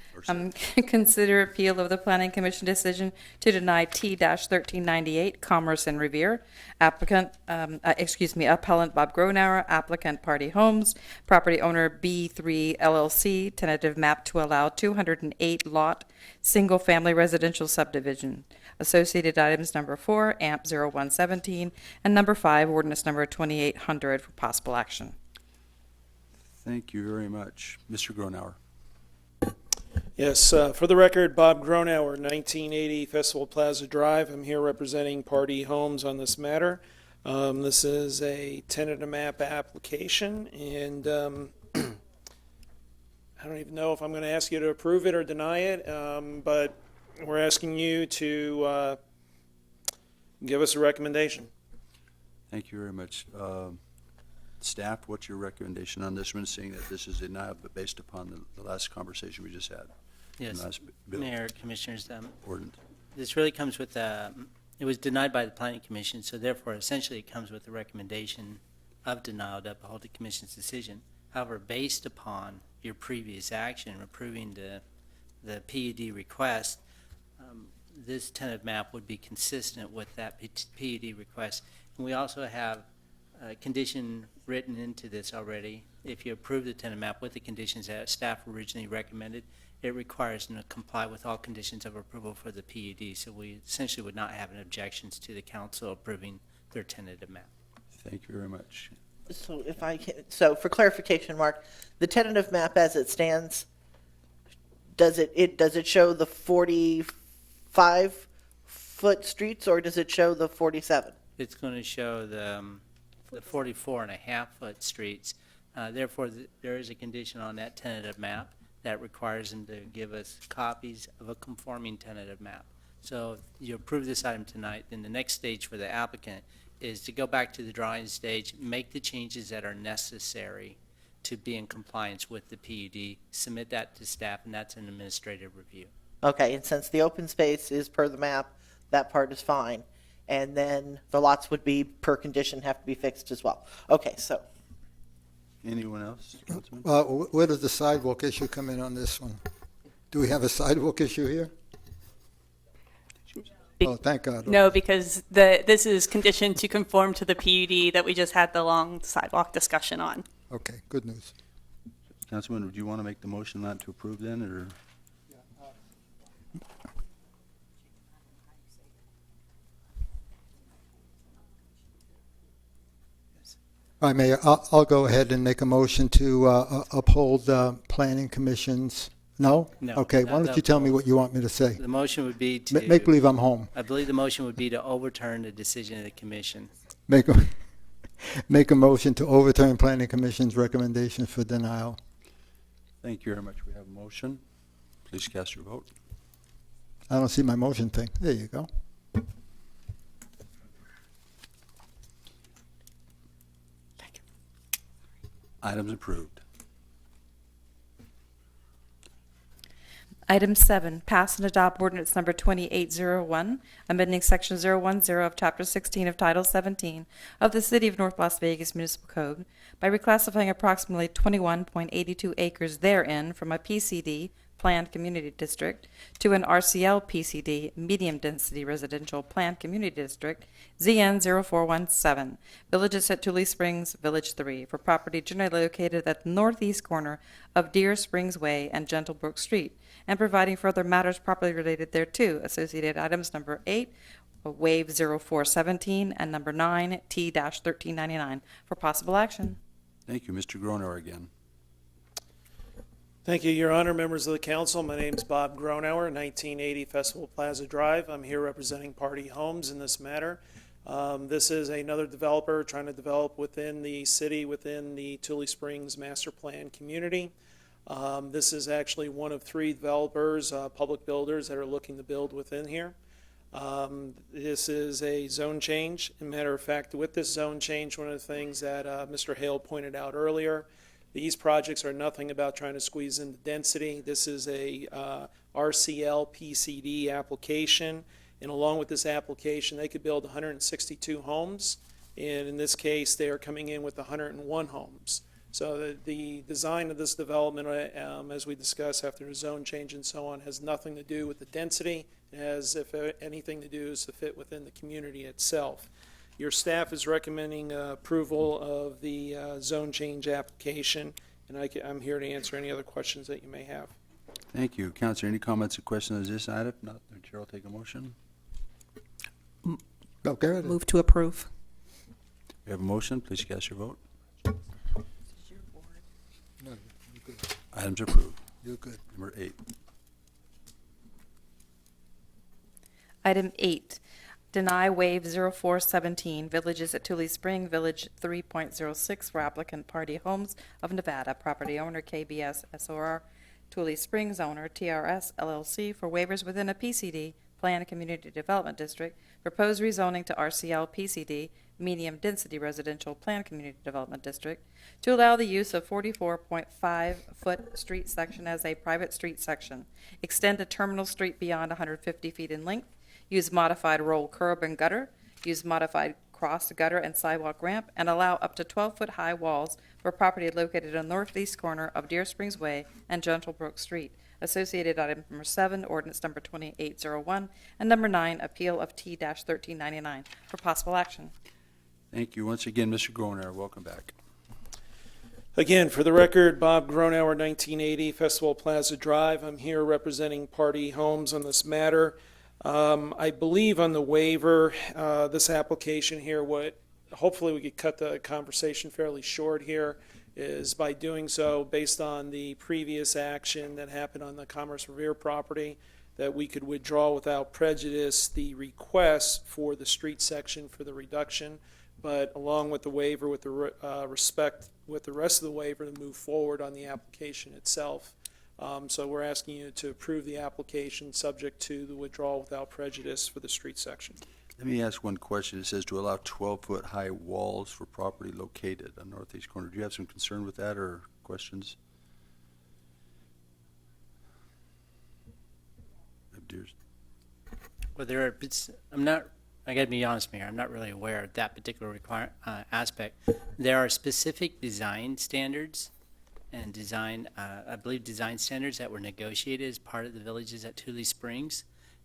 consider appeal of the Planning Commission decision to deny T-1398 Commerce and Revere. Appellant Bob Gronauer, applicant Party Homes, property owner B3 LLC, tentative map to allow 208 lot, single-family residential subdivision. Associated items number 4, AMP 0117, and number 5, ordinance number 2800 for possible action. Thank you very much. Mr. Gronauer. Yes, for the record, Bob Gronauer, 1980 Festival Plaza Drive. I'm here representing Party Homes on this matter. This is a tentative map application, and I don't even know if I'm going to ask you to approve it or deny it, but we're asking you to give us a recommendation. Thank you very much. Staff, what's your recommendation on this one, seeing that this is denied, but based upon the last conversation we just had? Yes, Last bill. Mayor, Commissioners, Ordinance. this really comes with, it was denied by the Planning Commission, so therefore essentially it comes with the recommendation of denial to uphold the Commission's decision. However, based upon your previous action approving the PUD request, this tentative map would be consistent with that PUD request. And we also have a condition written into this already. If you approve the tentative map with the conditions that staff originally recommended, it requires them to comply with all conditions of approval for the PUD. So we essentially would not have any objections to the council approving their tentative map. Thank you very much. So if I can, so for clarification, Mark, the tentative map as it stands, does it show the 45-foot streets, or does it show the 47? It's going to show the 44.5-foot streets. Therefore, there is a condition on that tentative map that requires them to give us copies of a conforming tentative map. So if you approve this item tonight, then the next stage for the applicant is to go back to the drawing stage, make the changes that are necessary to be in compliance with the PUD, submit that to staff, and that's an administrative review. Okay, and since the open space is per the map, that part is fine. And then the lots would be, per condition, have to be fixed as well. Okay, so. Anyone else? Councilman? Where does the sidewalk issue come in on this one? Do we have a sidewalk issue here? Oh, thank God. No, because this is conditioned to conform to the PUD that we just had the long sidewalk discussion on. Okay, good news. Councilman, would you want to make the motion not to approve then, or? All right, Mayor, I'll go ahead and make a motion to uphold the planning commission's, no? No, Okay, why don't you tell me what you want me to say? The motion would be to... Make believe I'm home. I believe the motion would be to overturn the decision of the commission. Make a motion to overturn planning commission's recommendation for denial. Thank you very much. We have a motion. Please cast your vote. I don't see my motion thing. There you go. Items approved. Item 7, pass and adopt ordinance number 2801, amending section 010 of chapter 16 of title 17 of the City of North Las Vegas Municipal Code by reclassifying approximately 21.82 acres therein from a PCD, Planned Community District, to an RCL PCD, Medium Density Residential Planned Community District, ZN 0417, Villages at Tule Springs, Village 3, for property generally located at the northeast corner of Deer Springs Way and Gentlebrook Street, and providing further matters properly related thereto. Associated items number 8, waive 0417, and number 9, T-1399, for possible action. Thank you. Mr. Gronar again. Thank you, Your Honor, members of the council. My name's Bob Gronauer, 1980 Festival Plaza Drive. I'm here representing Party Homes in this matter. This is another developer trying to develop within the city, within the Tule Springs Master Plan community. This is actually one of 3 developers, public builders that are looking to build within here. This is a zone change. As a matter of fact, with this zone change, one of the things that Mr. Hale pointed out earlier, these projects are nothing about trying to squeeze in the density. This is a RCL PCD application, and along with this application, they could build 162 homes, and in this case, they are coming in with 101 homes. So the design of this development, as we discussed after the zone change and so on, has nothing to do with the density. It has, if anything, to do is to fit within the community itself. Your staff is recommending approval of the zone change application, and I'm here to answer any other questions that you may have. Thank you. Councilor, any comments or questions on this item? If not, the chair will take a motion. Okay. Move to approve. We have a motion. Please cast your vote. No, you're good. Items approved. You're good. Number 8. Item 8, deny waive 0417 Villages at Tule Spring, Village 3.06 for applicant Party Homes of Nevada, property owner KBS SOR, Tule Springs owner TRS LLC for waivers within a PCD, Planned Community Development District, proposed rezoning to RCL PCD, Medium Density Residential Planned Community Development District, to allow the use of 44.5-foot street section as a private street section, extend a terminal street beyond 150 feet in length, use modified roll curb and gutter, use modified cross gutter and sidewalk ramp, and allow up to 12-foot high walls for property located on the northeast corner of Deer Springs Way and Gentlebrook Street. Associated item number 7, ordinance number 2801, and number 9, appeal of T-1399 for possible action. Thank you. Once again, Mr. Groner, welcome back. Again, for the record, Bob Gronauer, 1980 Festival Plaza Drive. I'm here representing Party Homes on this matter. I believe on the waiver, this application here, hopefully we could cut the conversation fairly short here, is by doing so based on the previous action that happened on the Commerce Revere property, that we could withdraw without prejudice the request for the street section for the reduction, but along with the waiver, with the respect with the rest of the waiver, to move forward on the application itself. So we're asking you to approve the application subject to the withdrawal without prejudice for the street section. Let me ask one question. It says to allow 12-foot high walls for property located on northeast corner. Do you have some concern with that or questions? Well, I got to be honest, Mayor, I'm not really aware of that particular aspect. There are specific design standards and I believe design standards that were negotiated as part of the Villages at Tule Springs.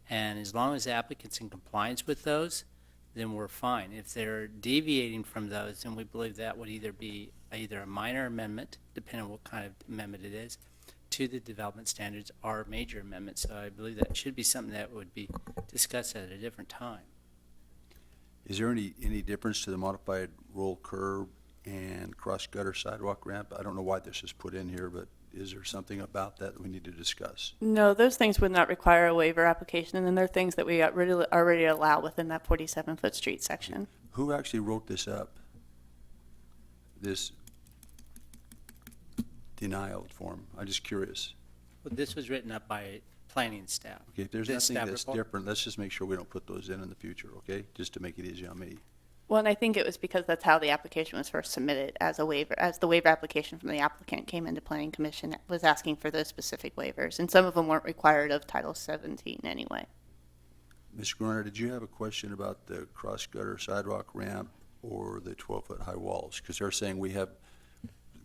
And as long as the applicant's in compliance with those, then we're fine. If they're deviating from those, then we believe that would either be a minor amendment, depending on what kind of amendment it is, to the development standards, or a major amendment. So I believe that should be something that would be discussed at a different time. Is there any difference to the modified roll curb and cross gutter sidewalk ramp? I don't know why this is put in here, but is there something about that we need to discuss? No, those things would not require a waiver application, and then there are things that we already allow within that 47-foot street section. Who actually wrote this up? This denial form? I'm just curious. Well, this was written up by planning staff. Okay, if there's The nothing staff that's report. different, let's just make sure we don't put those in the future, okay? Just to make it easy on me. Well, and I think it was because that's how the application was first submitted as a waiver, as the waiver application from the applicant came into Planning Commission, it was asking for those specific waivers, and some of them weren't required of Title 17 anyway. Mr. Groner, did you have a question about the cross gutter sidewalk ramp or the 12-foot high walls? Because they're saying we have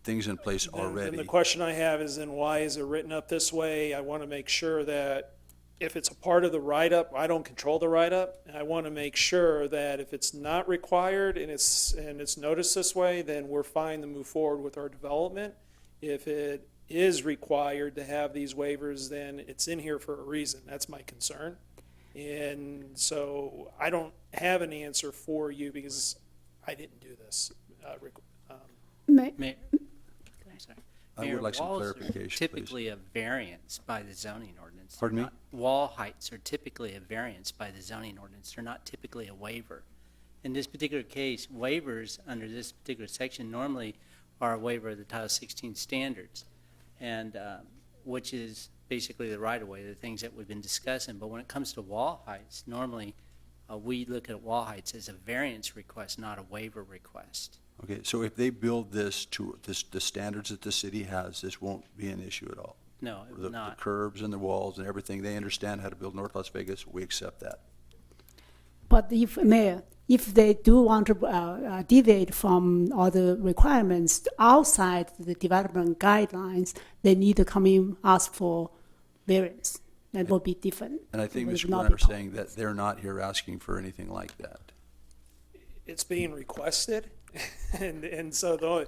things in place already. And the question I have is, then why is it written up this way? I want to make sure that if it's a part of the write-up, I don't control the write-up. I want to make sure that if it's not required and it's noticed this way, then we're fine to move forward with our development. If it is required to have these waivers, then it's in here for a reason. That's my concern. And so I don't have an answer for you because I didn't do this. I would like some Walls are clarification, typically a variance by the zoning ordinance. Pardon me? Wall heights are typically a variance by the zoning ordinance. They're not typically a waiver. in this particular case, waivers under this particular section normally are a waiver of the Title 16 standards, and which is basically the right-of-way, the things that we've been discussing. But when it comes to wall heights, normally we look at wall heights as a variance request, not a waiver request. Okay, so if they build this to the standards that the city has, this won't be an issue at all? No, it The will not. curbs and the walls and everything, they understand how to build North Las Vegas, we accept that. But if, Mayor, if they do want to deviate from all the requirements outside the development guidelines, they need to come in, ask for variance. That will be different. And I think It will Mr. not Grant be is saying that they're not here asking for anything like that. It's being requested, and so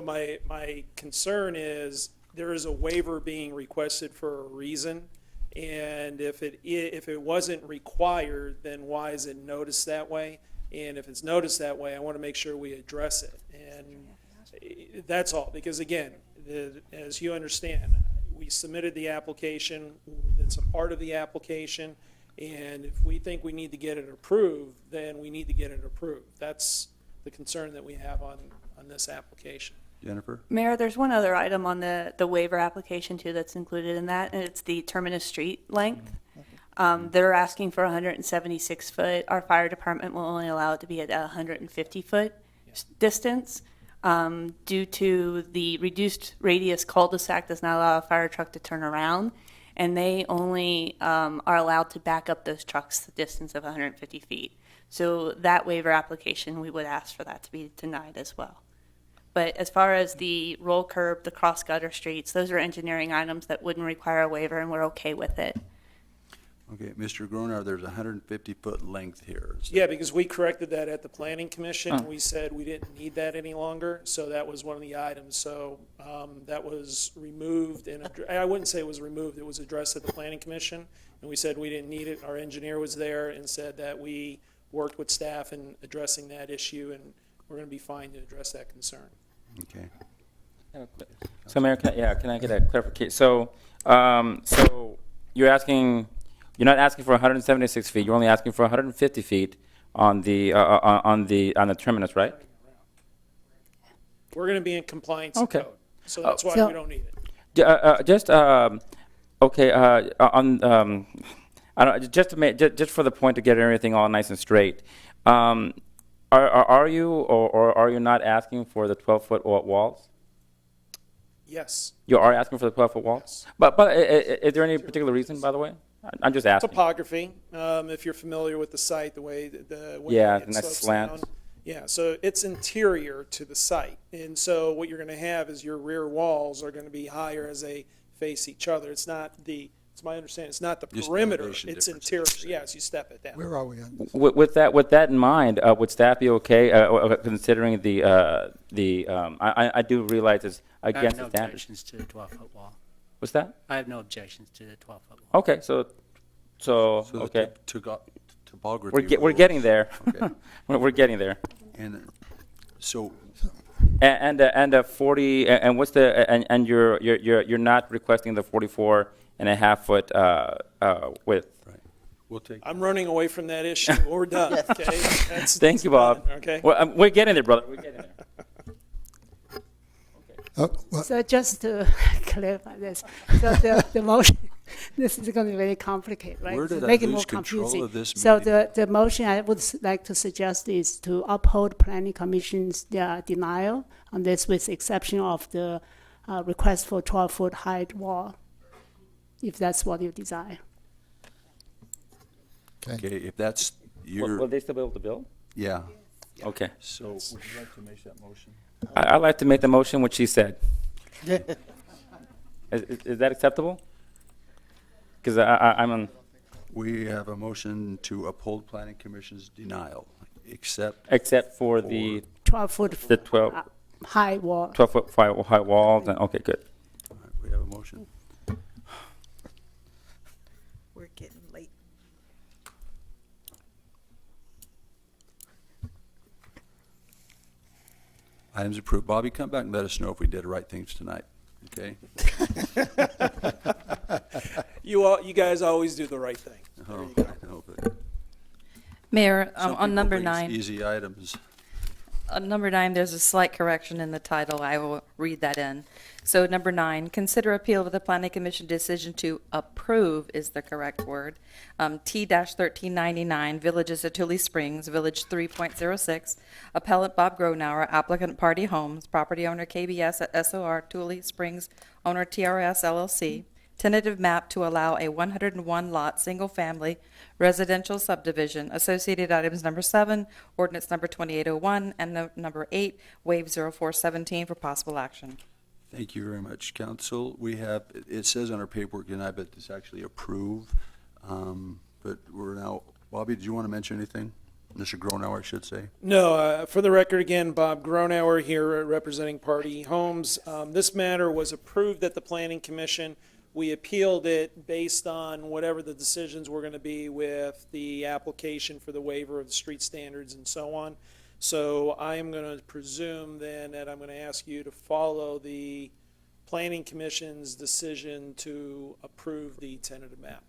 my concern is there is a waiver being requested for a reason, and if it wasn't required, then why is it noticed that way? And if it's noticed that way, I want to make sure we address it, and that's all. Because again, as you understand, we submitted the application. It's a part of the application. And if we think we need to get it approved, then we need to get it approved. That's the concern that we have on this application. Jennifer? Mayor, there's one other item on the waiver application too that's included in that, and it's the terminus street length. They're asking for 176 foot. Our fire department will only allow it to be at 150 foot distance. Due to the reduced radius cul-de-sac does not allow a fire truck to turn around, and they only are allowed to back up those trucks the distance of 150 feet. So that waiver application, we would ask for that to be denied as well. But as far as the roll curb, the cross gutter streets, those are engineering items that wouldn't require a waiver, and we're okay with it. Okay, Mr. Gronar, there's 150-foot length here. Yeah, because we corrected that at the Planning Commission. We said we didn't need that any longer, so that was one of the items. So that was removed, and I wouldn't say it was removed. It was addressed at the Planning Commission, and we said we didn't need it. Our engineer was there and said that we worked with staff in addressing that issue, and we're going to be fine to address that concern. Okay. So, Mayor, can I get a clarification? So you're asking, you're not asking for 176 feet. You're only asking for 150 feet on the terminus, right? We're going to be in compliance Okay. with code, so that's why So- we don't need it. Just for the point to get everything all nice and straight, are you or are you not asking for the 12-foot walls? Yes. You are asking for the 12-foot walls? But is there any particular reason, by the way? I'm just asking. Topography, if you're familiar with the site, the way it nice slopes slant. down. Yeah, so it's interior to the site. And so what you're going to have is your rear walls are going to be higher as they face each other. It's my understanding, it's not the Just perimeter, elevation it's differences. interior. Yes, you step it down. Where are we on? With that in mind, would staff be okay considering I do realize it's I have against no the standards. objections to the 12-foot wall. What's that? I have no objections to the 12-foot wall. Okay, so the okay, topography we're rules. getting there. Okay. We're getting there. And so, And 40 and what's the and you're not requesting the 44.5 foot width. right, we'll take. I'm running away from that issue. We're done, okay? Thank you, Bob. done, okay? Well, we're getting there, brother. We're getting there. So just to clarify this, so the motion, this is going to be very complicated, right? Where did So I make it lose more control confusing. of this So meeting? the motion I would like to suggest is to uphold Planning Commission's denial on this with exception of the request for 12-foot height wall, if that's what you desire. Okay, if that's your, Will they still be able to build? yeah. Okay. So would you like to make that motion? I'd like to make the motion what she said. Is that acceptable? Because I'm on. We have a motion to uphold Planning Commission's denial, except For the 12-foot the 12 high wall. 12-foot high walls. And okay, good. all right, we have a motion. We're getting late. Items approved. Bobby, come back and let us know if we did the right things tonight, okay? You guys always do the right thing. Oh, I hope it- Mayor, Some on people number think it's 9, easy items. on number 9, there's a slight correction in the title. I will read that in. So number 9, consider appeal of the Planning Commission decision to approve is the correct word. T-1399, Villages at Tule Springs, Village 3.06. Appellant Bob Gronauer, applicant Party Homes, property owner KBS at SOR Tule Springs, owner TRS LLC. Tentative map to allow a 101-lot, single-family residential subdivision. Associated items number 7, ordinance number 2801, and number 8, waive 0417 for possible action. Thank you very much, council. We have, it says on our paperwork tonight, but it's actually approve. But we're now, Bobby, did you want to mention anything? Mr. Gronauer, I should say. No, for the record, again, Bob Gronauer here representing Party Homes. This matter was approved at the Planning Commission. We appealed it based on whatever the decisions were going to be with the application for the waiver of the street standards and so on. So I am going to presume then that I'm going to ask you to follow the Planning Commission's decision to approve the tentative map.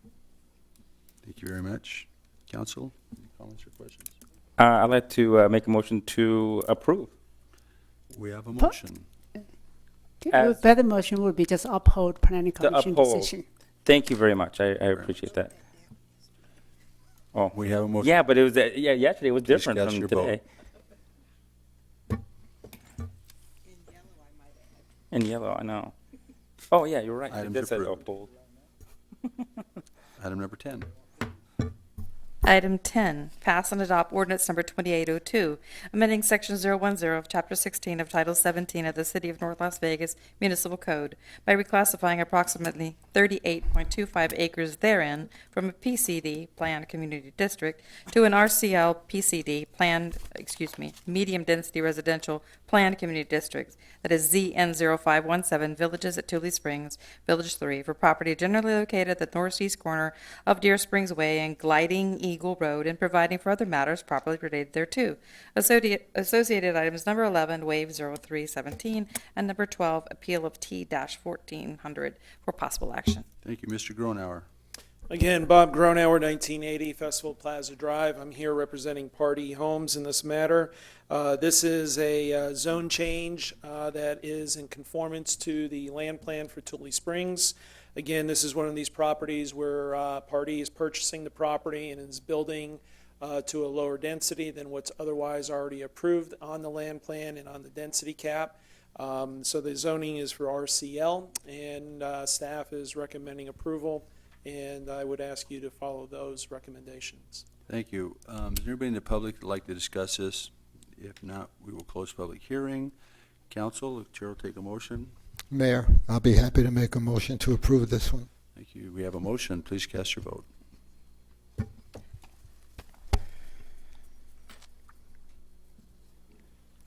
Thank you very much. Council, any comments or questions? I'd like to make a motion to approve. We have a motion. As- Better motion would be just uphold planning To commission uphold. decision. Thank you very much. I appreciate that. Oh, We have a motion. yeah, but it was yesterday it was Please different cast from your today. In yellow, I know. Oh yeah, you're right. It Items did say approved. uphold. Item number 10. Item 10, pass and adopt ordinance number 2802, amending section 010 of chapter 16 of title 17 of the City of North Las Vegas Municipal Code by reclassifying approximately 38.25 acres therein from a PCD, Planned Community District, to an RCL PCD, Medium Density Residential Planned Community District, that is ZN0517, Villages at Tule Springs, Village 3, for property generally located at the northeast corner of Deer Springs Way and Gliding Eagle Road, and providing for other matters properly related thereto. Associated items number 11, waive 0317, and number 12, appeal of T-1400 for possible action. Thank you, Mr. Gronauer. Again, Bob Gronauer, 1980 Festival Plaza Drive. I'm here representing Party Homes in this matter. This is a zone change that is in conformance to the land plan for Tule Springs. Again, this is one of these properties where Party is purchasing the property and is building to a lower density than what's otherwise already approved on the land plan and on the density cap. So the zoning is for RCL, and staff is recommending approval, and I would ask you to follow those recommendations. Thank you. Is there anybody in the public that'd like to discuss this? If not, we will close public hearing. Council, the chair will take a motion. Mayor, I'll be happy to make a motion to approve this one. Thank you. We have a motion. Please cast your vote.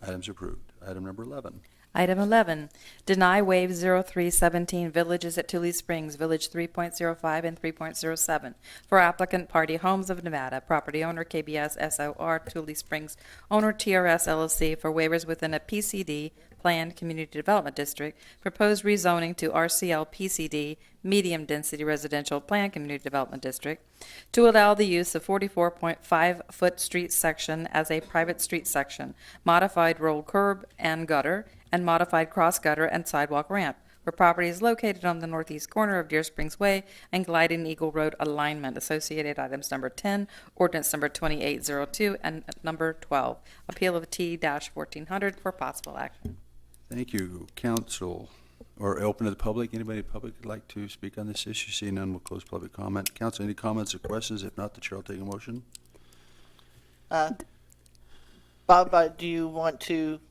Items approved. Item number 11. Item 11, deny waive 0317 Villages at Tule Springs, Village 3.05 and 3.07 for applicant Party Homes of Nevada, property owner KBS SOR Tule Springs, owner TRS LLC for waivers within a PCD, Planned Community Development District, proposed rezoning to RCL PCD, Medium Density Residential Planned Community Development District, to allow the use of 44.5-foot street section as a private street section, modified roll curb and gutter, and modified cross gutter and sidewalk ramp, where property is located on the northeast corner of Deer Springs Way and Gliding Eagle Road alignment. Associated items number 10, ordinance number 2802, and number 12, appeal of T-1400 for possible action. Thank you, council. Or open to the public. Anybody in the public would like to speak on this issue? Seeing none, we'll close public comment. Council, any comments or questions? If not, the chair will take a motion. Bob, do you want to?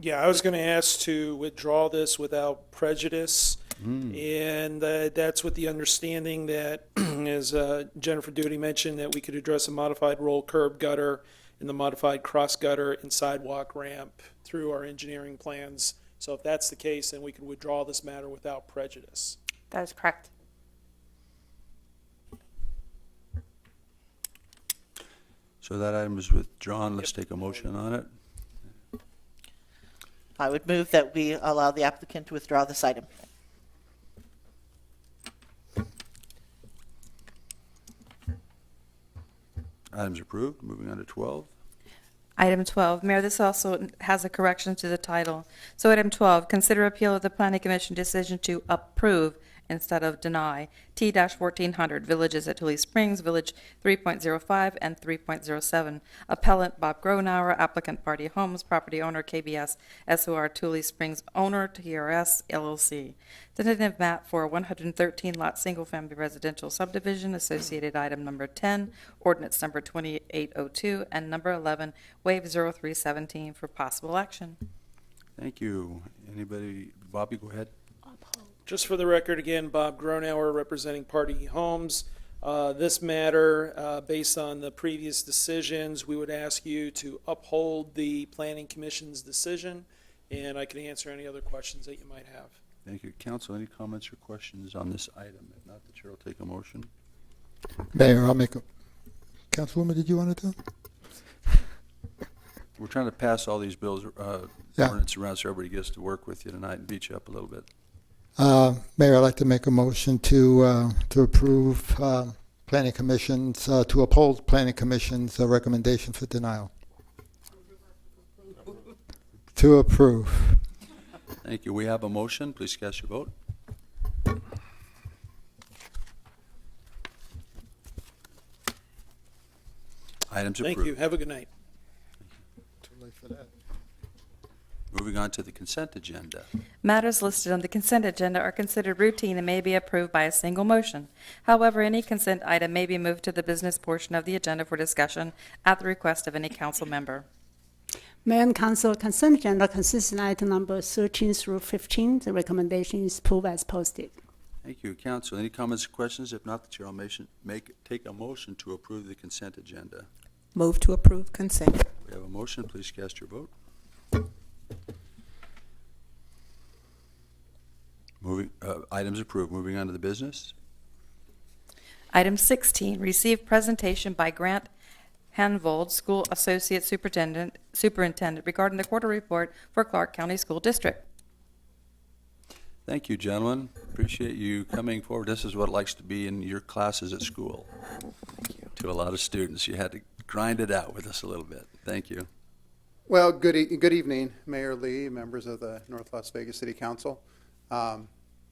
Yeah, I was going to ask to withdraw this without prejudice, and that's with the understanding that, as Jennifer Duty mentioned, that we could address a modified roll curb gutter and the modified cross gutter and sidewalk ramp through our engineering plans. So if that's the case, then we could withdraw this matter without prejudice. That is correct. So that item is withdrawn. Let's take a motion on it. I would move that we allow the applicant to withdraw this item. Items approved. Moving on to 12. Item 12, Mayor, this also has a correction to the title. So item 12, consider appeal of the Planning Commission decision to approve instead of deny T-1400 Villages at Tully Springs, Village 3.05 and 3.07. Appellant Bob Gronauer, applicant Party Homes, property owner KBS SOR Tully Springs, owner TRS LLC. Tentative map for 113 lot single-family residential subdivision, associated item number 10, ordinance number 2802, and number 11, waive 0317 for possible action. Thank you. Anybody? Bobby, go ahead. Just for the record, again, Bob Gronauer representing Party Homes. This matter, based on the previous decisions, we would ask you to uphold the Planning Commission's decision, and I can answer any other questions that you might have. Thank you. Council, any comments or questions on this item? If not, the chair will take a motion. Mayor, I'll make a, Councilwoman, did you want to do? We're trying to pass all these bills, Yeah. ordinance around so everybody gets to work with you tonight and beat you up a little bit. Mayor, I'd like to make a motion to approve Planning Commission's, to uphold Planning Commission's recommendation for denial. To approve. Thank you. We have a motion. Please cast your vote. Items approved. Thank you. Have a good night. Too late for that. Moving on to the consent agenda. Matters listed on the consent agenda are considered routine and may be approved by a single motion. However, any consent item may be moved to the business portion of the agenda for discussion at the request of any council member. Mayor and Council, consent agenda consists of item number 13 through 15. The recommendation is approved as posted. Thank you, Council. Any comments or questions? If not, the chair will take a motion to approve the consent agenda. Move to approve consent. We have a motion. Please cast your vote. Items approved. Moving on to the business. Item 16, receive presentation by Grant Hanvold, School Associate Superintendent regarding the quarter report for Clark County School District. Thank you, gentlemen. Appreciate you coming forward. This is what it likes to be in your classes at school. To a lot of students. You had to grind it out with us a little bit. Thank you. Well, good evening, Mayor Lee, members of the North Las Vegas City Council.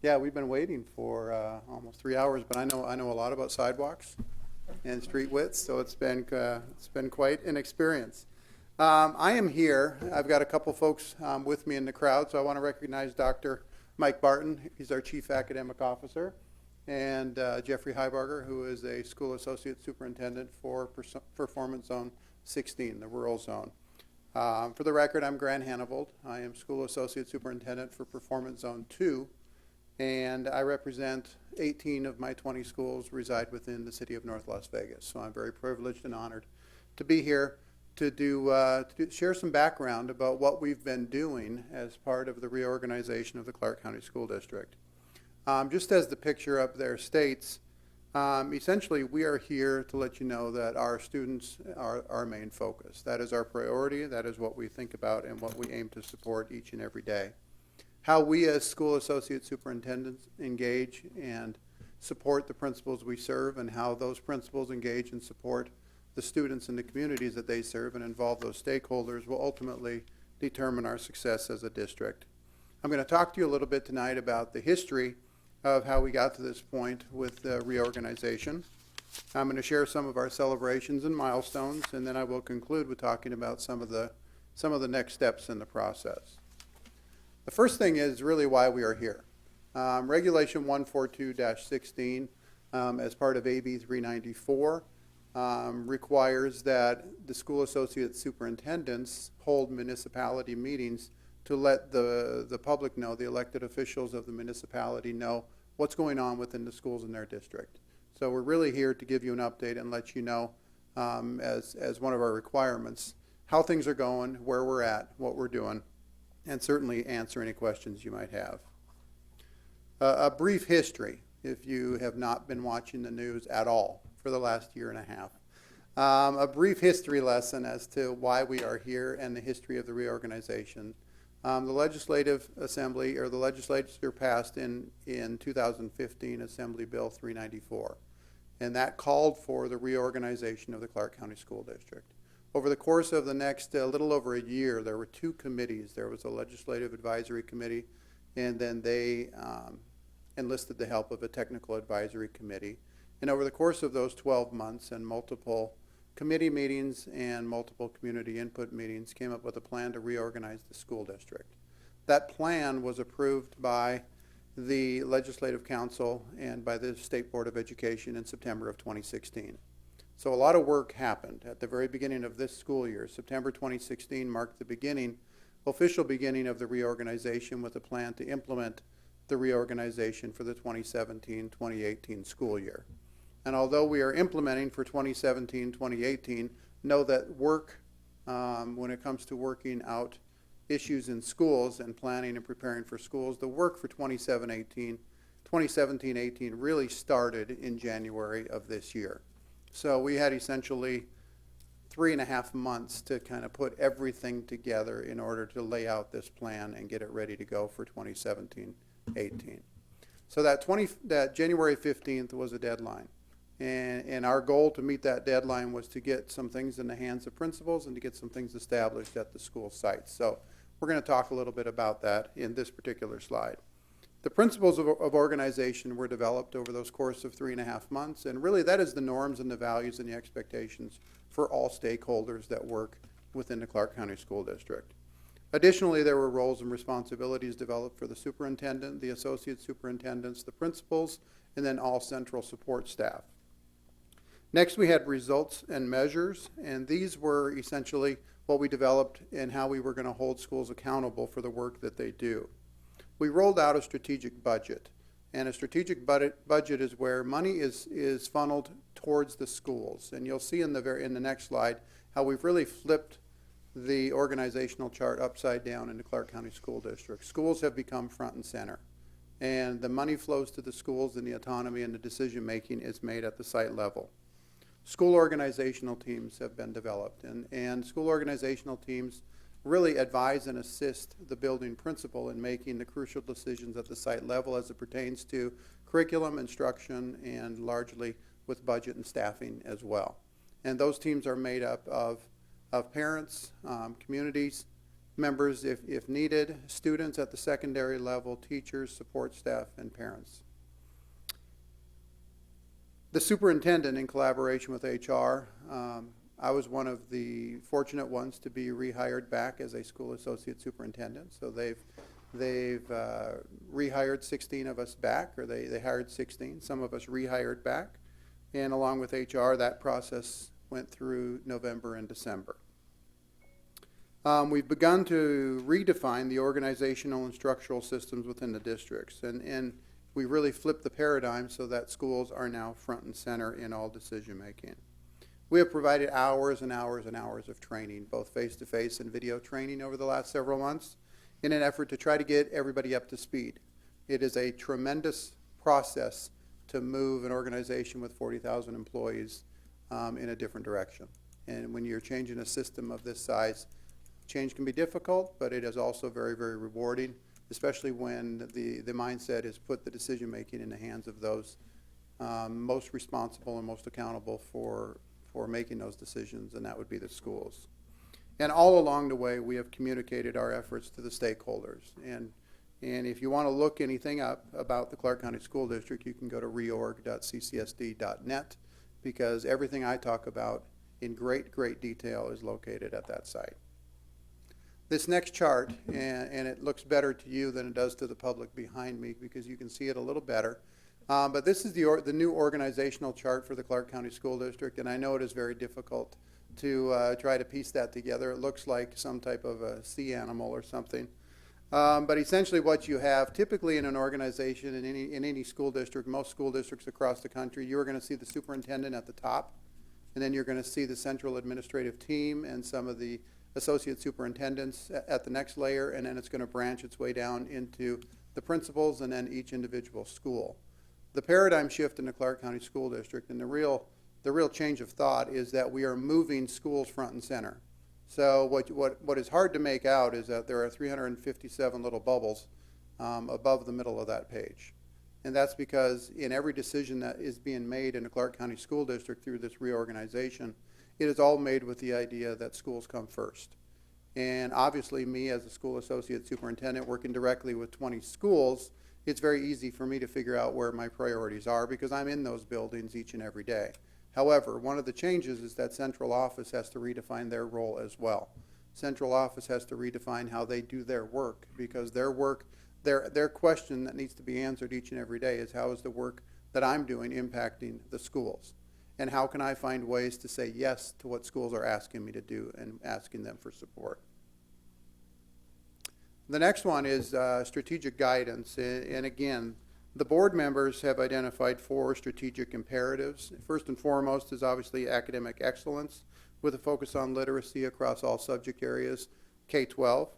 Yeah, we've been waiting for almost 3 hours, but I know a lot about sidewalks and street widths, so it's been quite an experience. I am here. I've got a couple folks with me in the crowd, so I want to recognize Dr. Mike Barton. He's our Chief Academic Officer, and Jeffrey Heibarger, who is a School Associate Superintendent for Performance Zone 16, the rural zone. For the record, I'm Grant Hanvold. I am School Associate Superintendent for Performance Zone 2, and I represent 18 of my 20 schools reside within the city of North Las Vegas. So I'm very privileged and honored to be here to share some background about what we've been doing as part of the reorganization of the Clark County School District. Just as the picture up there states, essentially we are here to let you know that our students are our main focus. That is our priority. That is what we think about and what we aim to support each and every day. How we as school associate superintendents engage and support the principals we serve, and how those principals engage and support the students in the communities that they serve and involve those stakeholders will ultimately determine our success as a district. I'm going to talk to you a little bit tonight about the history of how we got to this point with the reorganization. I'm going to share some of our celebrations and milestones, and then I will conclude with talking about some of the next steps in the process. The first thing is really why we are here. Regulation 142-16, as part of AB 394, requires that the school associate superintendents hold municipality meetings to let the public know, the elected officials of the municipality know what's going on within the schools in their district. So we're really here to give you an update and let you know, as one of our requirements, how things are going, where we're at, what we're doing, and certainly answer any questions you might have. A brief history, if you have not been watching the news at all for the last year and a half. A brief history lesson as to why we are here and the history of the reorganization. The Legislative Assembly, or the legislature passed in 2015 Assembly Bill 394. and that called for the reorganization of the Clark County School District. Over the course of the next little over a year, there were two committees. There was a Legislative Advisory Committee, and then they enlisted the help of a Technical Advisory Committee. And over the course of those 12 months and multiple committee meetings and multiple community input meetings, came up with a plan to reorganize the school district. That plan was approved by the Legislative Council and by the State Board of Education in September of 2016. So a lot of work happened at the very beginning of this school year. September 2016 marked the official beginning of the reorganization, with a plan to implement the reorganization for the 2017-2018 school year. And although we are implementing for 2017-2018, know that work, when it comes to working out issues in schools and planning and preparing for schools, the work for 2017-18 really started in January of this year. So we had essentially 3.5 months to kind of put everything together in order to lay out this plan and get it ready to go for 2017-18. So that January 15th was a deadline. And our goal to meet that deadline was to get some things in the hands of principals and to get some things established at the school sites. So we're going to talk a little bit about that in this particular slide. The principles of organization were developed over those course of 3.5 months, and really that is the norms and the values and the expectations for all stakeholders that work within the Clark County School District. Additionally, there were roles and responsibilities developed for the superintendent, the associate superintendents, the principals, and then all central support staff. Next, we had results and measures, and these were essentially what we developed and how we were going to hold schools accountable for the work that they do. We rolled out a strategic budget, and a strategic budget is where money is funneled towards the schools. And you'll see in the next slide how we've really flipped the organizational chart upside down in the Clark County School District. Schools have become front and center, and the money flows to the schools, and the autonomy and the decision making is made at the site level. School organizational teams have been developed, and school organizational teams really advise and assist the building principal in making the crucial decisions at the site level as it pertains to curriculum, instruction, and largely with budget and staffing as well. And those teams are made up of parents, communities, members if needed, students at the secondary level, teachers, support staff, and parents. The superintendent, in collaboration with HR, I was one of the fortunate ones to be rehired back as a school associate superintendent. So they've rehired 16 of us back, or they hired 16. Some of us rehired back. And along with HR, that process went through November and December. We've begun to redefine the organizational and structural systems within the districts. And we really flipped the paradigm so that schools are now front and center in all decision making. We have provided hours and hours and hours of training, both face-to-face and video training over the last several months, in an effort to try to get everybody up to speed. It is a tremendous process to move an organization with 40,000 employees in a different direction. And when you're changing a system of this size, change can be difficult, but it is also very, very rewarding, especially when the mindset is put the decision-making in the hands of those most responsible and most accountable for making those decisions, and that would be the schools. And all along the way, we have communicated our efforts to the stakeholders. And if you want to look anything up about the Clark County School District, you can go to reorg.ccsd.net, because everything I talk about in great, great detail is located at that site. This next chart, and it looks better to you than it does to the public behind me because you can see it a little better. But this is the new organizational chart for the Clark County School District, and I know it is very difficult to try to piece that together. It looks like some type of a sea animal or something. But essentially what you have, typically in an organization, in any school district, most school districts across the country, you're going to see the superintendent at the top, and then you're going to see the central administrative team and some of the associate superintendents at the next layer, and then it's going to branch its way down into the principals and then each individual school. The paradigm shift in the Clark County School District and the real change of thought is that we are moving schools front and center. So what is hard to make out is that there are 357 little bubbles above the middle of that page. And that's because in every decision that is being made in the Clark County School District through this reorganization, it is all made with the idea that schools come first. And obviously, me as a school associate superintendent working directly with 20 schools, it's very easy for me to figure out where my priorities are because I'm in those buildings each and every day. However, one of the changes is that central office has to redefine their role as well. Central office has to redefine how they do their work because their work, their question that needs to be answered each and every day is how is the work that I'm doing impacting the schools? And how can I find ways to say yes to what schools are asking me to do and asking them for support? The next one is strategic guidance. And again, the board members have identified 4 strategic imperatives. First and foremost is obviously academic excellence with a focus on literacy across all subject areas, K-12.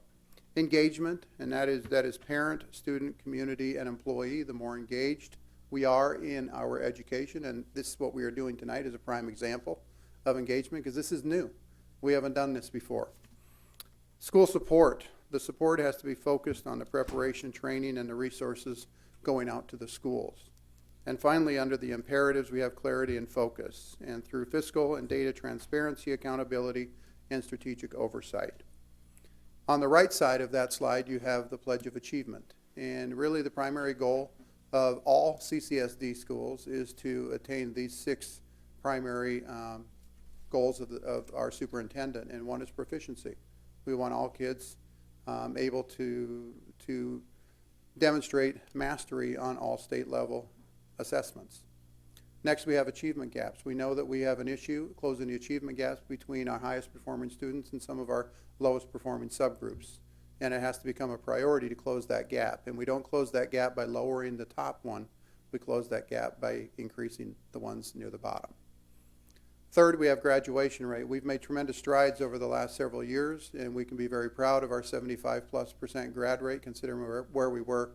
Engagement, and that is parent, student, community, and employee. The more engaged we are in our education, and this is what we are doing tonight is a prime example of engagement because this is new. We haven't done this before. School support. The support has to be focused on the preparation, training, and the resources going out to the schools. And finally, under the imperatives, we have clarity and focus, and through fiscal and data transparency, accountability, and strategic oversight. On the right side of that slide, you have the Pledge of Achievement. And really the primary goal of all CCSD schools is to attain these 6 primary goals of our superintendent, and one is proficiency. We want all kids able to demonstrate mastery on all state level assessments. Next, we have achievement gaps. We know that we have an issue closing the achievement gaps between our highest performing students and some of our lowest performing subgroups. And it has to become a priority to close that gap. And we don't close that gap by lowering the top one. We close that gap by increasing the ones near the bottom. Third, we have graduation rate. We've made tremendous strides over the last several years, and we can be very proud of our 75+% grad rate considering where we were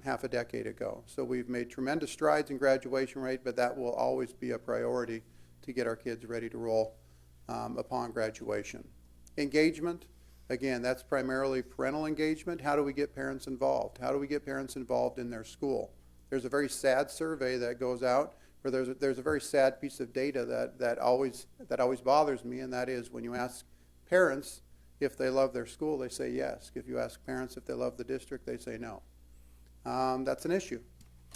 half a decade ago. So we've made tremendous strides in graduation rate, but that will always be a priority to get our kids ready to roll upon graduation. Engagement, again, that's primarily parental engagement. How do we get parents involved? How do we get parents involved in their school? There's a very sad survey that goes out where there's a very sad piece of data that always bothers me, and that is when you ask parents if they love their school, they say yes. If you ask parents if they love the district, they say no. That's an issue,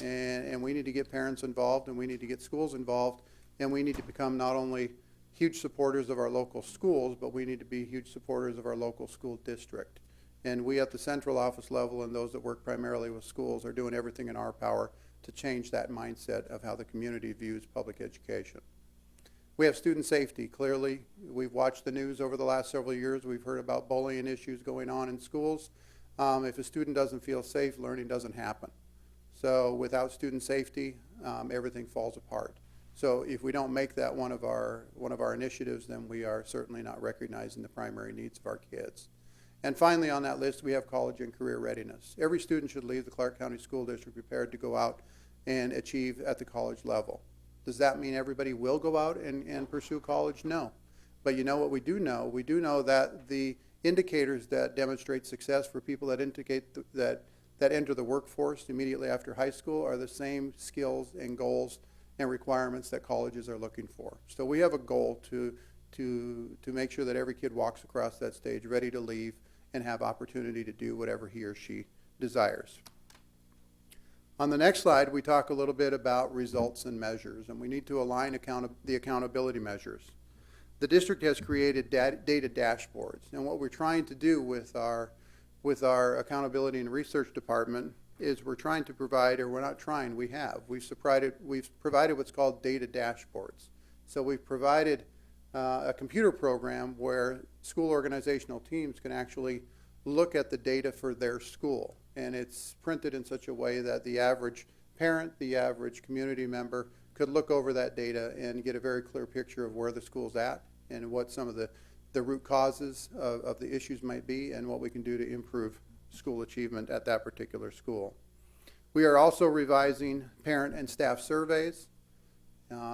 and we need to get parents involved, and we need to get schools involved, and we need to become not only huge supporters of our local schools, but we need to be huge supporters of our local school district. And we at the central office level and those that work primarily with schools are doing everything in our power to change that mindset of how the community views public education. We have student safety. Clearly, we've watched the news over the last several years. We've heard about bullying issues going on in schools. If a student doesn't feel safe, learning doesn't happen. So without student safety, everything falls apart. So if we don't make that one of our initiatives, then we are certainly not recognizing the primary needs of our kids. And finally on that list, we have college and career readiness. Every student should leave the Clark County School District prepared to go out and achieve at the college level. Does that mean everybody will go out and pursue college? No. But you know what we do know? We do know that the indicators that demonstrate success for people that indicate that enter the workforce immediately after high school are the same skills and goals and requirements that colleges are looking for. So we have a goal to make sure that every kid walks across that stage ready to leave and have opportunity to do whatever he or she desires. On the next slide, we talk a little bit about results and measures, and we need to align the accountability measures. The district has created data dashboards, and what we're trying to do with our accountability and research department is we're trying to provide, or we're not trying, we've provided what's called data dashboards. So we've provided a computer program where school organizational teams can actually look at the data for their school. And it's printed in such a way that the average parent, the average community member could look over that data and get a very clear picture of where the school's at and what some of the root causes of the issues might be and what we can do to improve school achievement at that particular school. We are also revising parent and staff surveys.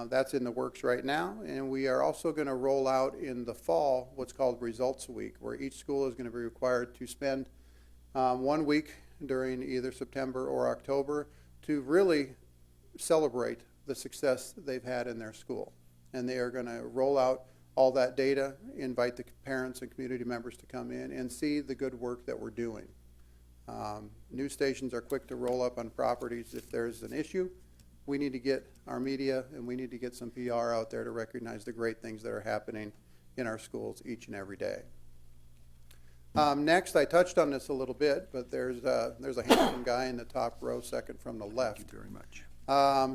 That's in the works right now, and we are also going to roll out in the fall what's called Results Week, where each school is going to be required to spend 1 week during either September or October to really celebrate the success they've had in their school. And they are going to roll out all that data, invite the parents and community members to come in and see the good work that we're doing. News stations are quick to roll up on properties if there's an issue. We need to get our media and we need to get some PR out there to recognize the great things that are happening in our schools each and every day. Next, I touched on this a little bit, but there's a handsome guy in the top row, second from the left. Thank you very much.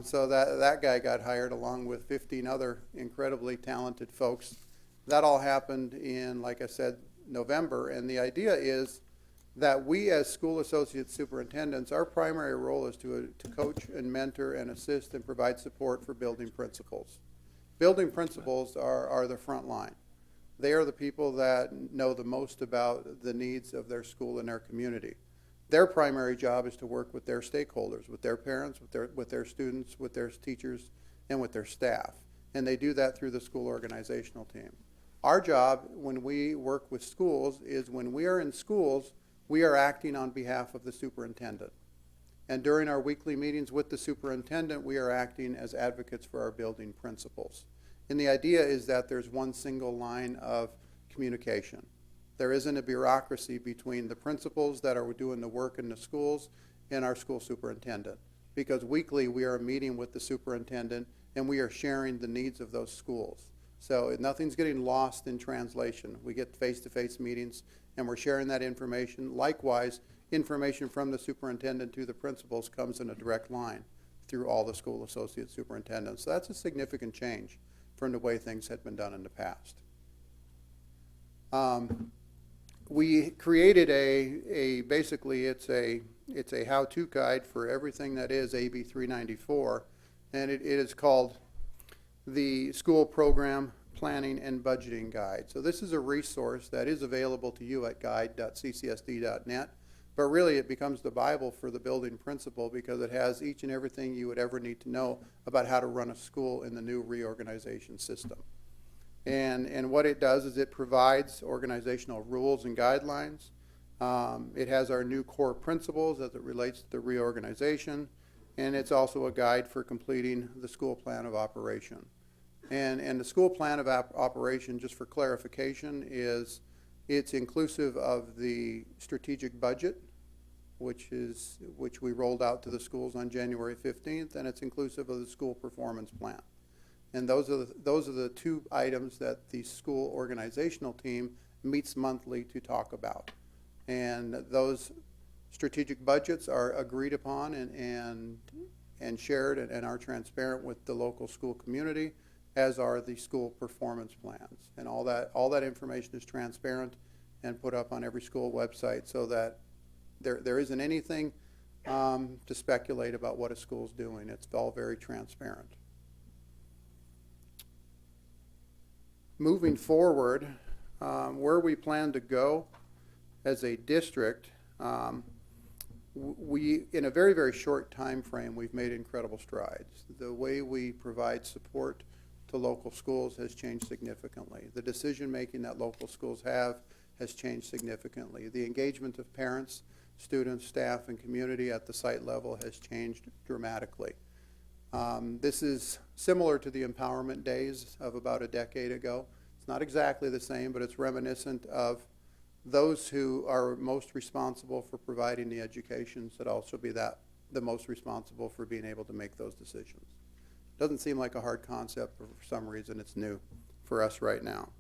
So that guy got hired along with 15 other incredibly talented folks. That all happened in, like I said, November, and the idea is that we as school associate superintendents, our primary role is to coach and mentor and assist and provide support for building principals. Building principals are the front line. They are the people that know the most about the needs of their school and their community. Their primary job is to work with their stakeholders, with their parents, with their students, with their teachers, and with their staff. And they do that through the school organizational team. Our job when we work with schools is when we are in schools, we are acting on behalf of the superintendent. And during our weekly meetings with the superintendent, we are acting as advocates for our building principals. And the idea is that there's one single line of communication. There isn't a bureaucracy between the principals that are doing the work in the schools and our school superintendent. Because weekly we are meeting with the superintendent and we are sharing the needs of those schools. So nothing's getting lost in translation. We get face-to-face meetings and we're sharing that information. Likewise, information from the superintendent to the principals comes in a direct line through all the school associate superintendents. So that's a significant change from the way things had been done in the past. We created basically it's a how-to guide for everything that is AB 394, and it is called the School Program Planning and Budgeting Guide. So this is a resource that is available to you at guide.ccsd.net, but really it becomes the Bible for the building principal because it has each and everything you would ever need to know about how to run a school in the new reorganization system. And what it does is it provides organizational rules and guidelines. It has our new core principles as it relates to the reorganization, and it's also a guide for completing the school plan of operation. And the school plan of operation, just for clarification, it's inclusive of the strategic budget, which we rolled out to the schools on January 15th, and it's inclusive of the school performance plan. And those are the two items that the school organizational team meets monthly to talk about. And those strategic budgets are agreed upon and shared and are transparent with the local school community, as are the school performance plans. And all that information is transparent and put up on every school website so that there isn't anything to speculate about what a school's doing. It's all very transparent. Moving forward, where we plan to go as a district, in a very, very short time frame, we've made incredible strides. The way we provide support to local schools has changed significantly. The decision-making that local schools have has changed significantly. The engagement of parents, students, staff, and community at the site level has changed dramatically. This is similar to the empowerment days of about a decade ago. It's not exactly the same, but it's reminiscent of those who are most responsible for providing the education should also be the most responsible for being able to make those decisions. Doesn't seem like a hard concept, but for some reason it's new for us right now.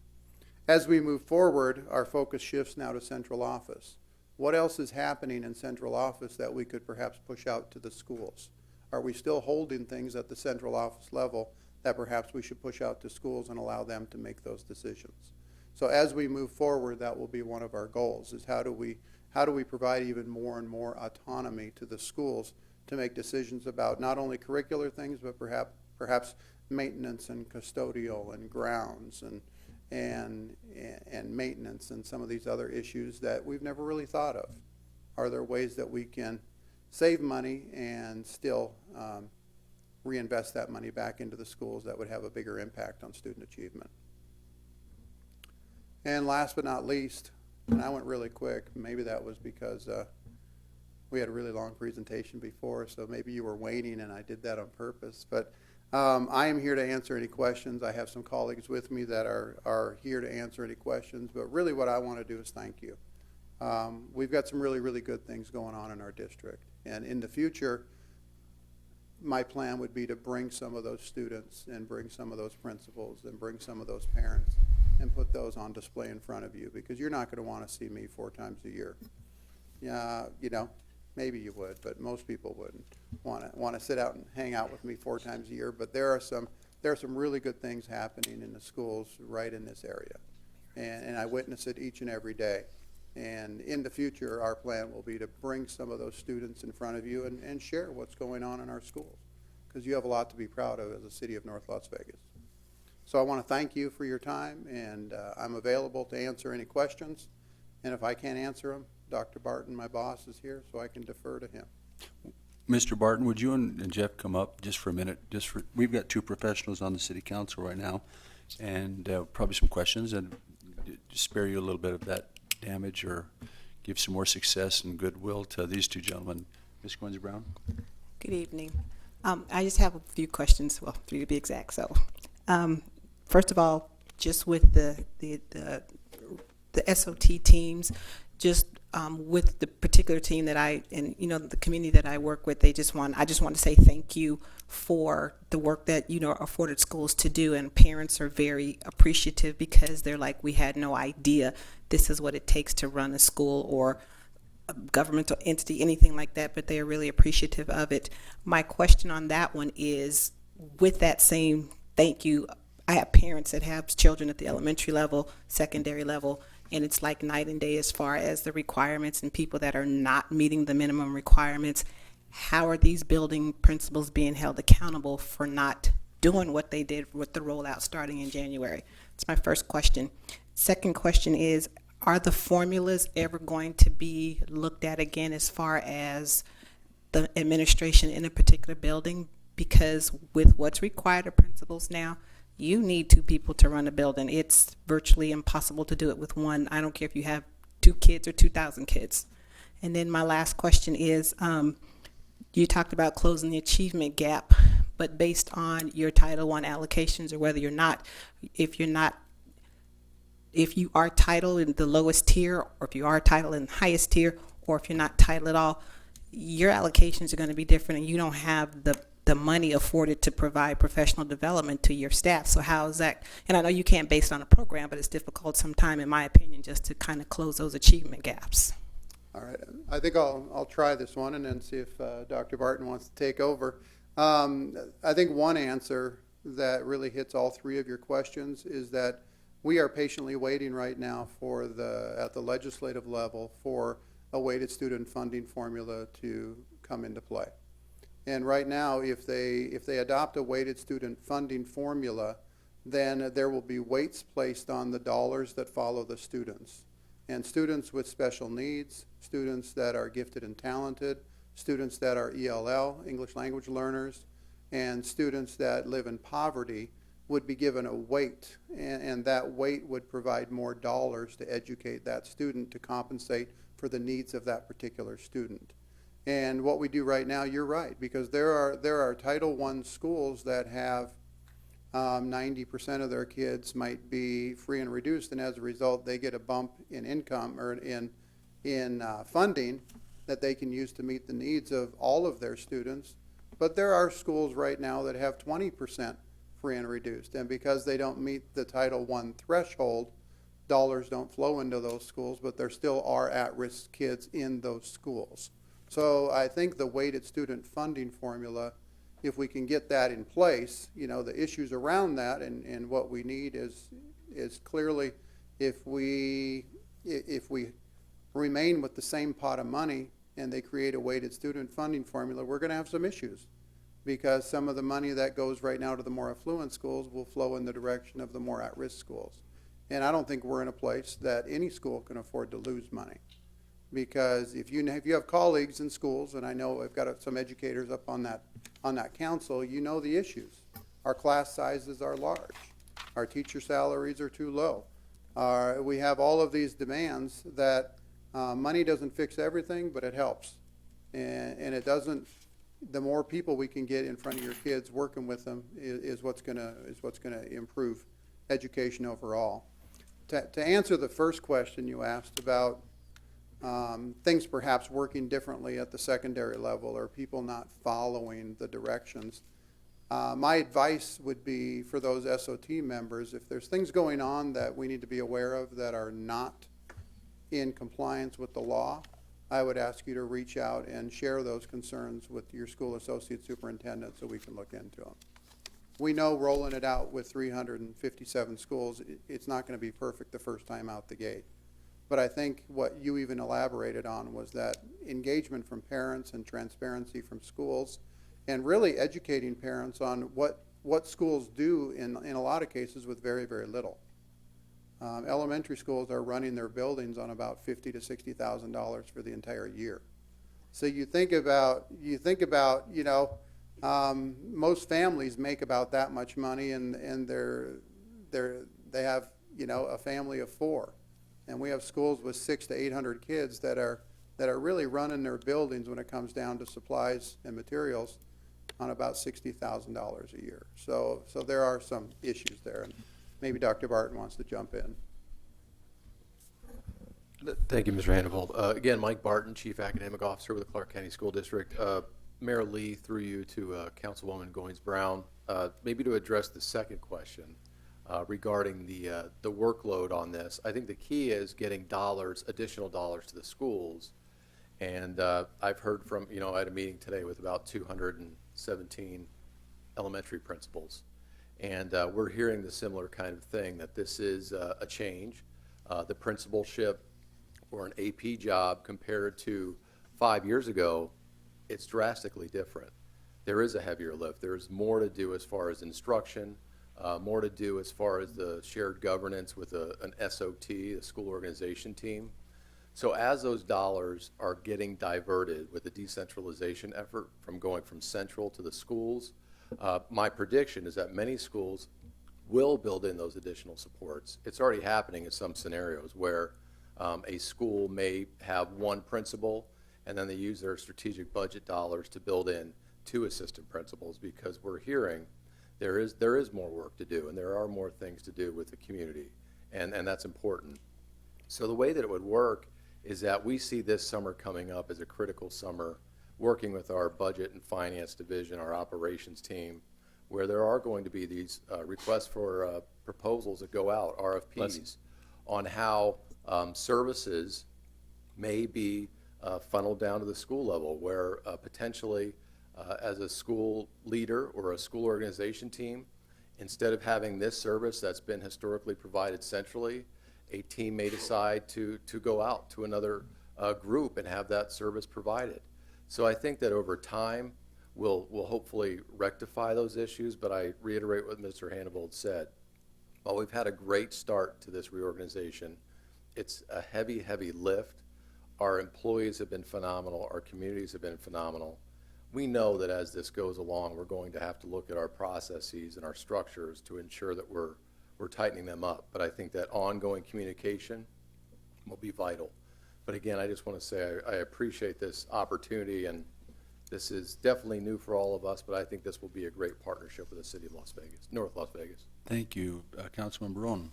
As we move forward, our focus shifts now to central office. What else is happening in central office that we could perhaps push out to the schools? Are we still holding things at the central office level that perhaps we should push out to schools and allow them to make those decisions? So as we move forward, that will be one of our goals, is how do we provide even more and more autonomy to the schools to make decisions about not only curricular things, but perhaps maintenance and custodial and grounds and maintenance and some of these other issues that we've never really thought of. Are there ways that we can save money and still reinvest that money back into the schools that would have a bigger impact on student achievement? And last but not least, and I went really quick, maybe that was because we had a really long presentation before, so maybe you were waiting and I did that on purpose. But I am here to answer any questions. I have some colleagues with me that are here to answer any questions, but really what I want to do is thank you. We've got some really, really good things going on in our district. And in the future, my plan would be to bring some of those students and bring some of those principals and bring some of those parents and put those on display in front of you, because you're not going to want to see me 4 times a year. Yeah, you know, maybe you would, but most people wouldn't want to sit out and hang out with me 4 times a year. But there are some really good things happening in the schools right in this area, and I witness it each and every day. And in the future, our plan will be to bring some of those students in front of you and share what's going on in our schools, because you have a lot to be proud of as a city of North Las Vegas. So I want to thank you for your time, and I'm available to answer any questions. And if I can't answer them, Dr. Barton, my boss, is here, so I can defer to him. Mr. Barton, would you and Jeff come up just for a minute? We've got 2 professionals on the city council right now, and probably some questions, and just spare you a little bit of that damage or give some more success and goodwill to these 2 gentlemen. Ms. Quincy Brown? Good evening. I just have a few questions, well, 3 to be exact. So, first of all, just with the SOT teams, just with the particular team that the community that I work with, I just want to say thank you for the work that afforded schools to do, and parents are very appreciative, because they're like, we had no idea this is what it takes to run a school or a governmental entity, anything like that, but they are really appreciative of it. My question on that one is, with that same thank you, I have parents that have children at the elementary level, secondary level, and it's like night and day as far as the requirements and people that are not meeting the minimum requirements. How are these building principals being held accountable for not doing what they did with the rollout starting in January? That's my first question. Second question is, are the formulas ever going to be looked at again as far as the administration in a particular building? Because with what's required of principals now, you need 2 people to run a building. It's virtually impossible to do it with 1. I don't care if you have 2 kids or 2,000 kids. And then my last question is, you talked about closing the achievement gap, but based on your Title I allocations, or whether you're not, if you are titled in the lowest tier, or if you are titled in the highest tier, or if you're not titled at all, your allocations are going to be different, and you don't have the money afforded to provide professional development to your staff. So how is that? And I know you can't base it on a program, but it's difficult sometime, in my opinion, just to kind of close those achievement gaps. All right, I think I'll try this one and then see if Dr. Barton wants to take over. I think one answer that really hits all 3 of your questions is that we are patiently waiting right now for at the legislative level for a weighted student funding formula to come into play. And right now, if they adopt a weighted student funding formula, then there will be weights placed on the dollars that follow the students. And students with special needs, students that are gifted and talented, students that are ELL, English language learners, and students that live in poverty would be given a weight, and that weight would provide more dollars to educate that student to compensate for the needs of that particular student. And what we do right now, you're right, because there are Title I schools that have 90% of their kids might be free and reduced, and as a result, they get a bump in income or in funding that they can use to meet the needs of all of their students. But there are schools right now that have 20% free and reduced, and because they don't meet the Title I threshold, dollars don't flow into those schools, but there still are at-risk kids in those schools. So I think the weighted student funding formula, if we can get that in place, the issues around that and what we need is clearly, if we remain with the same pot of money and they create a weighted student funding formula, we're going to have some issues, because some of the money that goes right now to the more affluent schools will flow in the direction of the more at-risk schools. And I don't think we're in a place that any school can afford to lose money. Because if you have colleagues in schools, and I know I've got some educators up on that council, you know the issues. Our class sizes are large. Our teacher salaries are too low. We have all of these demands that money doesn't fix everything, but it helps. And it doesn't, the more people we can get in front of your kids working with them is what's gonna improve education overall. To answer the first question you asked about things perhaps working differently at the secondary level or people not following the directions, my advice would be for those SOT members, if there's things going on that we need to be aware of that are not in compliance with the law, I would ask you to reach out and share those concerns with your school associate superintendent so we can look into them. We know rolling it out with 357 schools, it's not going to be perfect the first time out the gate. But I think what you even elaborated on was that engagement from parents and transparency from schools, and really educating parents on what schools do in a lot of cases with very, very little. Elementary schools are running their buildings on about $50,000 to $60,000 for the entire year. So you think about, you know, most families make about that much money, and they have, you know, a family of 4, and we have schools with 600 to 800 kids that are really running their buildings when it comes down to supplies and materials on about $60,000 a year. So there are some issues there, and maybe Dr. Barton wants to jump in. Thank you, Mr. Hannaford. Again, Mike Barton, Chief Academic Officer with the Clark County School District. Mayor Lee, through you to Councilwoman Goins-Brown, maybe to address the second question regarding the workload on this. I think the key is getting additional dollars to the schools. And I've heard from, you know, I had a meeting today with about 217 elementary principals. And we're hearing the similar kind of thing, that this is a change. The principalship for an AP job compared to 5 years ago, it's drastically different. There is a heavier lift. There's more to do as far as instruction, more to do as far as the shared governance with an SOT, a school organization team. So as those dollars are getting diverted with the decentralization effort from going from central to the schools, my prediction is that many schools will build in those additional supports. It's already happening in some scenarios where a school may have one principal and then they use their strategic budget dollars to build in 2 assistant principals, because we're hearing there is more work to do and there are more things to do with the community, and that's important. So the way that it would work is that we see this summer coming up as a critical summer, working with our budget and finance division, our operations team, where there are going to be these requests for proposals that go out, RFPs, on how services may be funneled down to the school level, where potentially as a school leader or a school organization team, instead of having this service that's been historically provided centrally, a team may decide to go out to another group and have that service provided. So I think that over time, we'll hopefully rectify those issues, but I reiterate what Mr. Hannaford said. While we've had a great start to this reorganization, it's a heavy, heavy lift. Our employees have been phenomenal. Our communities have been phenomenal. We know that as this goes along, we're going to have to look at our processes and our structures to ensure that we're tightening them up. But I think that ongoing communication will be vital. But again, I just want to say I appreciate this opportunity, and this is definitely new for all of us, but I think this will be a great partnership with the city of Las Vegas, North Las Vegas. Thank you. Councilman Barone.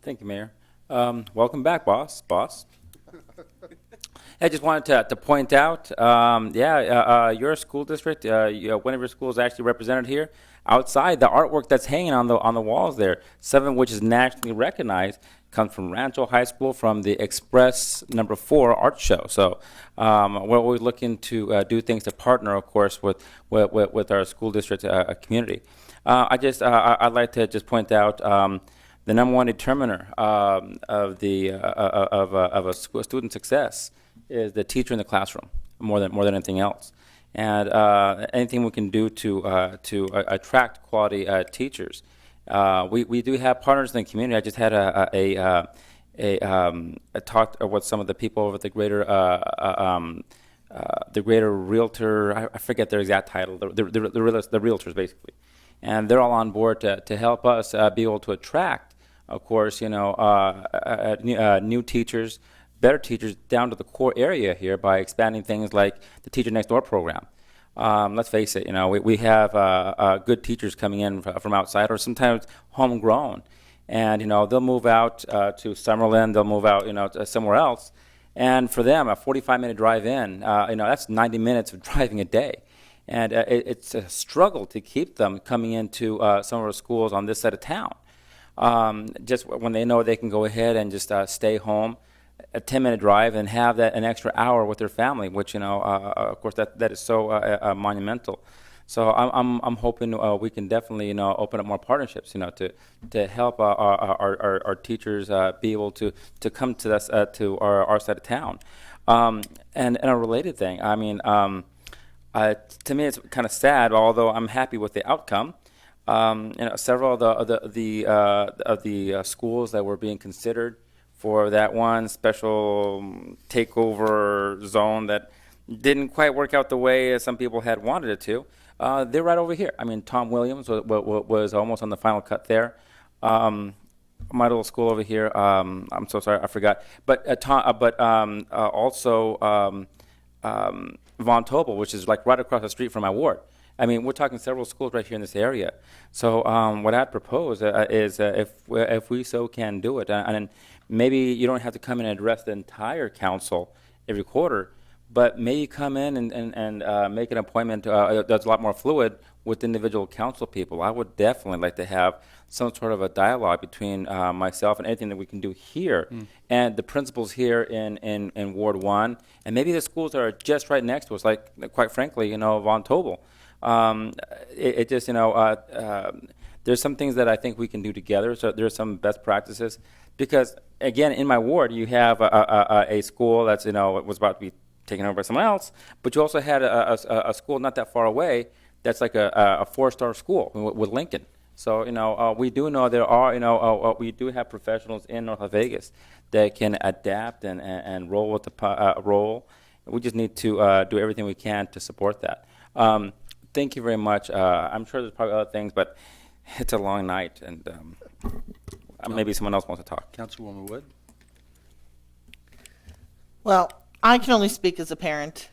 Thank you, Mayor. Welcome back, boss. I just wanted to point out, your school district, one of your schools is actually represented here. Outside, the artwork that's hanging on the walls there, 7 of which is nationally recognized, comes from Rancho High School from the Express #4 art show. So we're always looking to do things to partner, of course, with our school district community. I'd like to just point out the #1 determiner of a student success is the teacher in the classroom, more than anything else. And anything we can do to attract quality teachers. We do have partners in the community. I just had a talk with some of the people over at the Greater Realtor. I forget their exact title. The realtors basically, and they're all on board to help us be able to attract, of course, new teachers, better teachers down to the core area here by expanding things like the Teacher Next Door program. Let's face it, we have good teachers coming in from outside or sometimes homegrown. And, they'll move out to Summerlin, they'll move out, to somewhere else. And for them, a 45-minute drive in, that's 90 minutes of driving a day. And it's a struggle to keep them coming into some of our schools on this side of town. Just when they know they can go ahead and just stay home, a 10-minute drive, and have that an extra hour with their family, which of course that is so monumental. So I'm hoping we can definitely open up more partnerships to help our teachers be able to come to us to our side of town. And a related thing, I mean, to me it's kind of sad, although I'm happy with the outcome. Several of the schools that were being considered for that one special takeover zone that didn't quite work out the way some people had wanted it to, they're right over here. I mean, Tom Williams was almost on the final cut there. My little school over here, I'm so sorry, I forgot. But also Von Tobel, which is like right across the street from my ward. I mean, we're talking several schools right here in this area. So what I'd propose is if we so can do it, and maybe you don't have to come in and address the entire council every quarter, but maybe come in and make an appointment that's a lot more fluid with individual council people. I would definitely like to have some sort of a dialogue between myself and anything that we can do here and the principals here in Ward 1, and maybe the schools that are just right next to us, like, quite frankly, Von Tobel. It just, there's some things that I think we can do together. So there's some best practices because, again, in my ward, you have a school that's, was about to be taken over by someone else, but you also had a school not that far away that's like a 4-star school with Lincoln. So, we do know there are, we do have professionals in North Las Vegas that can adapt and roll with the role. We just need to do everything we can to support that. Thank you very much. I'm sure there's probably other things, but it's a long night, and maybe someone else wants to talk. Councilwoman Wood? Well, I can only speak as a parent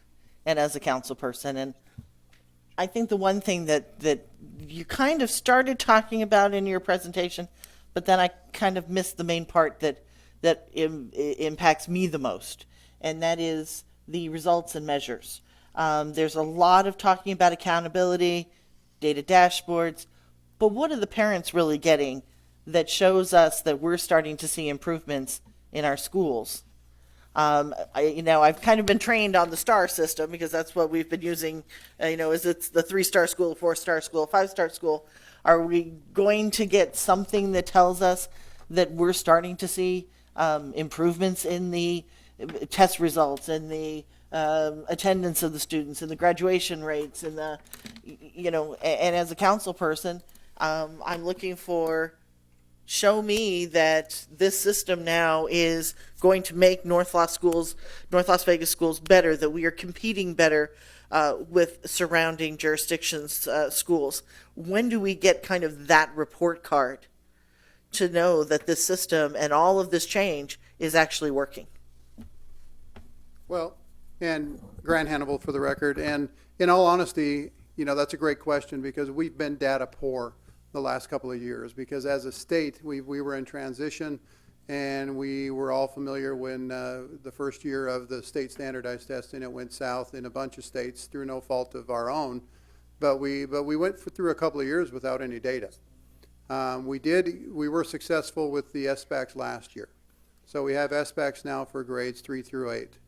and as a council person, and I think the one thing that you kind of started talking about in your presentation, but then I kind of missed the main part that impacts me the most, and that is the results and measures. There's a lot of talking about accountability, data dashboards, but what are the parents really getting that shows us that we're starting to see improvements in our schools? I've kind of been trained on the STAR system because that's what we've been using, is it's the 3-star school, 4-star school, 5-star school. Are we going to get something that tells us that we're starting to see improvements in the test results and the attendance of the students and the graduation rates and and as a council person, I'm looking for, show me that this system now is going to make North Las Vegas schools better, that we are competing better with surrounding jurisdictions, schools. When do we get kind of that report card to know that this system and all of this change is actually working? Well, and Grant Hannibal for the record, and in all honesty, that's a great question because we've been data poor the last couple of years because as a state, we were in transition and we were all familiar when the first year of the state standardized testing, it went south in a bunch of states through no fault of our own, but we went through a couple of years without any data. We were successful with the SBACs last year. So we have SBACs now for grades 3 through 8.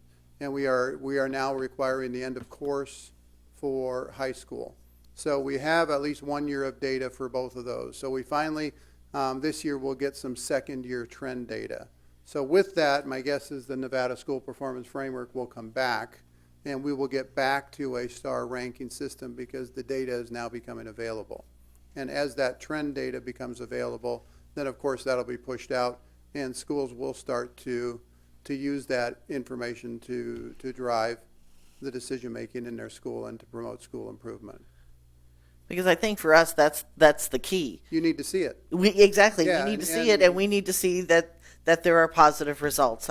And we are now requiring the end of course for high school. So we have at least 1 year of data for both of those. So we finally, this year, we'll get some second-year trend data. So with that, my guess is the Nevada School Performance Framework will come back, and we will get back to a STAR ranking system because the data is now becoming available. And as that trend data becomes available, then of course that'll be pushed out, and schools will start to use that information to drive the decision-making in their school and to promote school improvement. Because I think for us, that's the key. You need to see it. Exactly. Yeah, we need to see it, and we need to see that that there are positive results.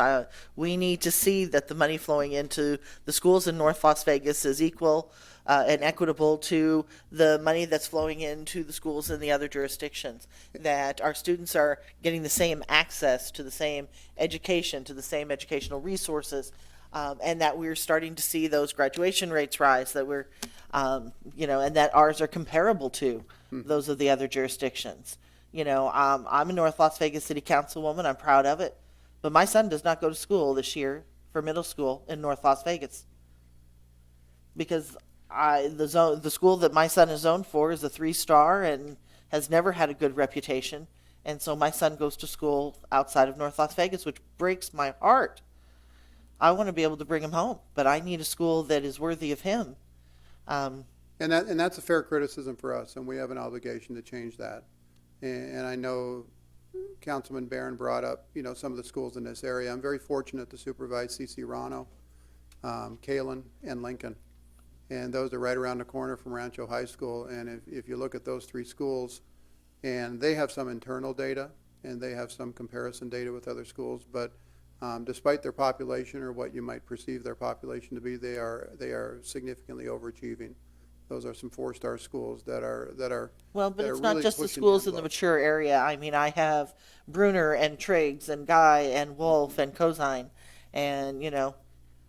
We need to see that the money flowing into the schools in North Las Vegas is equal and equitable to the money that's flowing into the schools in the other jurisdictions, that our students are getting the same access to the same education, to the same educational resources, and that we're starting to see those graduation rates rise, that we're, and that ours are comparable to those of the other jurisdictions. I'm a North Las Vegas City Councilwoman. I'm proud of it. But my son does not go to school this year for middle school in North Las Vegas because the school that my son is zoned for is a 3-star and has never had a good reputation. And so my son goes to school outside of North Las Vegas, which breaks my heart. I want to be able to bring him home, but I need a school that is worthy of him. And that's a fair criticism for us, and we have an obligation to change that. And I know Councilman Barron brought up, some of the schools in this area. I'm very fortunate to supervise C.C. Rano, Kalen, and Lincoln. And those are right around the corner from Rancho High School. And if you look at those 3 schools, and they have some internal data, and they have some comparison data with other schools, but despite their population or what you might perceive their population to be, they are significantly overachieving. Those are some 4-star schools that are well, but it's not really just the pushing schools in the envelope. mature area. I mean, I have Bruner and Triggs and Guy and Wolf and Cosine, and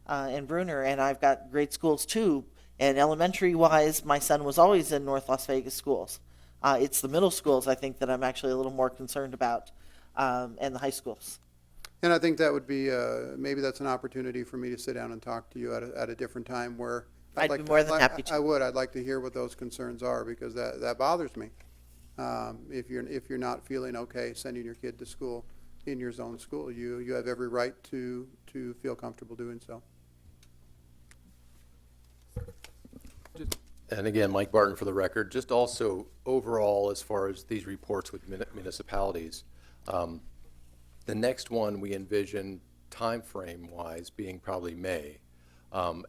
and Bruner, and I've got great schools too. And elementary wise, my son was always in North Las Vegas schools. It's the middle schools I think that I'm actually a little more concerned about, and the high schools. And I think that would be, maybe that's an opportunity for me to sit down and talk to you at a different time where I'd be more than happy to. I would. I'd like to hear what those concerns are because that bothers me. If you're not feeling okay sending your kid to school in your zone school, you have every right to feel comfortable doing so. And again, Mike Barton for the record, just also overall as far as these reports with municipalities, the next one we envision time frame wise being probably May.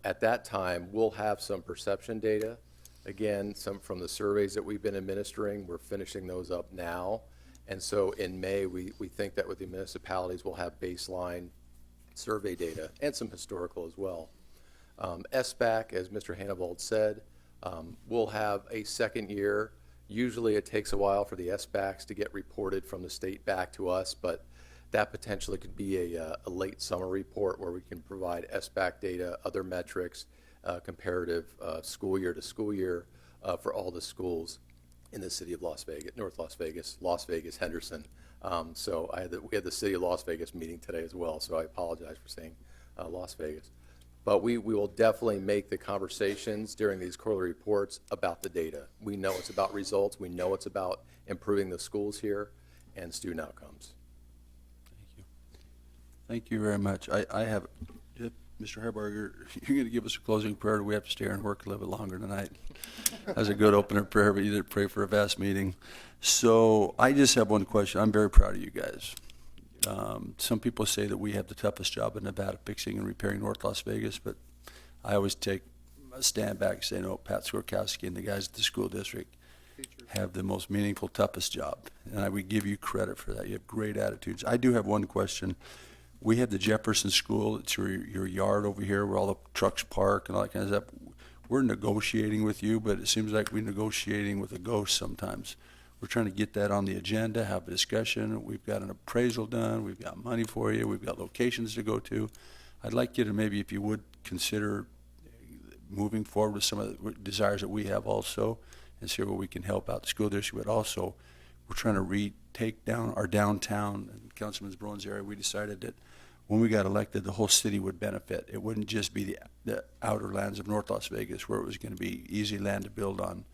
At that time, we'll have some perception data. Again, some from the surveys that we've been administering, we're finishing those up now. And so in May, we think that with the municipalities, we'll have baseline survey data and some historical as well. SBAC, as Mr. Hannibald said, we'll have a second year. Usually it takes a while for the SBACs to get reported from the state back to us, but that potentially could be a late summer report where we can provide SBAC data, other metrics, comparative school year to school year for all the schools in the city of Las Vegas, North Las Vegas, Henderson. So we had the city of Las Vegas meeting today as well, so I apologize for saying Las Vegas. But we will definitely make the conversations during these quarterly reports about the data. We know it's about results. We know it's about improving the schools here and student outcomes. Thank you very much. I have, Mr. Herberger, you're going to give us a closing prayer. We have to stay here and work a little bit longer tonight. That's a good opener prayer, but you didn't pray for a vast meeting. So I just have one question. I'm very proud of you guys. Some people say that we have the toughest job in Nevada fixing and repairing North Las Vegas, but I always take a stand back and say, no, Pat Skorkowski and the guys at the school district have the most meaningful, toughest job. And I would give you credit for that. You have great attitudes. I do have one question. We have the Jefferson School. It's your yard over here where all the trucks park and all that kind of stuff. We're negotiating with you, but it seems like we're negotiating with a ghost sometimes. We're trying to get that on the agenda, have a discussion. We've got an appraisal done. We've got money for you. We've got locations to go to. I'd like you to maybe, if you would, consider moving forward with some of the desires that we have also and see where we can help out the school district. But also, we're trying to retake down our downtown and Councilman Brown's area. We decided that when we got elected, the whole city would benefit. It wouldn't just be the outer lands of North Las Vegas where it was going to be easy land to build on.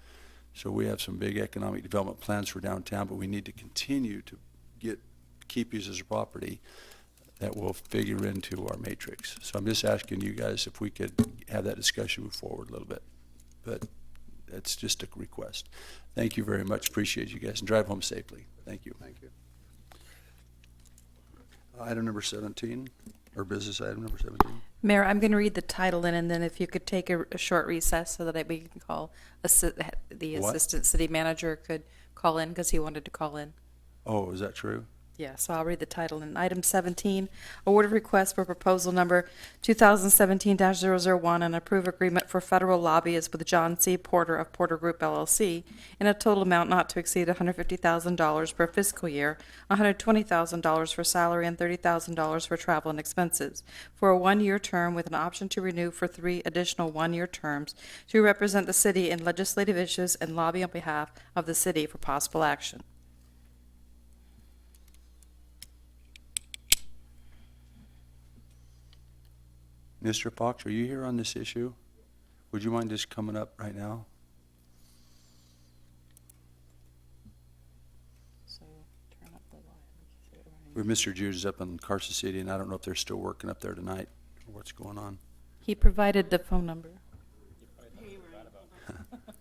So we have some big economic development plans for downtown, but we need to continue to keep these as a property that will figure into our matrix. So I'm just asking you guys if we could have that discussion move forward a little bit. But that's just a request. Thank you very much. Appreciate you guys, and drive home safely. Thank you. Thank you. Item number 17, or business item number 17. Mayor, I'm going to read the title in, and then if you could take a short recess so that we can call the What? assistant city manager could call in because he wanted to call in. Oh, is that true? Yeah, so I'll read the title. In item 17, award of request for proposal number 2017-001 and approve agreement for federal lobbyists with John C. Porter of Porter Group LLC in a total amount not to exceed $150,000 per fiscal year, $120,000 for salary and $30,000 for travel and expenses, for a one-year term with an option to renew for 3 additional one-year terms to represent the city in legislative issues and lobby on behalf of the city for possible action. Mr. Fox, are you here on this issue? Would you mind just coming up right now? So turn up the volume. Where Mr. Jude is up in Carson City, and I don't know if they're still working up there tonight or what's going on. He provided the phone number.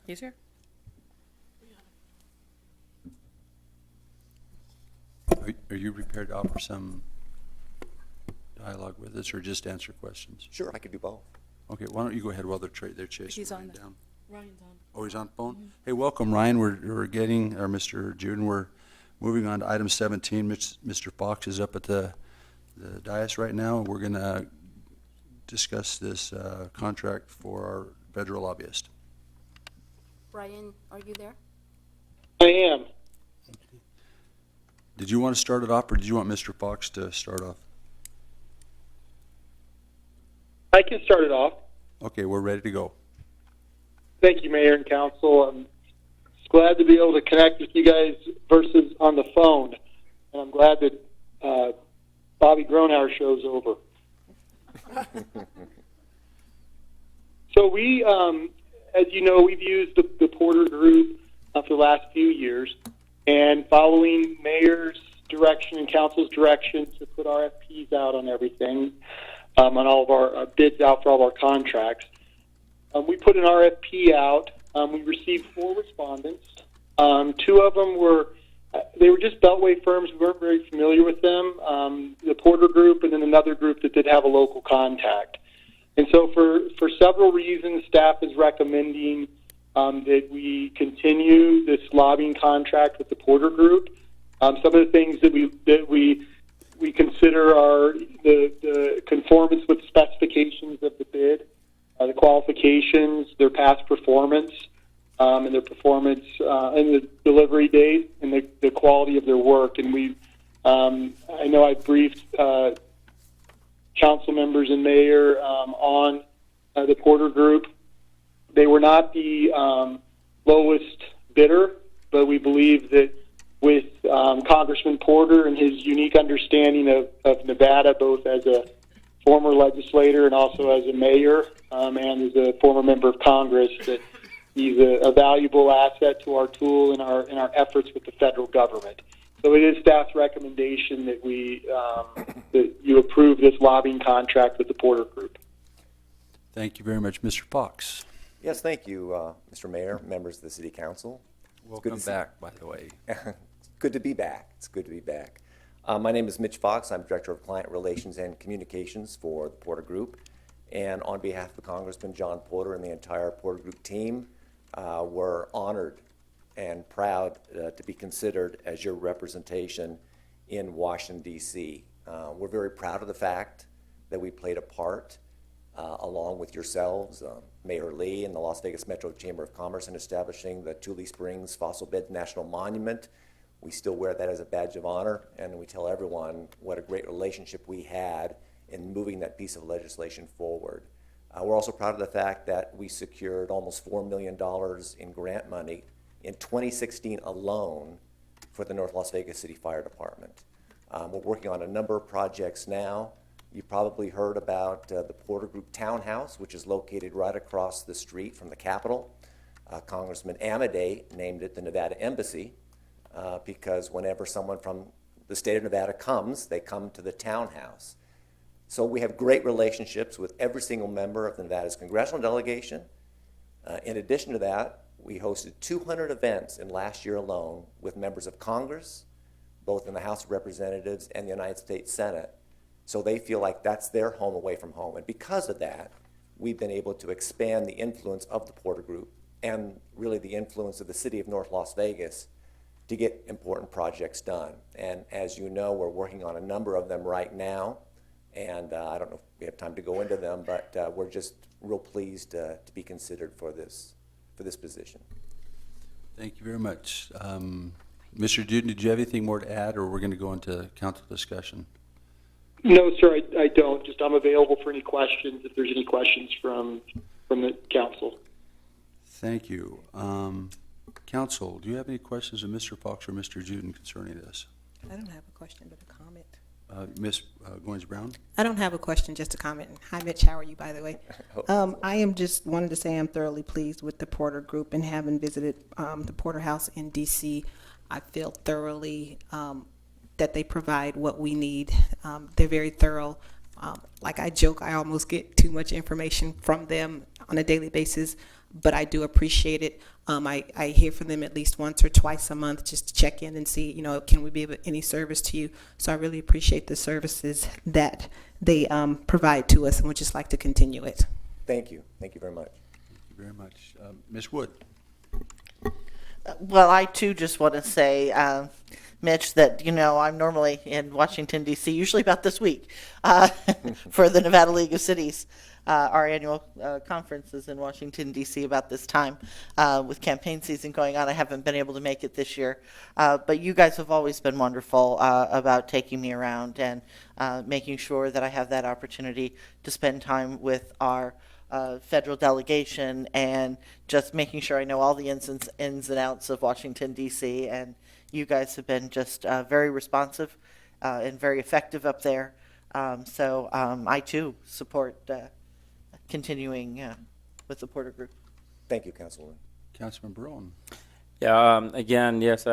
He's here. Are you prepared to offer some dialogue with us or just answer questions? Sure, I could do both. Okay, why don't you go ahead while they're chasing He's Ryan on down. Ryan's on. Oh, he's on the phone? Hey, welcome, Ryan. We're getting, or Mr. Juden, we're moving on to item 17. Mr. Fox is up at the dais right now. We're going to discuss this contract for our federal lobbyist. Brian, are you there? I am. Did you want to start it off, or did you want Mr. Fox to start off? I can start it off. Okay, we're ready to go. Thank you, Mayor and Council. I'm glad to be able to connect with you guys versus on the phone. And I'm glad that Bobby Gronauer show's over. So we, as you know, we've used the Porter Group for the last few years. And following Mayor's direction and Council's direction to put RFPs out on everything, on all of our bids out for all of our contracts, we put an RFP out. We received 4 respondents. 2 of them were just Beltway firms. We weren't very familiar with them. The Porter Group and then another group that did have a local contact. And so for several reasons, staff is recommending that we continue this lobbying contract with the Porter Group. Some of the things that we consider are the conformance with specifications of the bid, the qualifications, their past performance, and their performance and the delivery date, and the quality of their work. And I know I briefed council members and mayor on the Porter Group. They were not the lowest bidder, but we believe that with Congressman Porter and his unique understanding of Nevada, both as a former legislator and also as a mayor and as a former member of Congress, that he's a valuable asset to our tool in our efforts with the federal government. So it is staff's recommendation that that you approve this lobbying contract with the Porter Group. Thank you very much. Mr. Fox. Yes, thank you, Mr. Mayor, members of the City Council. Welcome back, by the way. It's good to be back. It's good to be back. My name is Mitch Fox. I'm Director of Client Relations and Communications for the Porter Group. And on behalf of Congressman John Porter and the entire Porter Group team, we're honored and proud to be considered as your representation in Washington, D.C. We're very proud of the fact that we played a part along with yourselves, Mayor Lee and the Las Vegas Metro Chamber of Commerce in establishing the Tule Springs Fossil Bed National Monument. We still wear that as a badge of honor, and we tell everyone what a great relationship we had in moving that piece of legislation forward. We're also proud of the fact that we secured almost $4 million in grant money in 2016 alone for the North Las Vegas City Fire Department. We're working on a number of projects now. You probably heard about the Porter Group Townhouse, which is located right across the street from the Capitol. Congressman Amedee named it the Nevada Embassy because whenever someone from the state of Nevada comes, they come to the townhouse. So we have great relationships with every single member of Nevada's congressional delegation. In addition to that, we hosted 200 events in last year alone with members of Congress, both in the House of Representatives and the United States Senate. So they feel like that's their home away from home. And because of that, we've been able to expand the influence of the Porter Group and really the influence of the city of North Las Vegas to get important projects done. And as you know, we're working on a number of them right now, and I don't know if we have time to go into them, but we're just real pleased to be considered for this position. Thank you very much. Mr. Duden, did you have anything more to add, or we're going to go into council discussion? No, sir, I don't. Just I'm available for any questions if there's any questions from the council. Thank you. Council, do you have any questions of Mr. Fox or Mr. Duden concerning this? I don't have a question, but a comment. Ms. Goins-Brown? I don't have a question, just a comment. Hi, Mitch. How are you, by the way? I am just wanted to say I'm thoroughly pleased with the Porter Group, and having visited the Porter House in D.C., I feel thoroughly that they provide what we need. They're very thorough. Like I joke, I almost get too much information from them on a daily basis, but I do appreciate it. I hear from them at least once or twice a month just to check in and see, can we be of any service to you? So I really appreciate the services that they provide to us, and would just like to continue it. Thank you. Thank you very much. Thank you very much. Ms. Wood? Well, I too just want to say, Mitch, that, I'm normally in Washington, D.C., usually about this week, for the Nevada League of Cities. Our annual conference is in Washington, D.C. about this time. With campaign season going on, I haven't been able to make it this year. But you guys have always been wonderful about taking me around and making sure that I have that opportunity to spend time with our federal delegation, and just making sure I know all the ins and outs of Washington, D.C. And you guys have been just very responsive and very effective up there. So I, too, support continuing with the Porter Group. Thank you, Councilwoman. Councilman Barone? Yeah, again, yes,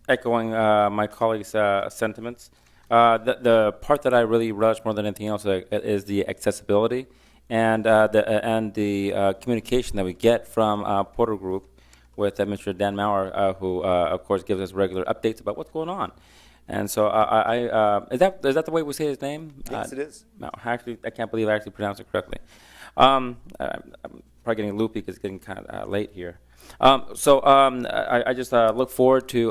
echoing my colleagues' sentiments. The part that I really relish more than anything else is the accessibility and the communication that we get from Porter Group with Mr. Dan Maurer, who, of course, gives us regular updates about what's going on. And so is that the way we say his name? Yes, it is. No, actually, I can't believe I actually pronounced it correctly. I'm probably getting loopy because it's getting kind of late here. I just look forward to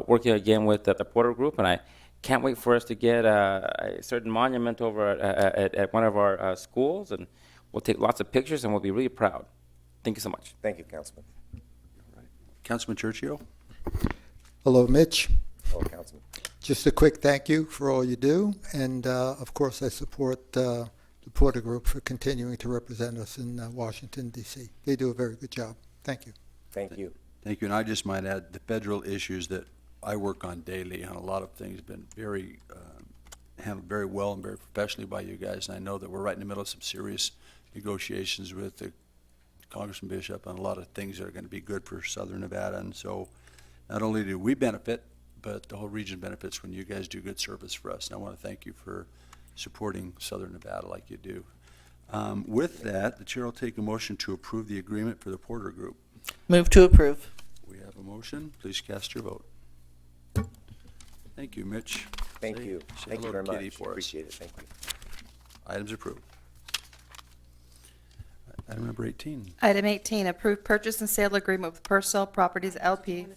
working again with the Porter Group, and I can't wait for us to get a certain monument over at one of our schools, and we'll take lots of pictures, and we'll be really proud. Thank you so much. Thank you, Councilman. Councilman Churchill? Hello, Mitch. Hello, Councilman. Just a quick thank you for all you do, and of course I support the Porter Group for continuing to represent us in Washington, D.C. They do a very good job. Thank you. Thank you. Thank you. And I just might add, the federal issues that I work on daily on a lot of things have been very handled very well and very professionally by you guys. And I know that we're right in the middle of some serious negotiations with the Congressman Bishop on a lot of things that are going to be good for Southern Nevada. And so not only do we benefit, but the whole region benefits when you guys do good service for us. And I want to thank you for supporting Southern Nevada like you do. With that, the chair will take a motion to approve the agreement for the Porter Group. Move to approve. We have a motion. Please cast your vote. Thank you, Mitch. Thank Say- you. say Thank you hello very to Kitty much. for us. Appreciate it. Thank you. Items approved. Item number 18. Item 18, approve purchase and sale agreement with Purcell Properties LP,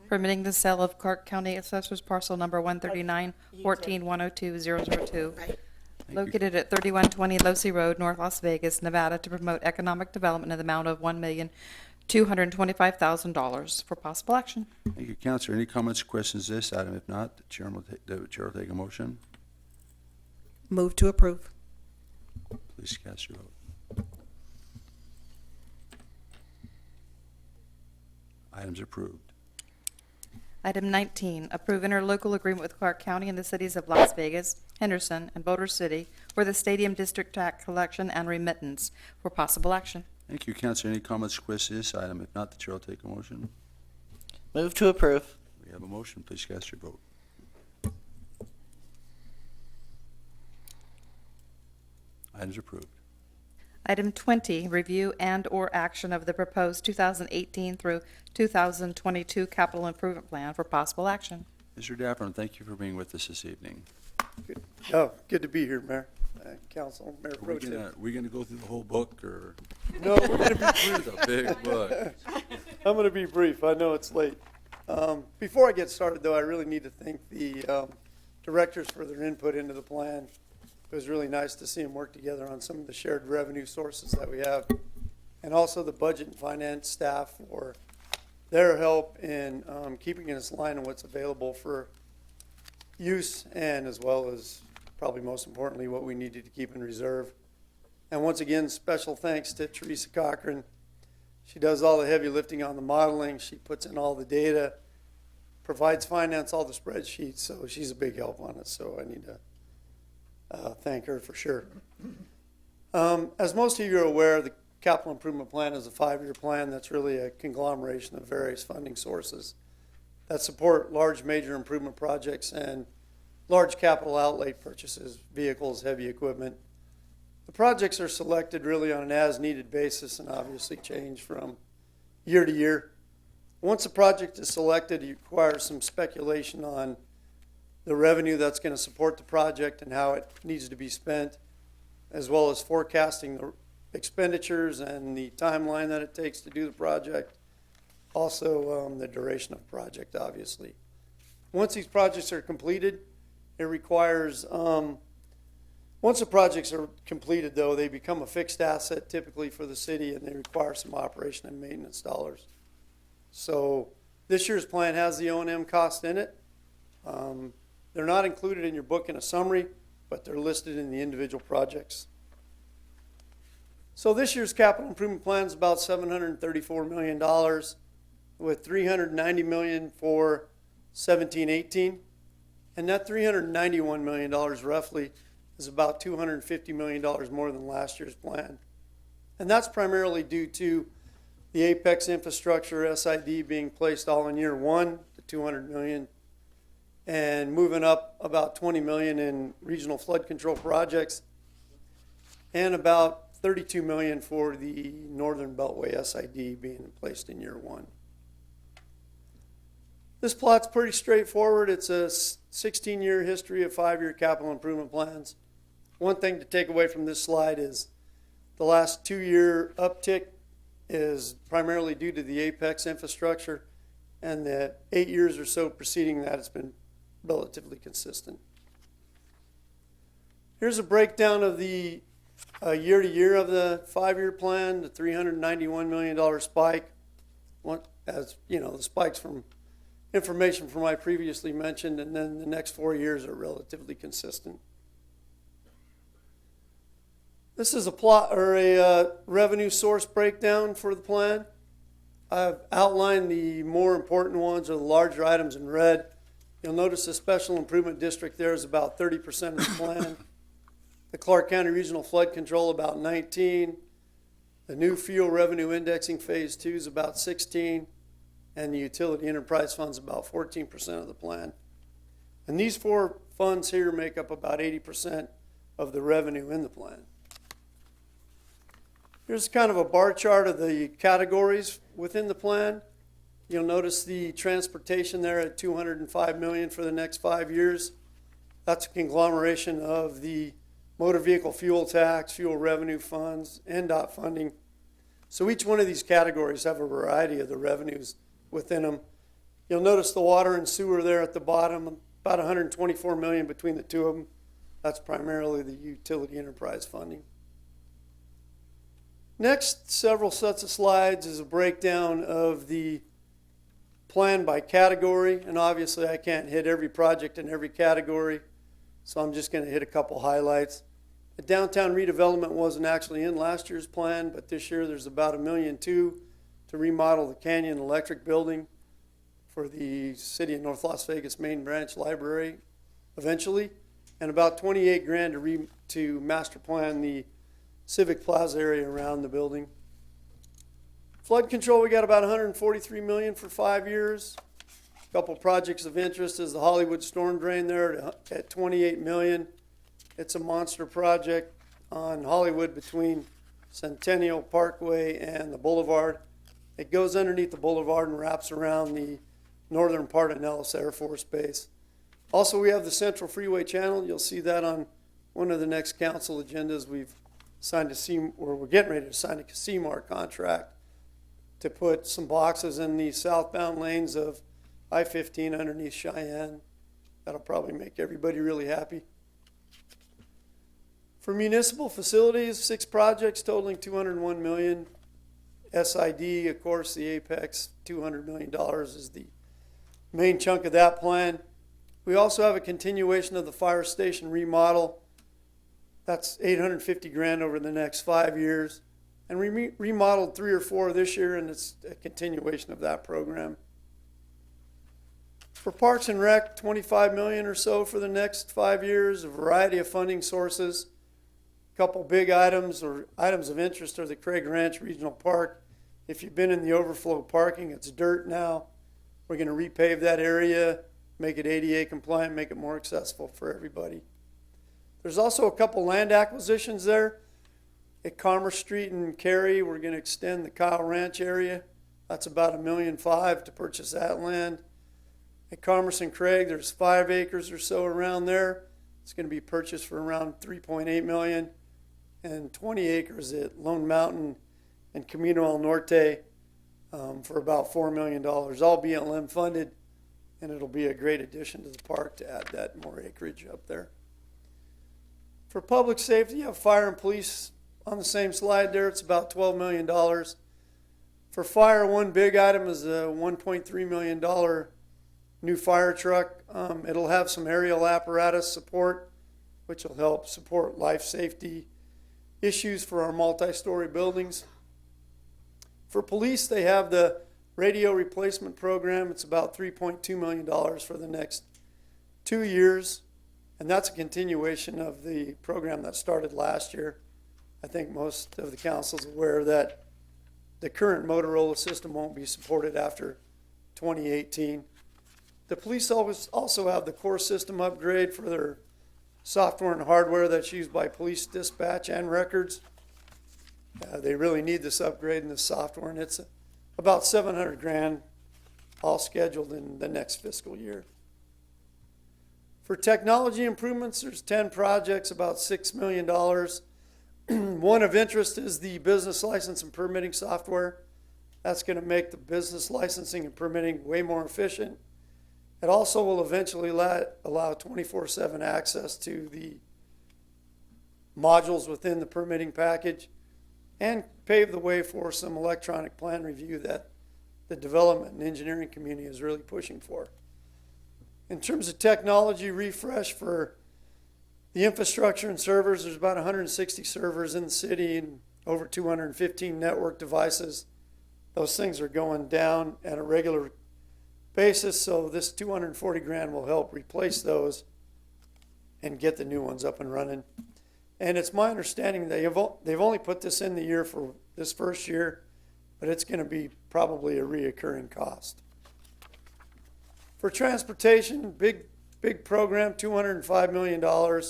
permitting the sale of Clark County Assessor's Parcel Number 139-14-102-002, located at 3120 Losey Road, North Las Vegas, Nevada, to promote economic development in the amount of $1,225,000 for possible action. Thank you, Councilor. Any comments or questions to this item? If not, the chair will take a motion. Move to approve. Please cast your vote. Items approved. Item 19, approve interlocal agreement with Clark County and the cities of Las Vegas, Henderson, and Boulder City for the stadium district tax collection and remittance for possible action. Thank you, Councilor. Any comments or questions to this item? If not, the chair will take a motion. Move to approve. We have a motion. Please cast your vote. Items approved. Item 20, review and/or action of the proposed 2018 through 2022 capital improvement plan for possible action. Mr. Daffron, thank you for being with us this evening. Oh, good to be here, Mayor, Council, Mayor Are Pro Tem. we gonna go through the whole book, or? No, we're going to be brief. It's a big book. I'm going to be brief. I know it's late. Before I get started, though, I really need to thank the directors for their input into the plan. It was really nice to see them work together on some of the shared revenue sources that we have, and also the budget and finance staff for their help in keeping us in line on what's available for use, and as well as, probably most importantly, what we needed to keep in reserve. And once again, special thanks to Teresa Cochran. She does all the heavy lifting on the modeling. She puts in all the data, provides finance all the spreadsheets, so she's a big help on it. So I need to thank her for sure. As most of you are aware, the capital improvement plan is a 5-year plan that's really a conglomeration of various funding sources that support large major improvement projects and large capital outlay purchases, vehicles, heavy equipment. The projects are selected really on an as-needed basis and obviously change from year to year. Once a project is selected, it requires some speculation on the revenue that's going to support the project and how it needs to be spent, as well as forecasting the expenditures and the timeline that it takes to do the project. Also, the duration of the project, obviously. Once these projects are completed, it requires, once the projects are completed, though, they become a fixed asset typically for the city, and they require some operation and maintenance dollars. So this year's plan has the O&M cost in it. They're not included in your book in a summary, but they're listed in the individual projects. So this year's capital improvement plan is about $734 million, with $390 million for 17-18. And that $391 million roughly is about $250 million more than last year's plan. And that's primarily due to the Apex infrastructure SID being placed all in year one, the $200 million, and moving up about $20 million in regional flood control projects, and about $32 million for the Northern Beltway SID being placed in year one. This plot's pretty straightforward. It's a 16-year history of 5-year capital improvement plans. One thing to take away from this slide is the last 2-year uptick is primarily due to the Apex infrastructure, and the 8 years or so preceding that, it's been relatively consistent. Here's a breakdown of the year to year of the 5-year plan, the $391 million spike. As you know, the spikes from information from I previously mentioned, and then the next 4 years are relatively consistent. This is a plot or a revenue source breakdown for the plan. I've outlined the more important ones or the larger items in red. You'll notice the special improvement district there is about 30% of the plan. The Clark County Regional Flood Control about 19. The new fuel revenue indexing phase 2 is about 16. And the utility enterprise funds about 14% of the plan. And these 4 funds here make up about 80% of the revenue in the plan. Here's kind of a bar chart of the categories within the plan. You'll notice the transportation there at $205 million for the next 5 years. That's a conglomeration of the motor vehicle fuel tax, fuel revenue funds, NDOT funding. So each one of these categories have a variety of the revenues within them. You'll notice the water and sewer there at the bottom, about $124 million between the two of them. That's primarily the utility enterprise funding. Next, several sets of slides is a breakdown of the plan by category, and obviously I can't hit every project in every category, so I'm just going to hit a couple highlights. The downtown redevelopment wasn't actually in last year's plan, but this year there's about $1.2 million to remodel the Canyon Electric building for the City of North Las Vegas Main Branch Library eventually, and about $28,000 to master plan the Civic Plaza area around the building. Flood control, we got about $143 million for 5 years. A couple projects of interest is the Hollywood storm drain there at $28 million. It's a monster project on Hollywood between Centennial Parkway and the Boulevard. It goes underneath the Boulevard and wraps around the northern part of Nellis Air Force Base. Also, we have the Central Freeway Channel. You'll see that on one of the next council agendas. We've signed we're getting ready to sign a CMAR contract to put some boxes in the southbound lanes of I-15 underneath Cheyenne. That'll probably make everybody really happy. For municipal facilities, 6 projects totaling $201 million. SID, of course, the Apex, $200 million is the main chunk of that plan. We also have a continuation of the fire station remodel. That's $850,000 over the next 5 years. And we remodeled 3 or 4 this year, and it's a continuation of that program. For Parks and Rec, $25 million or so for the next 5 years, a variety of funding sources. A couple big items or items of interest are the Craig Ranch Regional Park. If you've been in the overflow parking, it's dirt now. We're going to repave that area, make it ADA compliant, make it more accessible for everybody. There's also a couple land acquisitions there. At Commerce Street and Cary, we're going to extend the Kyle Ranch area. That's about $1.5 million to purchase that land. At Commerce and Craig, there's 5 acres or so around there. It's going to be purchased for around $3.8 million, and 20 acres at Lone Mountain and Camino El Norte for about $4 million, all BLM funded, and it'll be a great addition to the park to add that more acreage up there. For public safety, you have fire and police on the same slide there. It's about $12 million. For fire, one big item is a $1.3 million new fire truck. It'll have some aerial apparatus support, which will help support life safety issues for our multi-story buildings. For police, they have the radio replacement program. It's about $3.2 million for the next 2 years, and that's a continuation of the program that started last year. I think most of the council's aware that the current Motorola system won't be supported after 2018. The police also have the core system upgrade for their software and hardware that's used by police dispatch and records. They really need this upgrade in the software, and it's about $700,000, all scheduled in the next fiscal year. For technology improvements, there's 10 projects, about $6 million. One of interest is the business license and permitting software. That's going to make the business licensing and permitting way more efficient. It also will eventually allow 24/7 access to the modules within the permitting package and pave the way for some electronic plan review that the development and engineering community is really pushing for. In terms of technology refresh for the infrastructure and servers, there's about 160 servers in the city and over 215 network devices. Those things are going down at a regular basis, so this $240,000 will help replace those and get the new ones up and running. And it's my understanding they've only put this in the year for this first year, but it's going to be probably a reoccurring cost. For transportation, big program, $205 million.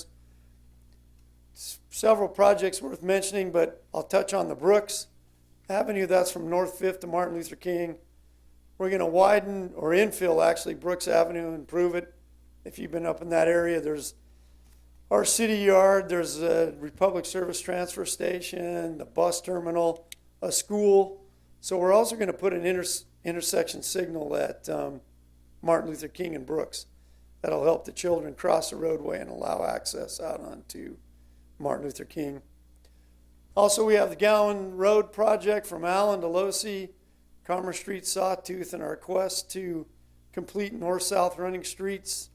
Several projects worth mentioning, but I'll touch on the Brooks Avenue. That's from North 5th to Martin Luther King. We're going to widen or infill, actually, Brooks Avenue and improve it. If you've been up in that area, there's our city yard, there's a Republic Service transfer station, the bus terminal, a school. So we're also going to put an intersection signal at Martin Luther King and Brooks. That'll help the children cross the roadway and allow access out onto Martin Luther King. Also, we have the Gowan Road project from Allen to Losee, Commerce Street, Sawtooth, and our quest to complete north-south running streets.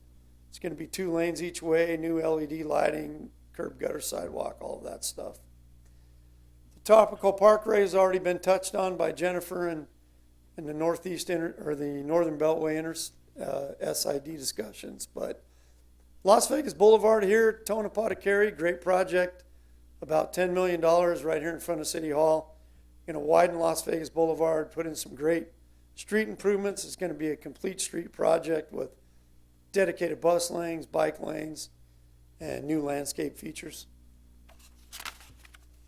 It's going to be 2 lanes each way, new LED lighting, curb gutter sidewalk, all of that stuff. The Topical Parkway has already been touched on by Jennifer in the the Northern Beltway SID discussions. But Las Vegas Boulevard here, Tonopah-to-Cary, great project, about $10 million right here in front of City Hall. Going to widen Las Vegas Boulevard, put in some great street improvements. It's going to be a complete street project with dedicated bus lanes, bike lanes, and new landscape features.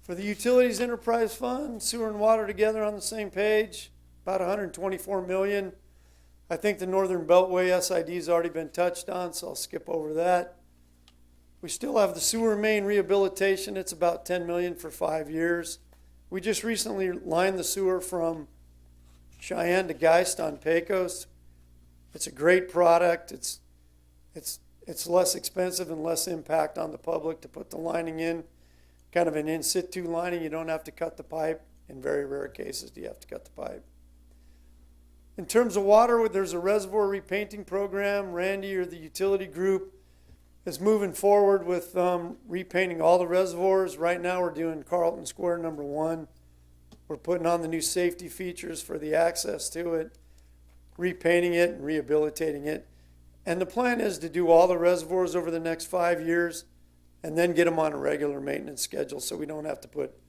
For the Utilities Enterprise Fund, sewer and water together on the same page, about $124 million. I think the Northern Beltway SID has already been touched on, so I'll skip over that. We still have the sewer main rehabilitation. It's about $10 million for 5 years. We just recently lined the sewer from Cheyenne to Geist on Pecos. It's a great product. It's less expensive and less impact on the public to put the lining in. Kind of an in situ lining. You don't have to cut the pipe. In very rare cases, do you have to cut the pipe. In terms of water, there's a reservoir repainting program. Randy, or the utility group, is moving forward with repainting all the reservoirs. Right now we're doing Carlton Square number 1. We're putting on the new safety features for the access to it, repainting it and rehabilitating it. And the plan is to do all the reservoirs over the next 5 years and then get them on a regular maintenance schedule so we don't have to put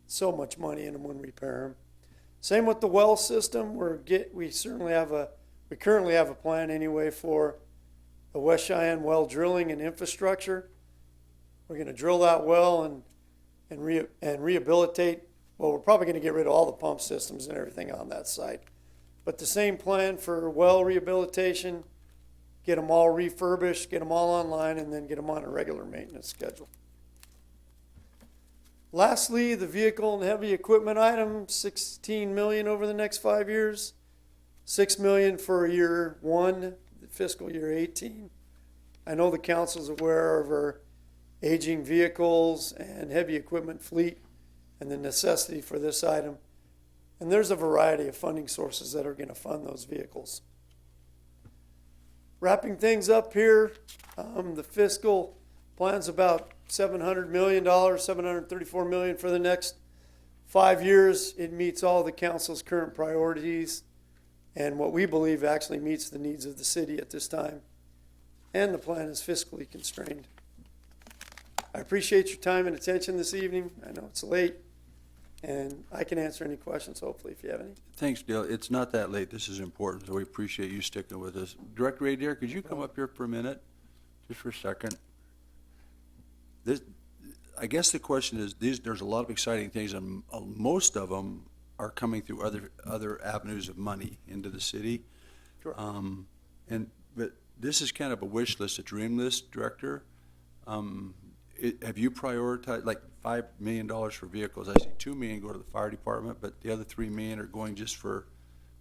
so much money in them when we repair them. Same with the well system. We currently have a plan anyway for the West Cheyenne well drilling and infrastructure. We're going to drill that well and rehabilitate. Well, we're probably going to get rid of all the pump systems and everything on that site. But the same plan for well rehabilitation, get them all refurbished, get them all online, and then get them on a regular maintenance schedule. Lastly, the vehicle and heavy equipment item, $16 million over the next 5 years, $6 million for year 1, fiscal year 18. I know the council's aware of our aging vehicles and heavy equipment fleet and the necessity for this item. And there's a variety of funding sources that are going to fund those vehicles. Wrapping things up here, the fiscal plan's about $700 million, $734 million for the next 5 years. It meets all the council's current priorities and what we believe actually meets the needs of the city at this time. And the plan is fiscally constrained. I appreciate your time and attention this evening. I know it's late, and I can answer any questions, hopefully, if you have any. Thanks, Dale. It's not that late. This is important, so we appreciate you sticking with us. Director Adair, could you come up here for a minute, just for a second? I guess the question is, there's a lot of exciting things, and most of them are coming through other avenues of money into the city. Sure. But this is kind of a wish list, a dream list, Director. Have you prioritized, like $5 million for vehicles? I see $2 million go to the fire department, but the other $3 million are going just for,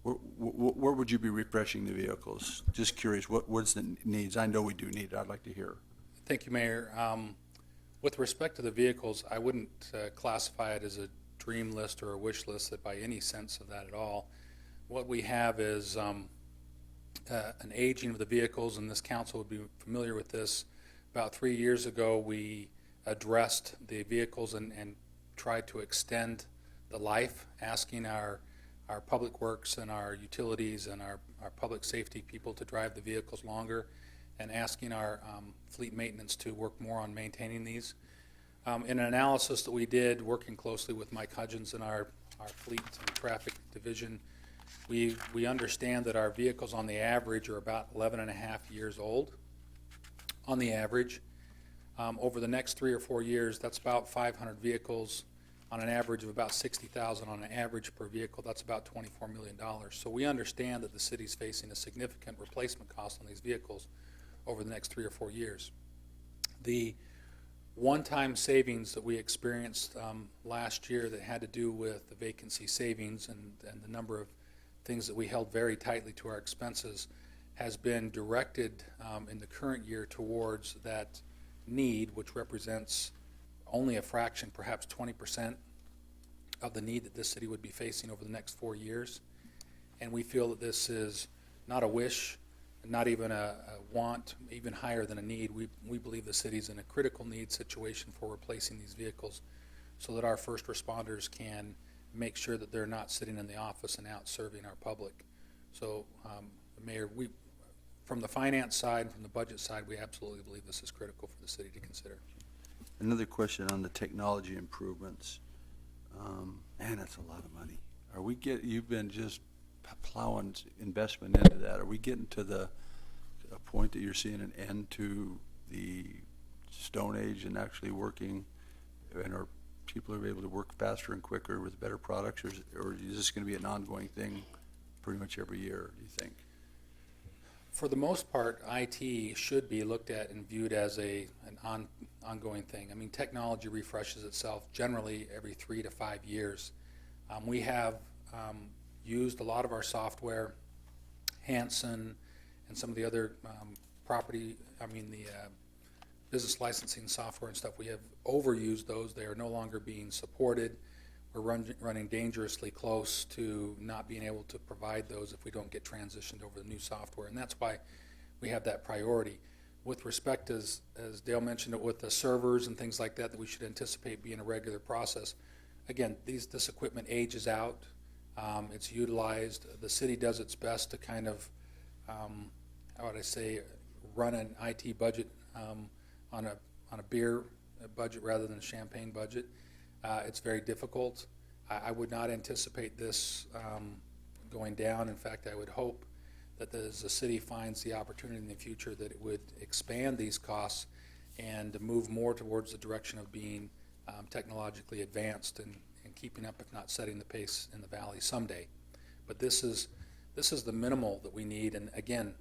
where would you be refreshing the vehicles? Just curious, what's the needs? I know we do need it. I'd like to hear. Thank you, Mayor. With respect to the vehicles, I wouldn't classify it as a dream list or a wish list by any sense of that at all. What we have is an aging of the vehicles, and this council would be familiar with this. About 3 years ago, we addressed the vehicles and tried to extend the life, asking our public works and our utilities and our public safety people to drive the vehicles longer, and asking our fleet maintenance to work more on maintaining these. In an analysis that we did, working closely with Mike Hudgens in our fleet and traffic division, we understand that our vehicles on the average are about 11 and a half years old. On the average, over the next 3 or 4 years, that's about 500 vehicles on an average of about 60,000 on an average per vehicle. That's about $24 million. So we understand that the city's facing a significant replacement cost on these vehicles over the next 3 or 4 years. The one-time savings that we experienced last year that had to do with the vacancy savings and the number of things that we held very tightly to our expenses has been directed in the current year towards that need, which represents only a fraction, perhaps 20% of the need that this city would be facing over the next 4 years. And we feel that this is not a wish, not even a want, even higher than a need. We believe the city's in a critical need situation for replacing these vehicles so that our first responders can make sure that they're not sitting in the office and out serving our public. So, Mayor, from the finance side, from the budget side, we absolutely believe this is critical for the city to consider. Another question on the technology improvements. Man, that's a lot of money. You've been just plowing investment into that. Are we getting to a point that you're seeing an end to the Stone Age and actually working, and are people able to work faster and quicker with better products, or is this going to be an ongoing thing pretty much every year, do you think? For the most part, IT should be looked at and viewed as an ongoing thing. I mean, technology refreshes itself generally every 3 to 5 years. We have used a lot of our software. Hanson and some of the other the business licensing software and stuff, we have overused those. They are no longer being supported. We're running dangerously close to not being able to provide those if we don't get transitioned over the new software, and that's why we have that priority. With respect, as Dale mentioned, with the servers and things like that, that we should anticipate being a regular process. Again, this equipment ages out. It's utilized. The city does its best to kind of, how would I say, run an IT budget on a beer budget rather than a champagne budget. It's very difficult. I would not anticipate this going down. In fact, I would hope that as the city finds the opportunity in the future that it would expand these costs and move more towards the direction of being technologically advanced and keeping up, if not setting the pace in the valley someday. But this is the minimal that we need. And again,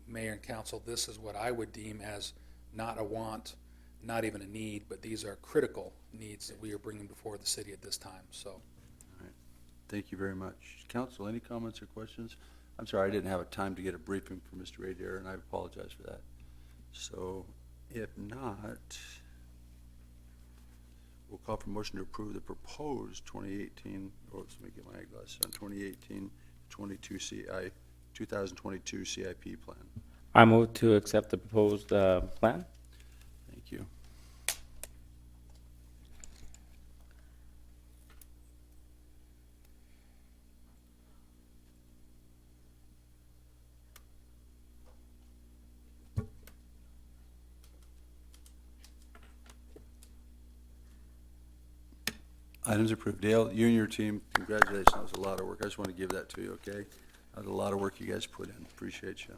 Mayor and Council, this is what I would deem as not a want, not even a need, but these are critical needs that we are bringing before the city at this time. So, All right. Thank you very much. Council, any comments or questions? I'm sorry, I didn't have a time to get a briefing from Mr. Adair, and I apologize for that. So, if not, we'll call for motion to approve the proposed 2018, let me get my eyeglasses on, 2022 CIP plan. I move to accept the proposed plan. Thank you. Items approved. Dale, you and your team, congratulations. That was a lot of work. I just want to give that to you, okay? That was a lot of work you guys put in. Appreciate you.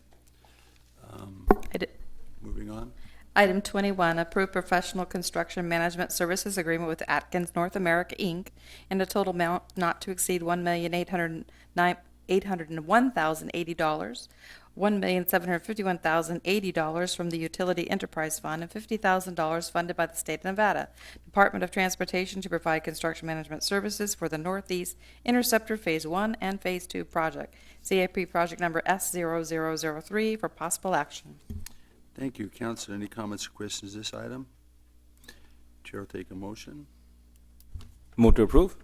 Moving on. Item 21, approve professional construction management services agreement with Atkins North America, Inc. in a total amount not to exceed $1,801,080, $1,751,080 from the Utility Enterprise Fund, and $50,000 funded by the State of Nevada Department of Transportation to provide construction management services for the Northeast Interceptor Phase 1 and Phase 2 project, CIP project number S0003, for possible action. Thank you. Council, any comments or questions this item? Chair will take a motion. Move to approve.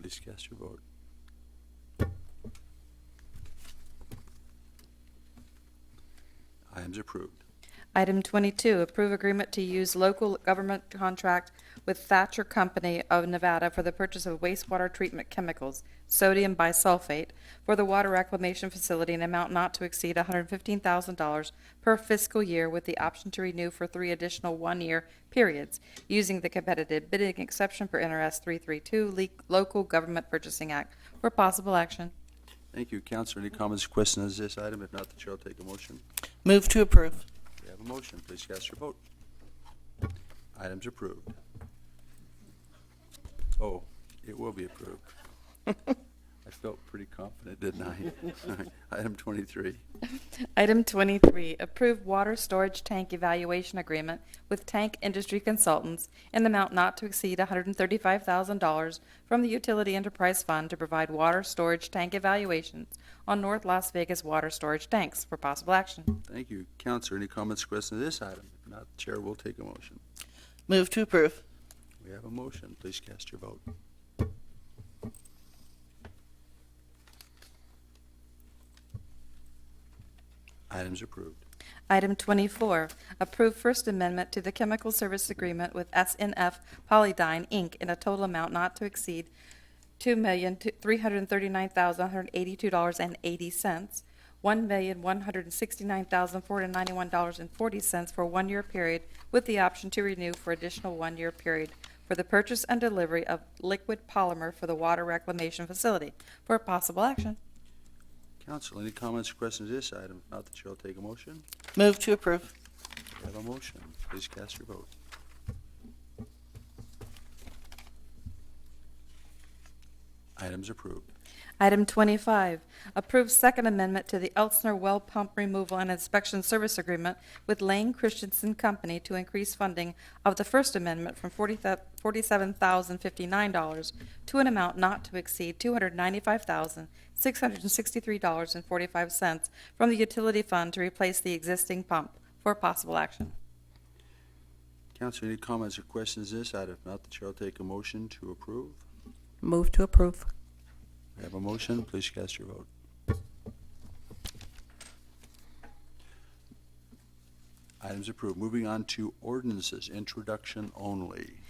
Please cast your vote. Items approved. Item 22, approve agreement to use local government contract with Thatcher Company of Nevada for the purchase of wastewater treatment chemicals, sodium bisulfate, for the water reclamation facility in an amount not to exceed $115,000 per fiscal year with the option to renew for 3 additional one-year periods using the competitive bidding exception per NRS 332 Local Government Purchasing Act for possible action. Thank you. Council, any comments or questions on this item? If not, the chair will take a motion. Move to approve. We have a motion. Please cast your vote. Items approved. Oh, it will be approved. I felt pretty confident, didn't I? All right. Item 23. Item 23, approve water storage tank evaluation agreement with Tank Industry Consultants in the amount not to exceed $135,000 from the Utility Enterprise Fund to provide water storage tank evaluations on North Las Vegas water storage tanks for possible action. Thank you. Council, any comments or questions on this item? If not, the chair will take a motion. Move to approve. We have a motion. Please cast your vote. Items approved. Item 24, approve First Amendment to the Chemical Service Agreement with SNF Polydyne, Inc. in a total amount not to exceed $2,339,182.80, $1,169,491.40 for a one-year period with the option to renew for additional one-year period for the purchase and delivery of liquid polymer for the water reclamation facility for possible action. Council, any comments or questions on this item? If not, the chair will take a motion. Move to approve. We have a motion. Please cast your vote. Items approved. Item 25, approve second amendment to the Elsner Well Pump Removal and Inspection Service Agreement with Lane Christensen Company to increase funding of the first amendment from $47,059 to an amount not to exceed $295,663.45 from the utility fund to replace the existing pump for possible action. Council, any comments or questions on this item? If not, the chair will take a motion to approve. Move to approve. We have a motion. Please cast your vote. Items approved. Moving on to ordinances, introduction only.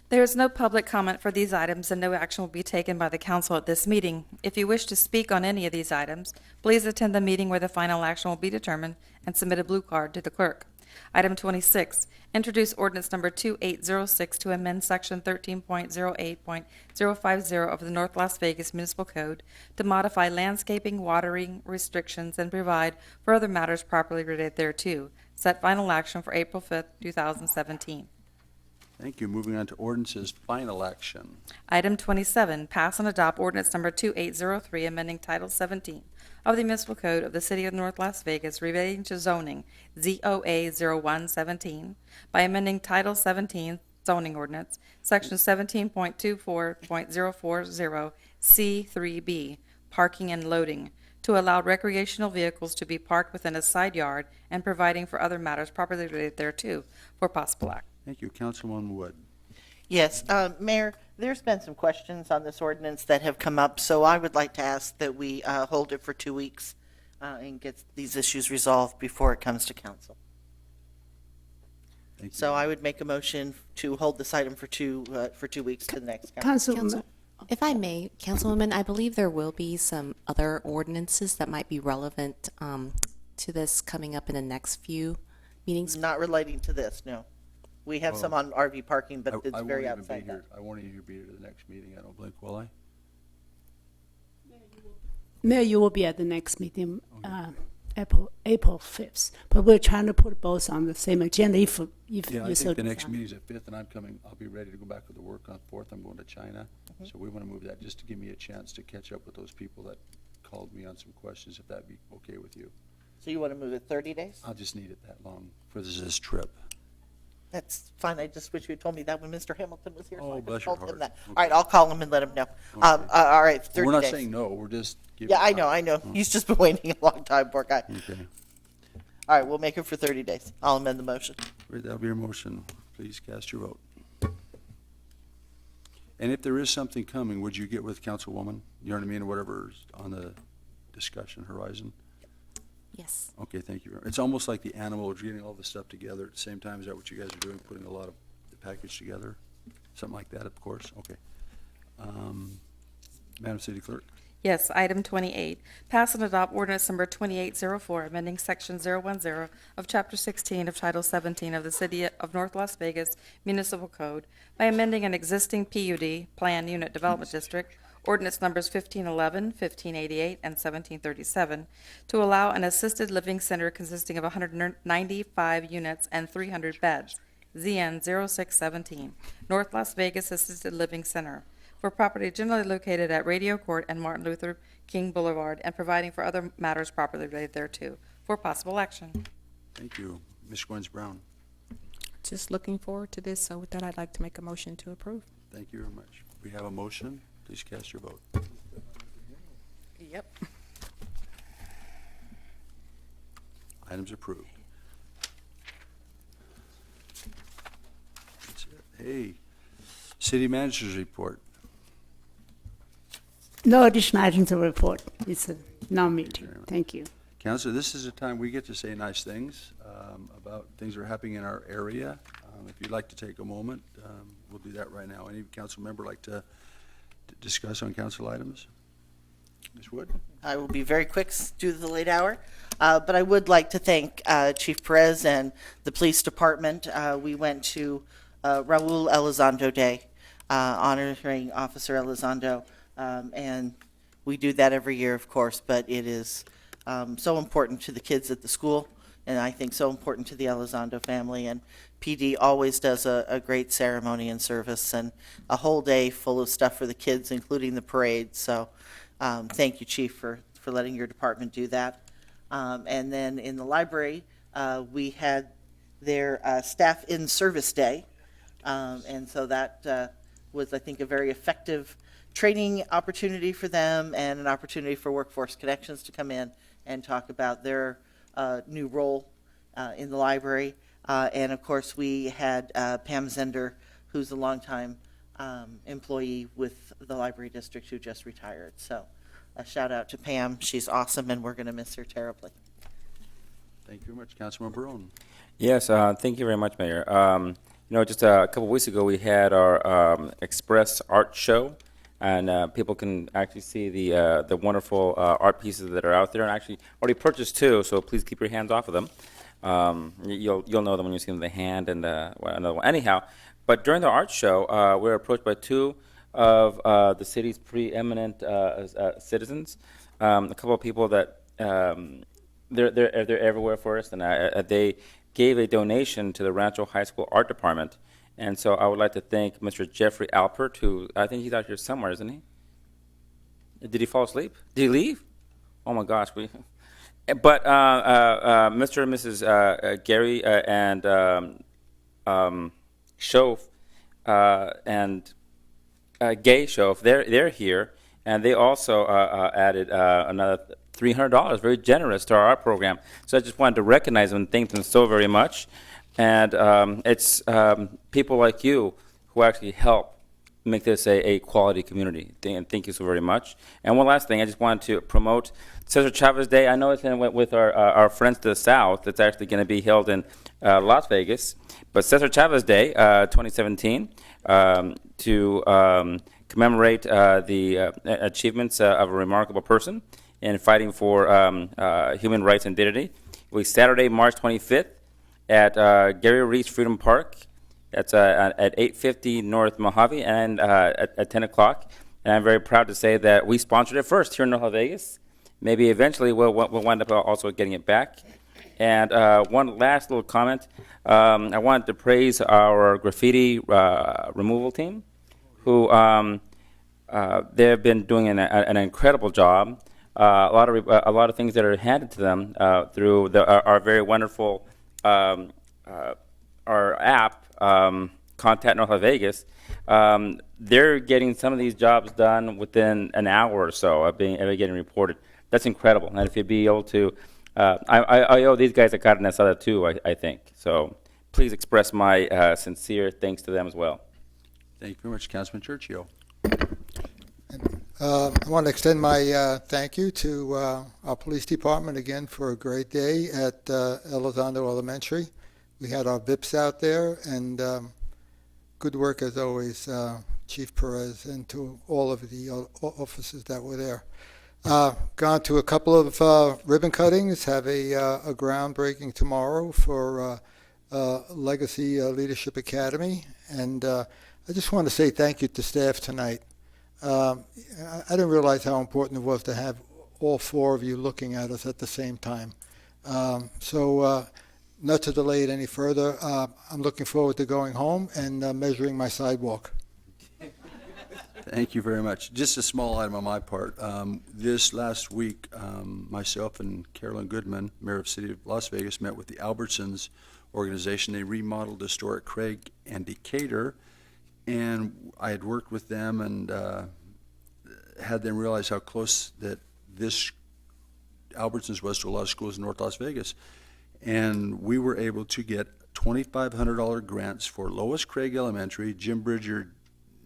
There is no public comment for these items, and no action will be taken by the council at this meeting. If you wish to speak on any of these items, please attend the meeting where the final action will be determined and submit a blue card to the clerk. Item 26, introduce ordinance number 2806 to amend section 13.08.050 of the North Las Vegas Municipal Code to modify landscaping, watering restrictions, and provide for other matters properly related thereto. Set final action for April 5th, 2017. Thank you. Moving on to ordinances, final action. Item 27, pass and adopt ordinance number 2803, amending Title 17 of the Municipal Code of the City of North Las Vegas relating to zoning, ZOA 0117, by amending Title 17 zoning ordinance, Section 17.24.040 C3B, parking and loading, to allow recreational vehicles to be parked within a side yard and providing for other matters properly related thereto for possible act. Thank you. Councilwoman Wood. Yes, Mayor, there's been some questions on this ordinance that have come up, so I would like to ask that we hold it for 2 weeks and get these issues resolved before it comes to council. Thank you. So I would make a motion to hold this item for 2 weeks to the next council. Councilwoman, If I may, Councilwoman, I believe there will be some other ordinances that might be relevant to this coming up in the next few meetings. Not relating to this, no. We have some on RV parking, but it's very outside that. I won't even be here to the next meeting, I don't think, will I? Mayor, you will be at the next meeting, April 5th. But we're trying to put both on the same agenda if Yeah, I you so think the next desire. meeting's at 5th, and I'll be ready to go back to the work on 4th. I'm going to China. So we want to move that just to give me a chance to catch up with those people that called me on some questions, if that'd be okay with you. So you want to move it 30 days? I'll just need it that long for this trip. That's fine. I just wish you had told me that when Mr. Hamilton was here. So Oh, I bless just your told him heart. that. Okay. All right, I'll call him and let him know. Okay. All right, 30 We're not days. saying no, we're just giving. Yeah, I know. Oh. He's just been waiting a long time, poor guy. Okay. All right, we'll make it for 30 days. I'll amend the motion. Great, that'll be your motion. Please cast your vote. And if there is something coming, would you get with Councilwoman? You know what I mean, whatever's on the discussion horizon? Yes. Okay, thank you. It's almost like the animal, we're getting all this stuff together at the same time. Is that what you guys are doing, putting a lot of the package together? Something like that, of course? Okay. Madam City Clerk? Yes, item 28, pass and adopt ordinance number 2804, amending section 010 of chapter 16 of title 17 of the City of North Las Vegas Municipal Code by amending an existing PUD, Plan Unit Development District, ordinance numbers 1511, 1588, and 1737, to allow an assisted living center consisting of 195 units and 300 beds, ZN 0617, North Las Vegas Assisted Living Center, for property generally located at Radio Court and Martin Luther King Boulevard, and providing for other matters properly related thereto, for possible action. Thank you. Ms. Gwens Brown? Just looking forward to this, so with that, I'd like to make a motion to approve. Thank you very much. We have a motion. Please cast your vote. Yep. Items approved. That's it. Hey, City Manager's Report. No additional items to report. It's a non-meeting. Thank you. Council, this is a time we get to say nice things about things that are happening in our area. If you'd like to take a moment, we'll do that right now. Any council member like to discuss on council items? Ms. Wood? I will be very quick due to the late hour, but I would like to thank Chief Perez and the police department. We went to Raul Elizondo Day, honoring Officer Elizondo, and we do that every year, of course, but it is so important to the kids at the school, and I think so important to the Elizondo family, and PD always does a great ceremony and service, and a whole day full of stuff for the kids, including the parade, so thank you, Chief, for letting your department do that. And then in the library, we had their Staff in Service Day. And so that was, I think, a very effective training opportunity for them and an opportunity for Workforce Connections to come in and talk about their new role in the library. And of course, we had Pam Zender, who's a longtime employee with the library district who just retired. So a shout out to Pam. She's awesome, and we're going to miss her terribly. Thank you very much. Councilman Barone. Yes, thank you very much, Mayor. Just a couple weeks ago, we had our Express Art Show, and people can actually see the wonderful art pieces that are out there, and actually already purchased two. So please keep your hands off of them. You'll know them when you see them in the hand and another one. Anyhow, but during the art show, we were approached by two of the city's preeminent citizens. A couple of people that they're everywhere for us, and they gave a donation to the Rancho High School Art Department. And so I would like to thank Mr. Jeffrey Alpert, who I think he's out here somewhere, isn't he? Did he fall asleep? Did he leave? Oh my gosh. But Mr. and Mrs. Gary and Schoaf and Gay Schoaf, they're here, and they also added another $300, very generous to our art program. So I just wanted to recognize them and thank them so very much. And it's people like you who actually help make this a quality community. And thank you so very much. And one last thing, I just wanted to promote Cesar Chavez Day. I know it's with our friends to the south. It's actually going to be held in Las Vegas. But Cesar Chavez Day 2017 to commemorate the achievements of a remarkable person in fighting for human rights and dignity. It was Saturday, March 25th at Gary Reese Freedom Park. That's at 850 North Mojave and at 10 o'clock. And I'm very proud to say that we sponsored it first here in North Las Vegas. Maybe eventually we'll wind up also getting it back. And one last little comment. I wanted to praise our graffiti removal team, who they've been doing an incredible job. A lot of things that are handed to them through our very wonderful our app, Contact North Las Vegas. They're getting some of these jobs done within an hour or so of getting reported. That's incredible. And if you'd be able to, I owe these guys a carne asada too, I think. So please express my sincere thanks to them as well. Thank you very much, Councilman Churchill. I want to extend my thank you to our police department again for a great day at Elizondo Elementary. We had our VIPs out there, and good work as always, Chief Perez, and to all of the officers that were there. Gone to a couple of ribbon cuttings, have a groundbreaking tomorrow for Legacy Leadership Academy, and I just want to say thank you to staff tonight. I didn't realize how important it was to have all four of you looking at us at the same time. So not to delay it any further, I'm looking forward to going home and measuring my sidewalk. Thank you very much. Just a small item on my part. This last week, myself and Carolyn Goodman, Mayor of the City of Las Vegas, met with the Albertsons organization. They remodeled historic Craig and Decatur, and I had worked with them and had them realize how close that this Albertsons was to a lot of schools in North Las Vegas. And we were able to get $2,500 grants for Lois Craig Elementary, Jim Bridger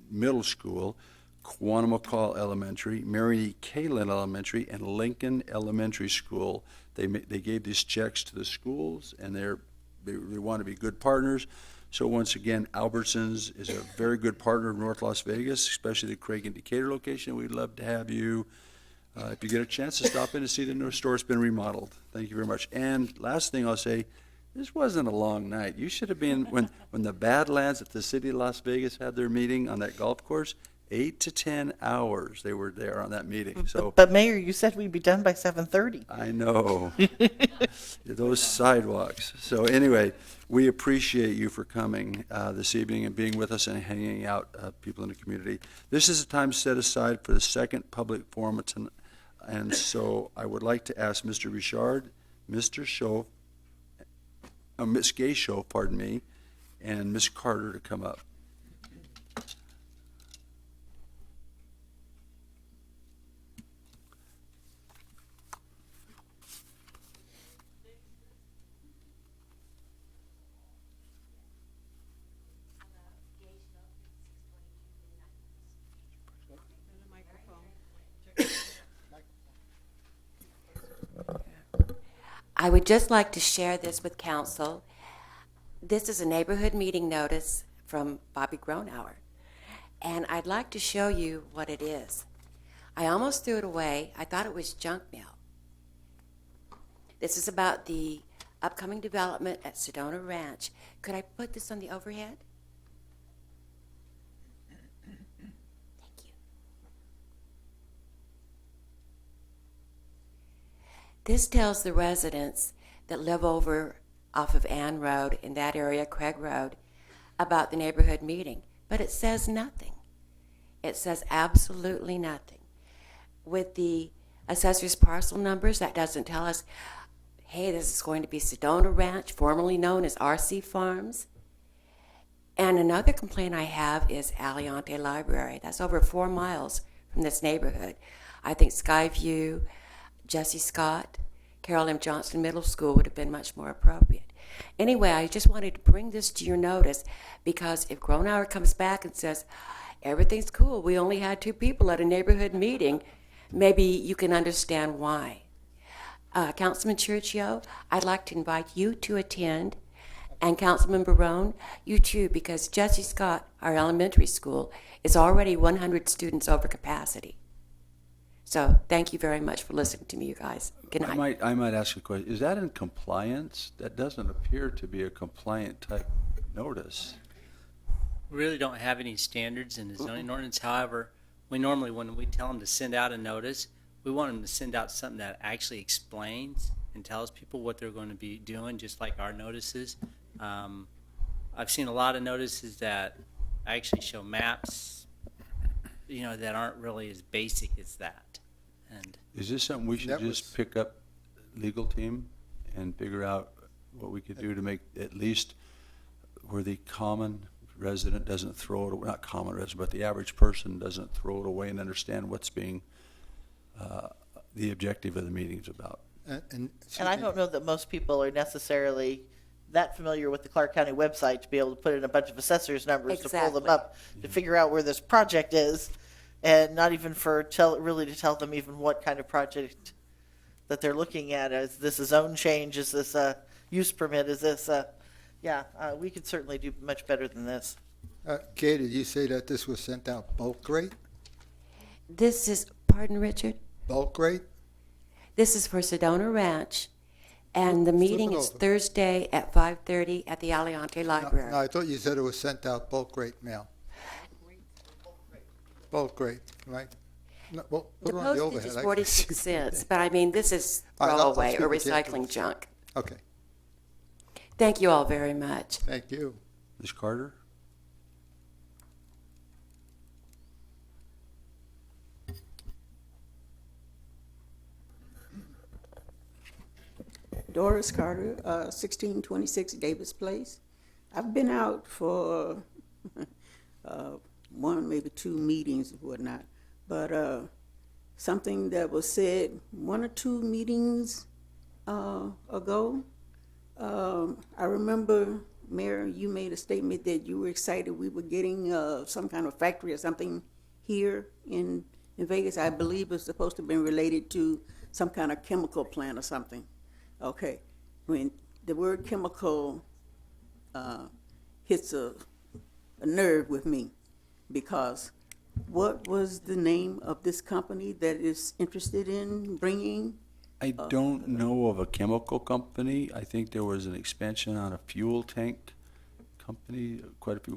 Middle School, Quantimacaw Elementary, Mary E. Kalin Elementary, and Lincoln Elementary School. They gave these checks to the schools, and they want to be good partners. So once again, Albertsons is a very good partner of North Las Vegas, especially the Craig and Decatur location. We'd love to have you, if you get a chance, to stop in to see the new store. It's been remodeled. Thank you very much. And last thing I'll say, this wasn't a long night. You should have been, when the Badlands at the City of Las Vegas had their meeting on that golf course, 8 to 10 hours they were there on that meeting. So But Mayor, you said we'd be done by 7:30. I know. Those sidewalks. So anyway, we appreciate you for coming this evening and being with us and hanging out, people in the community. This is a time set aside for the second public forum, and so I would like to ask Mr. Richard, Mr. Schoaf, Ms. Gay-Schoaf, pardon me, and Ms. Carter to come up. I would just like to share this with council. This is a neighborhood meeting notice from Bobby Gronauer, and I'd like to show you what it is. I almost threw it away. I thought it was junk mail. This is about the upcoming development at Sedona Ranch. Could I put this on the overhead? Thank you. This tells the residents that live over off of Ann Road, in that area, Craig Road, about the neighborhood meeting. But it says nothing. It says absolutely nothing. With the assessor's parcel numbers, that doesn't tell us, hey, this is going to be Sedona Ranch, formerly known as RC Farms. And another complaint I have is Alianте Library. That's over 4 miles from this neighborhood. I think Skyview, Jesse Scott, Carol M. Johnston Middle School would have been much more appropriate. Anyway, I just wanted to bring this to your notice because if Gronauer comes back and says, everything's cool, we only had 2 people at a neighborhood meeting, maybe you can understand why. Councilman Churchio, I'd like to invite you to attend, and Councilman Barone, you too, because Jesse Scott, our elementary school, is already 100 students over capacity. So thank you very much for listening to me, you guys. Good night. I might ask a question. Is that in compliance? That doesn't appear to be a compliant type notice. We really don't have any standards in the zoning ordinance. However, we normally, when we tell them to send out a notice, we want them to send out something that actually explains and tells people what they're going to be doing, just like our notices. I've seen a lot of notices that actually show maps, that aren't really as basic as that. And Is this something we should just pick up legal team and figure out what we could do to make at least where the common resident doesn't throw it away, not common resident, but the average person doesn't throw it away and understand what's being, the objective of the meeting's about. And I don't know that most people are necessarily that familiar with the Clark County website to be able to put in a bunch of assessors' numbers to pull them up to figure out where this project is, and not even really to tell them even what kind of project that they're looking at. Is this a zone change? Is this a use permit? Is this we could certainly do much better than this. Kay, did you say that this was sent out bulk rate? This is, pardon, Richard? Bulk rate? This is for Sedona Ranch, and the meeting is over. Thursday at 5:30 at the Alianте Library. No, I thought you said it was sent out bulk rate mail. Bulk rate, right? No, well, The put it on the postage overhead. is I can 46 see. cents, but I mean, this is All right, I'll throwaway speak or with you recycling afterwards. junk. Okay, Thank you all very much. thank you. Ms. Carter? Doris Carter, 1626 Davis Place. I've been out for one, maybe 2 meetings and whatnot, but something that was said 1 or 2 meetings ago, I remember, Mayor, you made a statement that you were excited we were getting some kind of factory or something here in Vegas. I believe it's supposed to have been related to some kind of chemical plant or something. Okay, when the word chemical hits a nerve with me, because what was the name of this company that is interested in bringing? I don't know of a chemical company. I think there was an expansion on a fuel tank company quite a few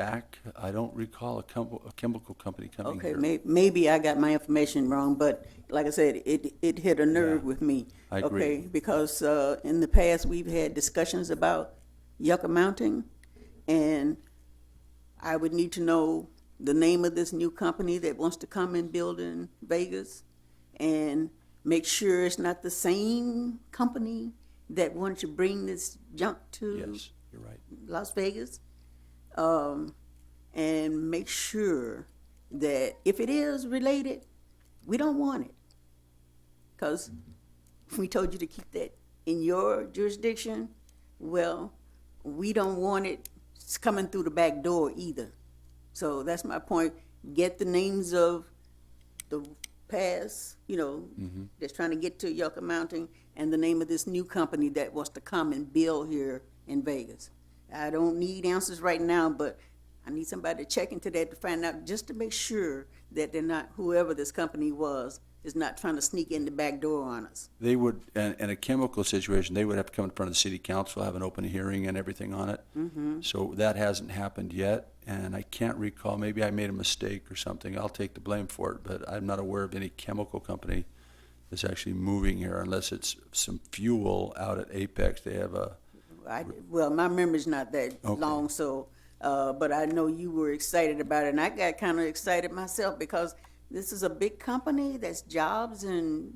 back. I don't recall a chemical company coming Okay, here. maybe I got my information wrong, but like I said, it hit a nerve with me. I agree. Okay, because in the past, we've had discussions about Yucca Mountain, and I would need to know the name of this new company that wants to come and build in Vegas, and make sure it's not the same company that wanted to bring this junk to Yes, you're right. Las Vegas. And make sure that if it is related, we don't want it. Because we told you to keep that in your jurisdiction, well, we don't want it coming through the back door either. So that's my point. Get the names of the past, that's trying to get to Yucca Mountain, and the name of this new company that wants to come and build here in Vegas. I don't need answers right now, but I need somebody to check into that to find out, just to make sure that they're not, whoever this company was, is not trying to sneak in the back door on us. They would, in a chemical situation, they would have to come in front of the city council, have an open hearing and everything on it. Mm-hmm. So that hasn't happened yet, and I can't recall, maybe I made a mistake or something. I'll take the blame for it, but I'm not aware of any chemical company that's actually moving here unless it's some fuel out at Apex. They have a, Well, my memory's not that Okay. long, so, but I know you were excited about it, and I got kind of excited myself because this is a big company that's jobs and,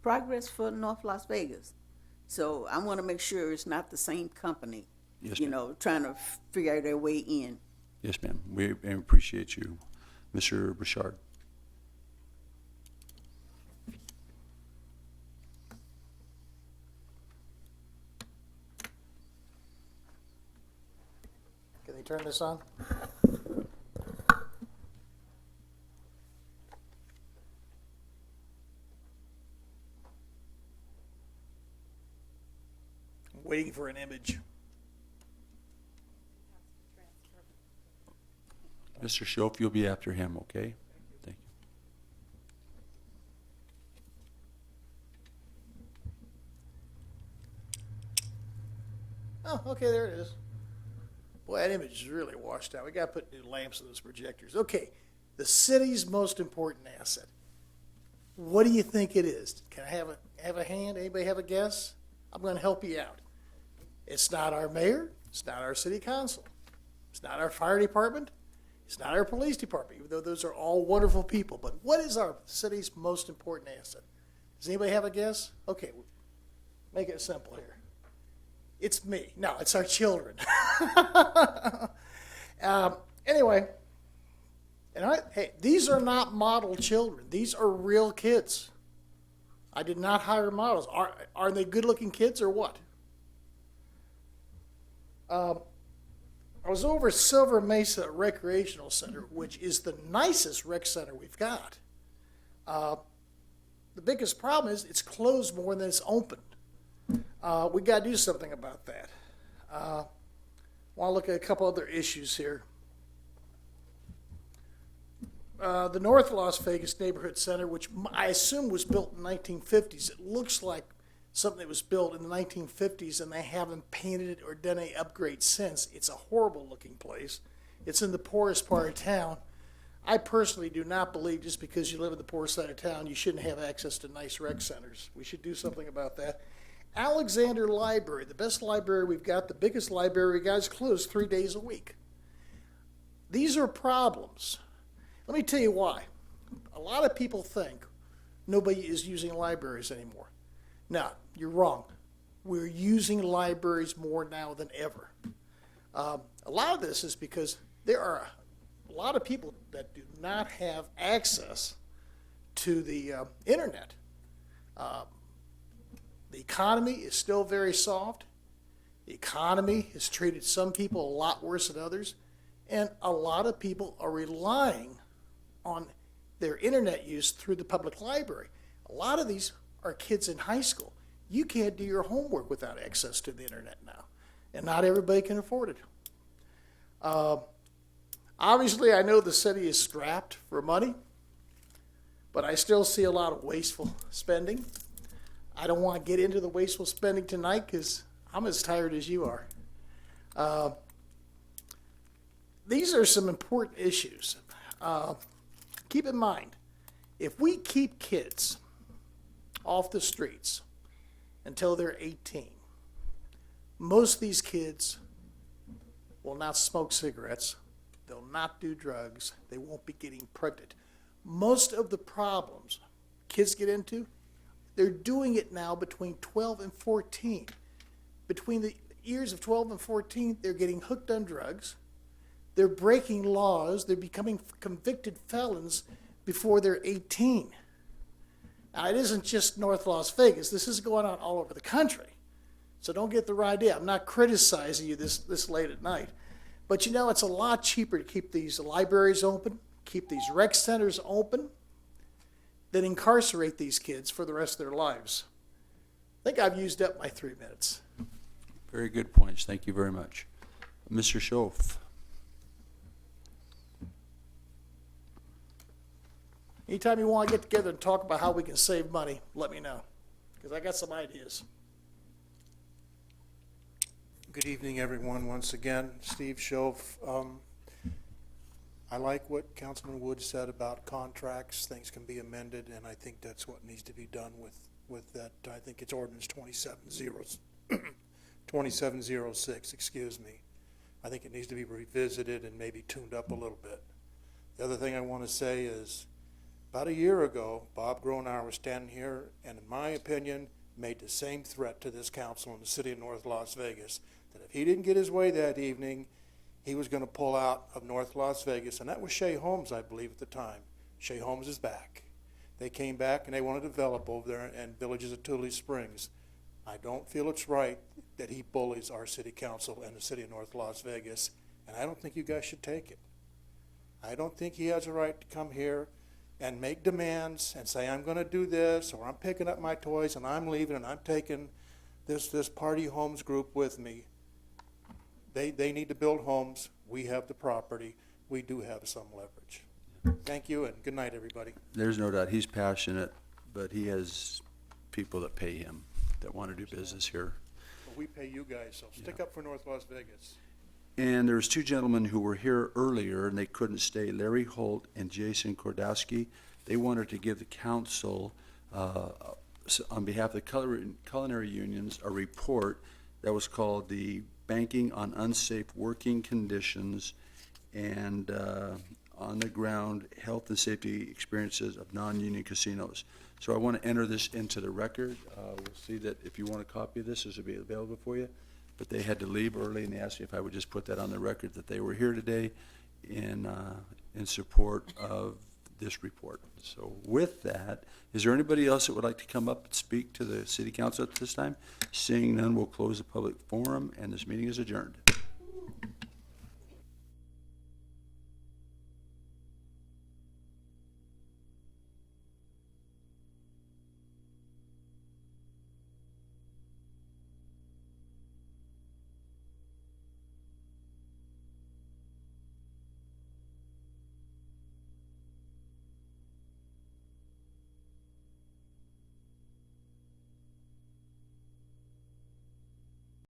progress for North Las Vegas. So I want to make sure it's not the same company, Yes, trying to figure out their way in. yes, ma'am. We appreciate you. Mr. Bouchard. Can they turn this on? I'm waiting for an image. Mr. Schoaf, you'll be after him, okay? Thank you. Oh, okay, there it is. Boy, that image is really washed out. We got to put new lamps in those projectors. Okay, the city's most important asset. What do you think it is? Can I have a hand? Anybody have a guess? I'm going to help you out. It's not our mayor. It's not our city council. It's not our fire department. It's not our police department, even though those are all wonderful people. But what is our city's most important asset? Does anybody have a guess? Okay, make it simple here. It's me. No, it's our children. Anyway, and hey, these are not model children. These are real kids. I did not hire models. Are they good-looking kids or what? I was over Silver Mesa Recreational Center, which is the nicest rec center we've got. The biggest problem is it's closed more than it's opened. We got to do something about that. I want to look at a couple other issues here. The North Las Vegas Neighborhood Center, which I assume was built in the 1950s, it looks like something that was built in the 1950s and they haven't painted it or done any upgrades since. It's a horrible looking place. It's in the poorest part of town. I personally do not believe just because you live in the poorest side of town you shouldn't have access to nice rec centers. We should do something about that. Alexander Library, the best library we've got, the biggest library we got, is closed 3 days a week. These are problems. Let me tell you why. A lot of people think nobody is using libraries anymore. No, you're wrong. We're using libraries more now than ever. A lot of this is because there are a lot of people that do not have access to the internet. The economy is still very soft. The economy has treated some people a lot worse than others. And a lot of people are relying on their internet use through the public library. A lot of these are kids in high school. You can't do your homework without access to the internet now. And not everybody can afford it. Obviously, I know the city is strapped for money, but I still see a lot of wasteful spending. I don't want to get into the wasteful spending tonight because I'm as tired as you are. these are some important issues. Keep in mind, if we keep kids off the streets until they're 18, most of these kids will not smoke cigarettes, they'll not do drugs, they won't be getting pregnant. Most of the problems kids get into, they're doing it now between 12 and 14. Between the years of 12 and 14, they're getting hooked on drugs, they're breaking laws, they're becoming convicted felons before they're 18. Now, it isn't just North Las Vegas, this is going on all over the country. So don't get the right idea. I'm not criticizing you this late at night. But you know, it's a lot cheaper to keep these libraries open, keep these rec centers open, than incarcerate these kids for the rest of their lives. I think I've used up my 3 minutes. Very good points. Thank you very much. Mr. Schoaf. Anytime you want to get together and talk about how we can save money, let me know, because I got some ideas. Good evening, everyone. Once again, Steve Schoaf. I like what Councilman Wood said about contracts. Things can be amended, and I think that's what needs to be done with that. I think it's ordinance 2706, excuse me. I think it needs to be revisited and maybe tuned up a little bit. The other thing I want to say is, about a year ago, Bob Gronauer was standing here and, in my opinion, made the same threat to this council in the city of North Las Vegas, that if he didn't get his way that evening, he was going to pull out of North Las Vegas. And that was Shea Holmes, I believe, at the time. Shea Holmes is back. They came back and they want to develop over there in Villages of Tule Springs. I don't feel it's right that he bullies our city council and the city of North Las Vegas, and I don't think you guys should take it. I don't think he has a right to come here and make demands and say, I'm going to do this, or I'm picking up my toys and I'm leaving and I'm taking this party homes group with me. They need to build homes. We have the property. We do have some leverage. Thank you, and good night, everybody. There's no doubt he's passionate, but he has people that pay him that want to do business here. Well, we pay you guys, so stick up for North Las Vegas. And there's two gentlemen who were here earlier and they couldn't stay, Larry Holt and Jason Kordowski. They wanted to give the council, on behalf of the culinary unions, a report that was called the Banking on Unsafe Working Conditions and on-the-ground health and safety experiences of non-union casinos. So I want to enter this into the record. We'll see that if you want a copy of this will be available for you. But they had to leave early, and they asked me if I would just put that on the record that they were here today in support of this report. So with that, is there anybody else that would like to come up and speak to the City Council at this time? Seeing none, we'll close the public forum, and this meeting is adjourned.